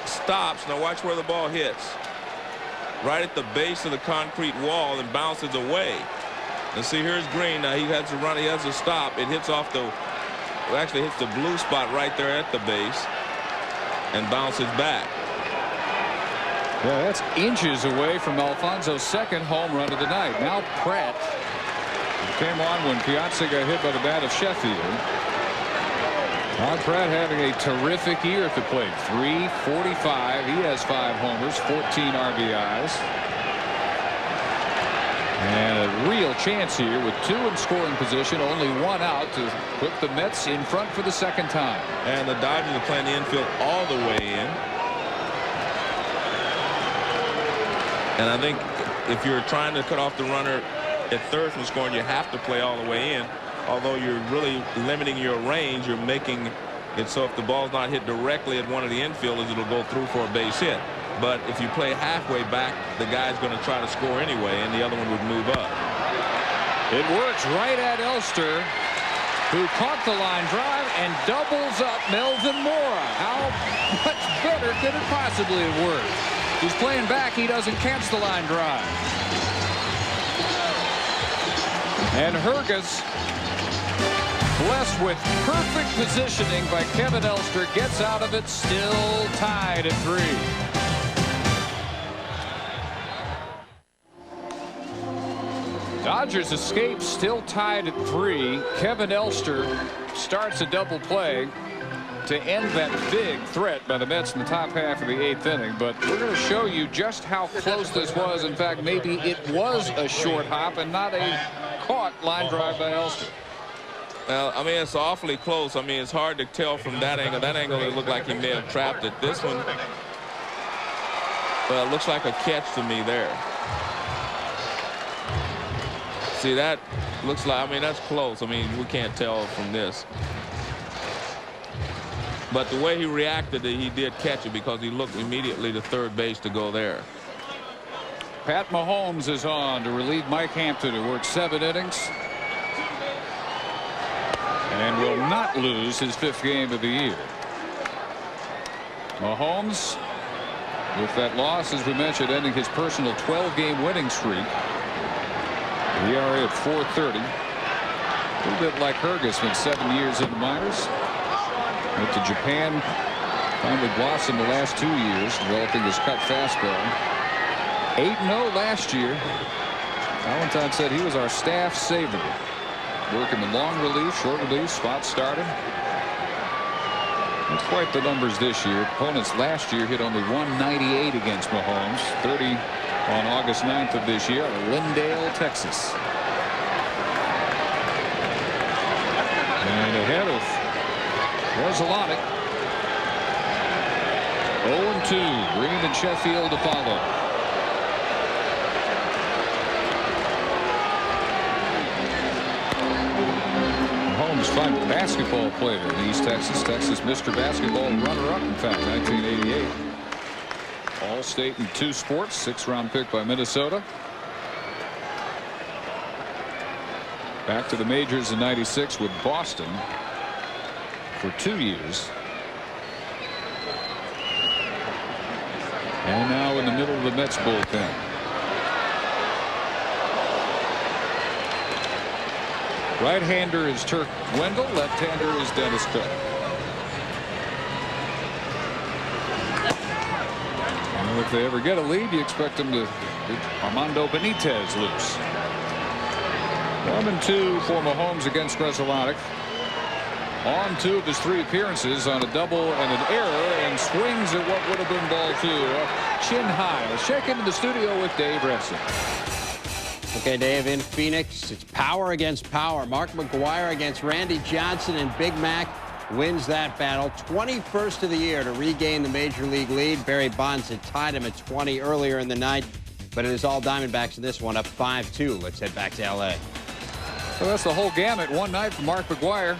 stops. Now watch where the ball hits. Right at the base of the concrete wall and bounces away. And see, here's Green. Now he has to run. He has to stop. It hits off the, it actually hits the blue spot right there at the base and bounces back. Yeah, that's inches away from Alfonso's 2nd home run of the night. Now Pratt came on when Piazza got hit by the bat of Sheffield. Ron Pratt having a terrific year at the plate. 345. He has 5 homers, 14 RBIs. And a real chance here with 2 in scoring position, only 1 out to put the Mets in front for the 2nd time. And the Dodgers are playing the infield all the way in. And I think if you're trying to cut off the runner at 3rd from scoring, you have to play all the way in. Although you're really limiting your range, you're making it so if the ball's not hit directly at one of the infielders, it'll go through for a base hit. But if you play halfway back, the guy's going to try to score anyway, and the other one would move up. It works right at Elster, who caught the line drive and doubles up Melvin Mora. How much better could it possibly have worked? He's playing back. He doesn't catch the line drive. And Fergus, blessed with perfect positioning by Kevin Elster, gets out of it, still tied at 3. Dodgers escape, still tied at 3. Kevin Elster starts a double play to end that big threat by the Mets in the top half of the 8th inning. But we're going to show you just how close this was. In fact, maybe it was a short hop and not a caught line drive by Elster. Well, I mean, it's awfully close. I mean, it's hard to tell from that angle. That angle, it looked like he may have trapped it. This one, well, it looks like a catch to me there. See, that looks like, I mean, that's close. I mean, we can't tell from this. But the way he reacted, he did catch it because he looked immediately to 3rd base to go there. Pat Mahomes is on to relieve Mike Hampton, who worked 7 innings. and will not lose his 5th game of the year. Mahomes, with that loss, as we mentioned, ending his personal 12-game winning streak. The ERA at 4.30. A little bit like Hergus, spent 7 years in the minors. Went to Japan, finally blossomed the last 2 years, developing his cut fastball. 8-0 last year. Valentine said he was our staff saver. Working the long relief, short relief, spot starting. Not quite the numbers this year. Opponents last year hit only 198 against Mahomes. 30 on August 9th of this year in Lindale, Texas. And ahead of Resolutic. 0-2. Green and Sheffield to follow. Mahomes, fine basketball player in East Texas. Texas Mr. Basketball runner-up, in fact, 1988. All-state in 2 sports. 6th-round pick by Minnesota. Back to the majors in '96 with Boston for 2 years. And now in the middle of the Mets bullpen. Right-hander is Turk Wendell. Left-hander is Dennis Cook. And if they ever get a lead, you expect them to get Armando Benitez loose. 1-2 for Mahomes against Resolutic. On 2 of his 3 appearances on a double and an error, and swings at what would have been ball 2. Chin high. Let's check into the studio with Dave Resson. Okay, Dave, in Phoenix, it's power against power. Mark McGwire against Randy Johnson, and Big Mac wins that battle. 21st of the year to regain the major league lead. Barry Bonds had tied him at 20 earlier in the night, but it is all Diamondbacks in this one, up 5-2. Let's head back to L.A. Well, that's the whole gamut. One night for Mark McGwire.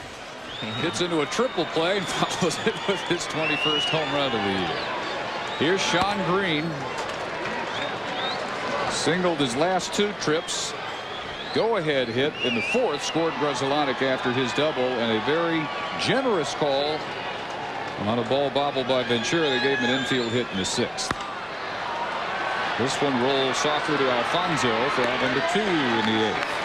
Hits into a triple play and follows it with his 21st home run of the year. Here's Sean Green. Singled his last 2 trips. Go-ahead hit in the 4th. Scored Resolutic after his double, and a very generous call on a ball bobbled by Ventura. They gave him an infield hit in the 6th. This one rolls softly to Alfonso for out number 2 in the 8th.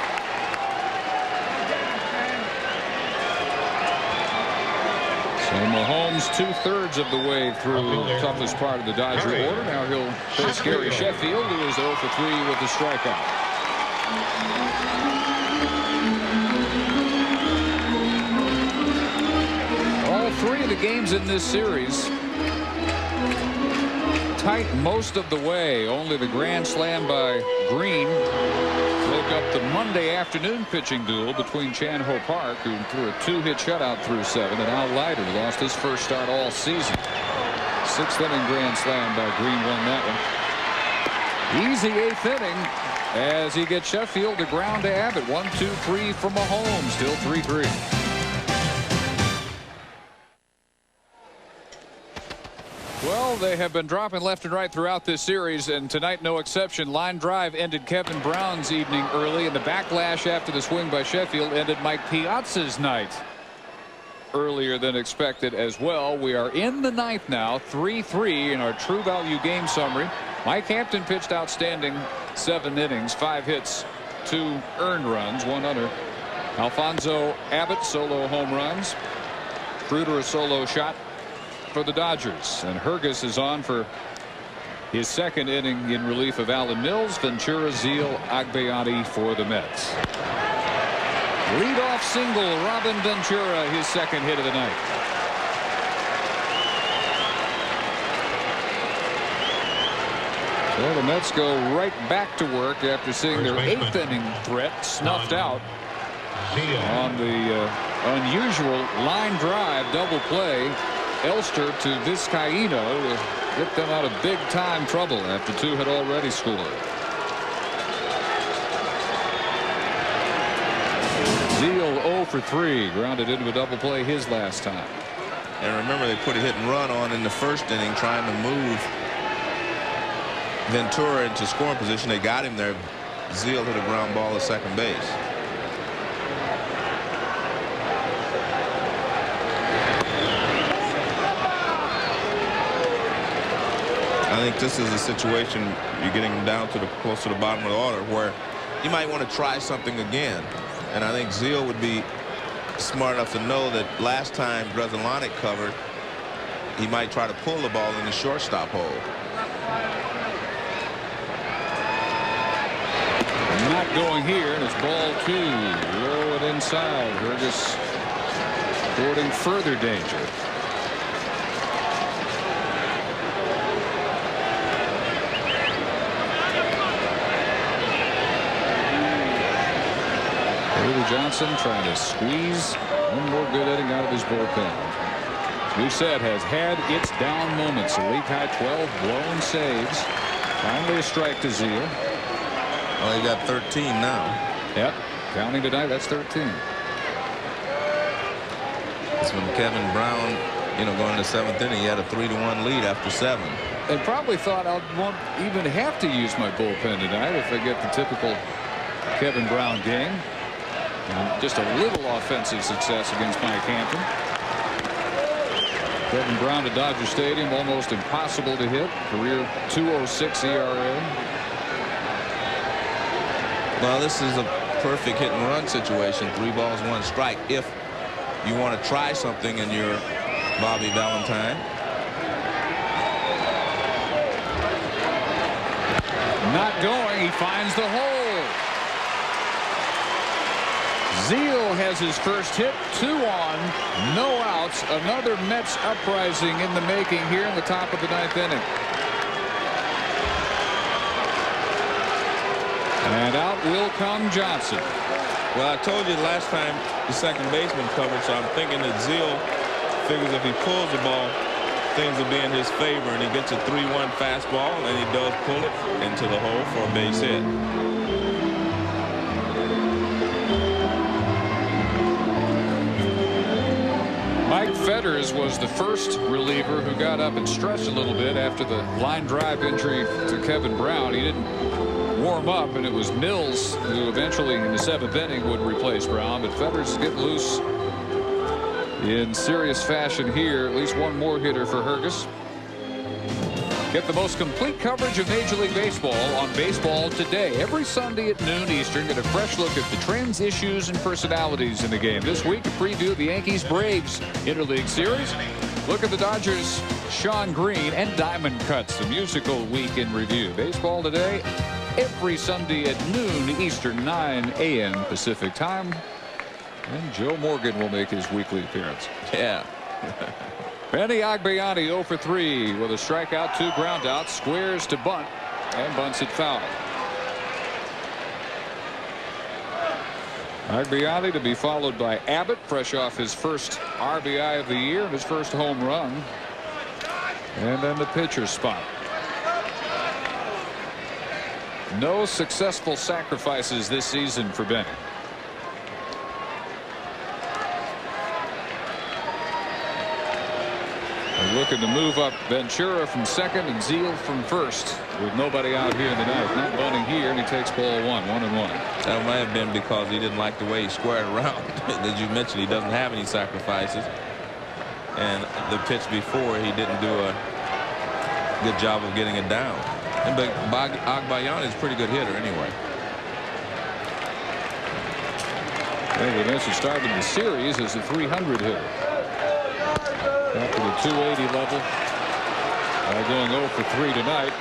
So Mahomes 2/3 of the way through the toughest part of the Dodger order. Now he'll face Gary Sheffield, who is 0 for 3 with the strikeout. All 3 of the games in this series tight most of the way. Only the grand slam by Green broke up the Monday afternoon pitching duel between Chan Ho Park, who threw a 2-hit shutout through 7, and Al Leiter lost his first start all season. 6th inning grand slam by Green won that one. Easy 8th inning as he gets Sheffield to ground to Abbott. 1-2-3 from Mahomes, still 3-3. Well, they have been dropping left and right throughout this series, and tonight no exception. Line drive ended Kevin Brown's evening early, and the backlash after the swing by Sheffield ended Mike Piazza's night earlier than expected as well. We are in the 9th now, 3-3 in our true value game summary. Mike Hampton pitched outstanding 7 innings, 5 hits, 2 earned runs, 1 under. Alfonso Abbott solo home runs. Kruder a solo shot for the Dodgers, and Hergus is on for his 2nd inning in relief of Alan Mills. Ventura, Zeal, Agbayani for the Mets. Leadoff single, Robin Ventura, his 2nd hit of the night. Well, the Mets go right back to work after seeing their 8th inning threat snuffed out on the unusual line drive double play. Elster to Vizcaíno to get them out of big-time trouble after 2 had already scored. Zeal 0 for 3, grounded into a double play his last time. And remember, they put a hit and run on in the 1st inning trying to move Ventura into scoring position. They got him there. Zeal hit a ground ball at second base. I think this is a situation you're getting down to the close to the bottom of the order where you might want to try something again. And I think Zeal would be smart enough to know that last time Grzelcyk covered, he might try to pull the ball in the shortstop hole. Not going here, and it's ball 2. Low and inside. Burgess courting further danger. Johnson trying to squeeze one more good inning out of his bullpen. We've said has had its down moments. A league high 12 blown saves. Finally a strike to Zeal. Well, he got 13 now. Yep, counting tonight, that's 13. It's when Kevin Brown, going to the 7th inning, he had a 3-1 lead after 7. And probably thought I won't even have to use my bullpen tonight if I get the typical Kevin Brown game. And just a little offensive success against Mike Hampton. Kevin Brown at Dodger Stadium, almost impossible to hit. Career 2.06 ERA. Well, this is a perfect hit and run situation. 3 balls, 1 strike. If you want to try something and you're Bobby Valentine. Not going. He finds the hole. Zeal has his first hit. 2 on, no outs. Another Mets uprising in the making here in the top of the 9th inning. And out will come Johnson. Well, I told you last time the second baseman covered, so I'm thinking that Zeal figures if he pulls the ball, things will be in his favor, and he gets a 3-1 fastball, and he does pull it into the hole for a base hit. Mike Fetters was the first reliever who got up and stretched a little bit after the line drive injury to Kevin Brown. He didn't warm up, and it was Mills who eventually in the 7th inning would replace Brown. But Fetters is getting loose in serious fashion here. At least one more hitter for Hergus. Get the most complete coverage of Major League Baseball on Baseball Today. Every Sunday at noon Eastern, get a fresh look at the trends, issues, and personalities in the game. This week, a preview of the Yankees-Braves Interleague Series. Look at the Dodgers' Sean Green and Diamond Cuts, the musical week in review. Baseball Today, every Sunday at noon Eastern, 9 a.m. Pacific time. And Joe Morgan will make his weekly appearance. Yeah. Benny Agbayani 0 for 3 with a strikeout, 2 groundouts, squares to bunt, and bunts it foul. Agbayani to be followed by Abbott, fresh off his first RBI of the year and his first home run. And then the pitcher's spot. No successful sacrifices this season for Benny. Looking to move up Ventura from second and Zeal from first with nobody out here in the ninth. Not bunting here, and he takes ball 1, 1-1. That might have been because he didn't like the way he squared around. As you mentioned, he doesn't have any sacrifices. And the pitch before, he didn't do a good job of getting it down. But Agbayani is a pretty good hitter anyway. Well, we mentioned started the series as a 300 hitter. After the 280 level, going 0 for 3 tonight.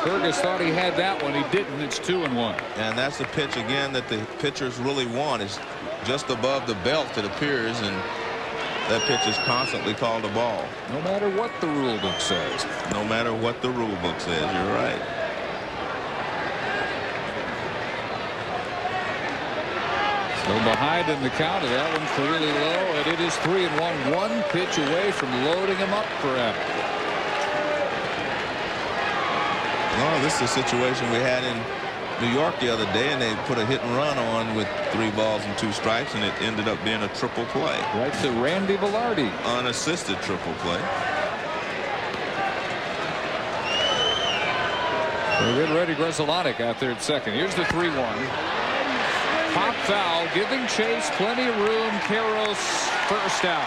Fergus thought he had that one. He didn't. It's 2-1. And that's the pitch again that the pitchers really want. Is just above the belt, it appears, and that pitch is constantly called a ball. No matter what the rule book says. No matter what the rule book says. You're right. So behind in the count, of that one clearly low, and it is 3-1. 1 pitch away from loading him up forever. Well, this is a situation we had in New York the other day, and they put a hit and run on with 3 balls and 2 strikes, and it ended up being a triple play. Right to Randy Velarde. Unassisted triple play. We're getting ready. Grzelcyk out there at second. Here's the 3-1. Pop foul, giving Chase plenty of room. Karros first out.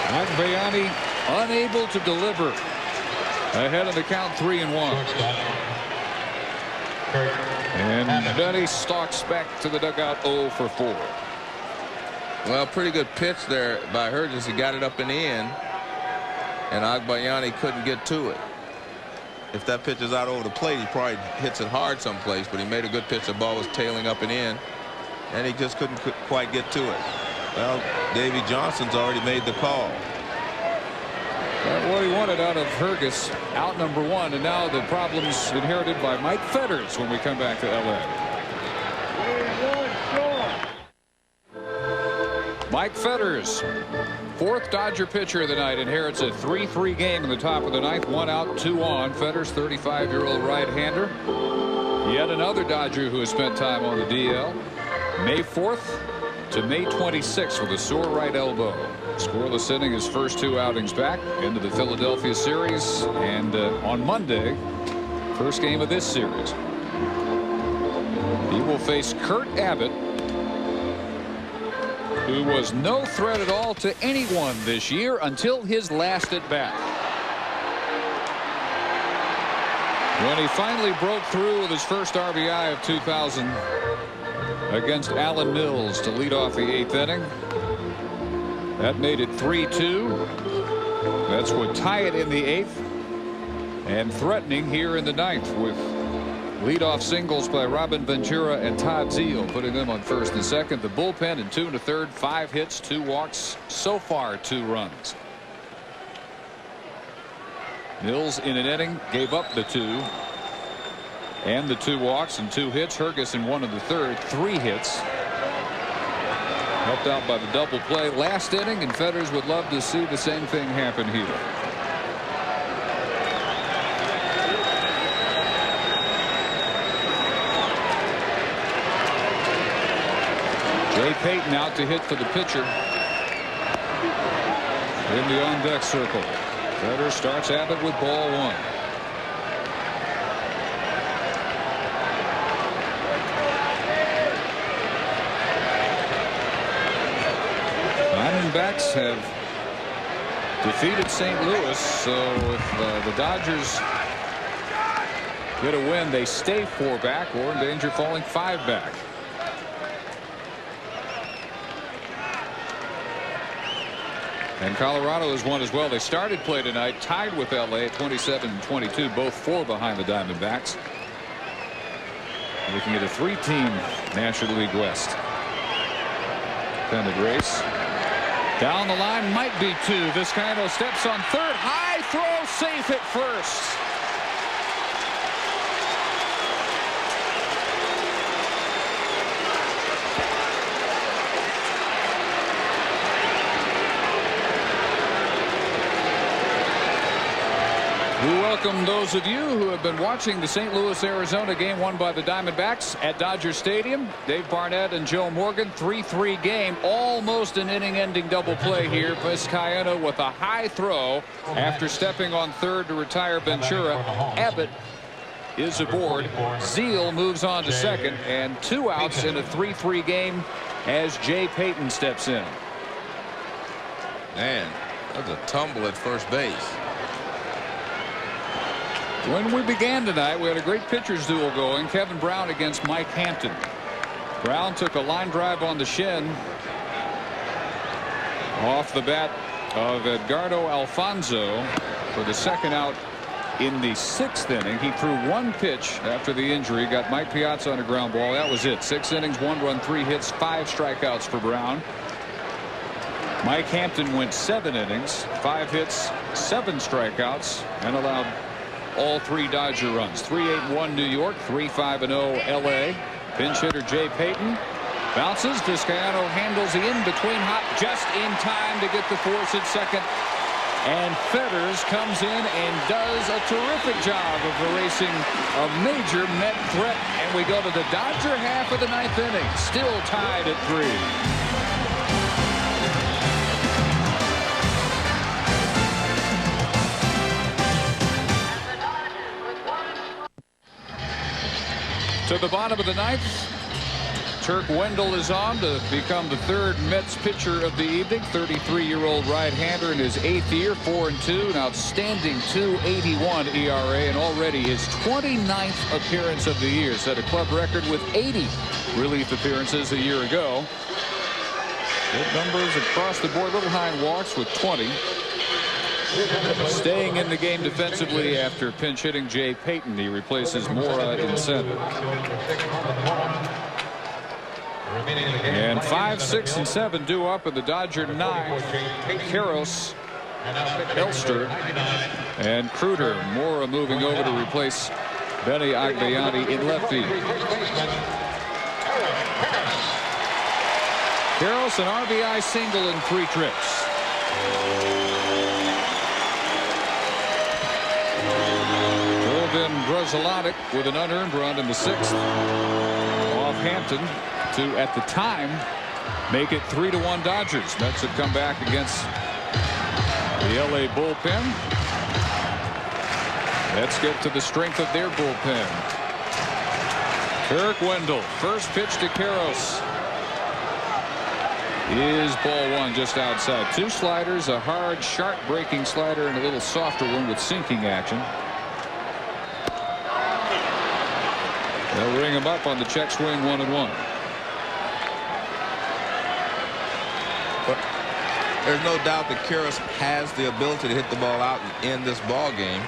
Agbayani unable to deliver. Ahead of the count 3-1. And Benny stalks back to the dugout 0 for 4. Well, pretty good pitch there by Hurgis. He got it up and in, and Agbayani couldn't get to it. If that pitch is out over the plate, he probably hits it hard someplace, but he made a good pitch. The ball was tailing up and in, and he just couldn't quite get to it. Well, Davey Johnson's already made the call. That's what he wanted out of Hurgis, out number 1, and now the problems inherited by Mike Fetters when we come back to L.A. Mike Fetters, 4th Dodger pitcher of the night, inherits a 3-3 game in the top of the 9th. 1 out, 2 on. Fetters, 35-year-old right-hander. Yet another Dodger who has spent time on the DL. May 4th to May 26th with a sore right elbow. Scoreless inning his first 2 outings back into the Philadelphia series, and on Monday, first game of this series. He will face Kurt Abbott, who was no threat at all to anyone this year until his last at bat. When he finally broke through with his first RBI of 2000 against Alan Mills to lead off the 8th inning. That made it 3-2. That's what tie it in the 8th. And threatening here in the 9th with leadoff singles by Robin Ventura and Todd Zeile, putting them on first and second. The bullpen in 2 1/3, 5 hits, 2 walks, so far 2 runs. Mills in an inning gave up the 2 and the 2 walks and 2 hits. Hurgis in 1 1/3, 3 hits. Helped out by the double play last inning, and Fetters would love to see the same thing happen here. Jay Payton out to hit for the pitcher in the on-deck circle. Fetters starts Abbott with ball 1. Diamondbacks have defeated St. Louis, so if the Dodgers get a win, they stay 4 back or in danger of falling 5 back. And Colorado has won as well. They started play tonight tied with LA at 27-22, both 4 behind the Diamondbacks. Looking at a 3-team National League West pennant race. Down the line, might be 2. Vizcaino steps on third. High throw, safe at first. We welcome those of you who have been watching the St. Louis, Arizona game won by the Diamondbacks at Dodger Stadium. Dave Barnett and Joe Morgan, 3-3 game, almost an inning-ending double play here. Vizcaino with a high throw after stepping on third to retire Ventura. Abbott is aboard. Zeile moves on to second, and 2 outs in a 3-3 game as Jay Payton steps in. Man, that's a tumble at first base. When we began tonight, we had a great pitchers duel going. Kevin Brown against Mike Hampton. Brown took a line drive on the shin off the bat of Edgardo Alfonso for the second out in the 6th inning. He threw 1 pitch after the injury, got Mike Piazza on a ground ball. That was it. 6 innings, 1 run, 3 hits, 5 strikeouts for Brown. Mike Hampton went 7 innings, 5 hits, 7 strikeouts, and allowed all 3 Dodger runs. 3-8-1 New York, 3-5-0 LA. Pinch hitter Jay Payton bounces. Vizcaino handles the in-between hop just in time to get the force at second. And Fetters comes in and does a terrific job of erasing a major Met threat. And we go to the Dodger half of the 9th inning, still tied at 3. To the bottom of the 9th, Turk Wendell is on to become the third Mets pitcher of the evening. 33-year-old right-hander in his 8th year, 4-2, an outstanding 2.81 ERA, and already his 29th appearance of the year. Set a club record with 80 relief appearances a year ago. Good numbers across the board. Little high in walks with 20. Staying in the game defensively after pinch hitting Jay Payton. He replaces Mora in center. And 5, 6, and 7 due up in the Dodger 9. Karros, Elster, and Kruder. Mora moving over to replace Benny Agbayani in left field. Karros, an RBI single in 3 trips. Been Grzelcyk with an unearned run in the 6th off Hampton to, at the time, make it 3-1 Dodgers. Mets have come back against the LA bullpen. Let's get to the strength of their bullpen. Turk Wendell, first pitch to Karros is ball 1 just outside. 2 sliders, a hard, sharp breaking slider, and a little softer one with sinking action. They'll ring him up on the check swing, 1-1. But there's no doubt that Karros has the ability to hit the ball out and end this ball game.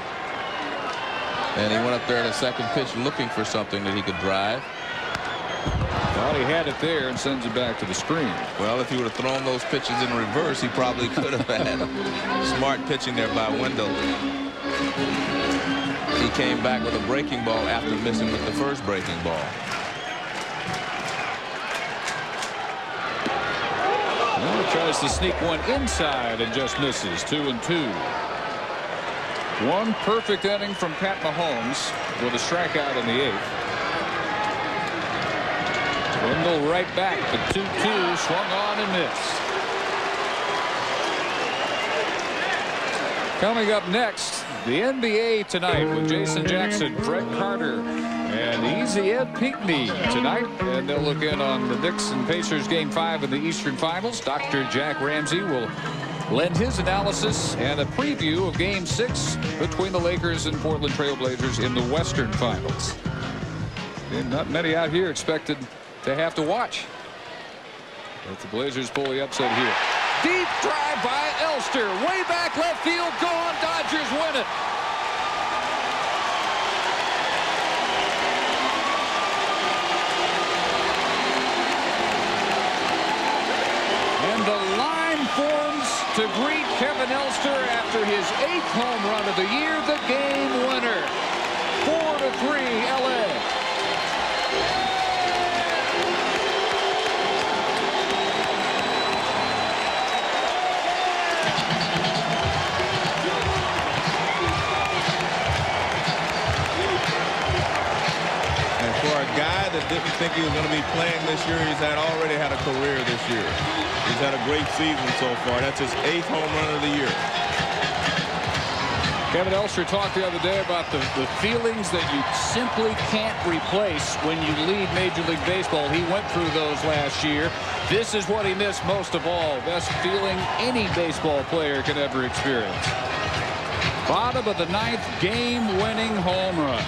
And he went up there at a second pitch looking for something that he could drive. Thought he had it there and sends it back to the screen. Well, if he would have thrown those pitches in reverse, he probably could have had smart pitching there by Wendell. He came back with a breaking ball after missing with the first breaking ball. Well, tries to sneak one inside and just misses. 2-2. One perfect inning from Pat Mahomes with a strikeout in the 8th. Wendell right back. The 2-2 swung on and missed. Coming up next, the NBA tonight with Jason Jackson, Fred Carter, and Easy Ed Pinckney tonight. And they'll look in on the Knicks and Pacers Game 5 in the Eastern Finals. Dr. Jack Ramsey will lend his analysis and a preview of Game 6 between the Lakers and Portland Trail Blazers in the Western Finals. And not many out here expected to have to watch. But the Blazers pull the upset here. Deep drive by Elster. Way back left field. Gone. Dodgers win it. And the line forms to greet Kevin Elster after his 8th home run of the year. The game winner. 4-3 LA. Guy that didn't think he was going to be playing this year, he's already had a career this year. He's had a great season so far. That's his 8th home run of the year. Kevin Elster talked the other day about the feelings that you simply can't replace when you lead Major League Baseball. He went through those last year. This is what he missed most of all. Best feeling any baseball player could ever experience. Bottom of the 9th, game-winning home run.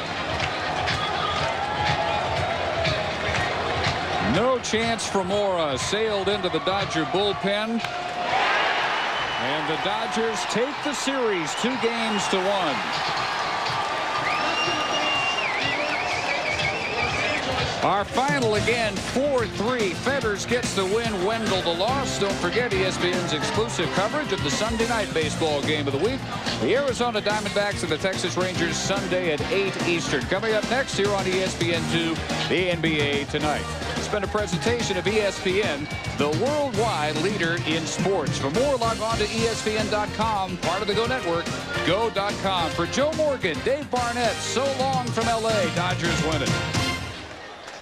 No chance for Mora. Sailed into the Dodger bullpen. And the Dodgers take the series 2-1. Our final again, 4-3. Fetters gets the win, Wendell the loss. Don't forget ESPN's exclusive coverage of the Sunday night baseball game of the week. The Arizona Diamondbacks and the Texas Rangers Sunday at 8 Eastern. Coming up next here on ESPN2, the NBA Tonight. It's been a presentation of ESPN, the worldwide leader in sports. For more, log on to ESPN.com, part of the Go Network, go.com. For Joe Morgan, Dave Barnett, so long from LA. Dodgers win it.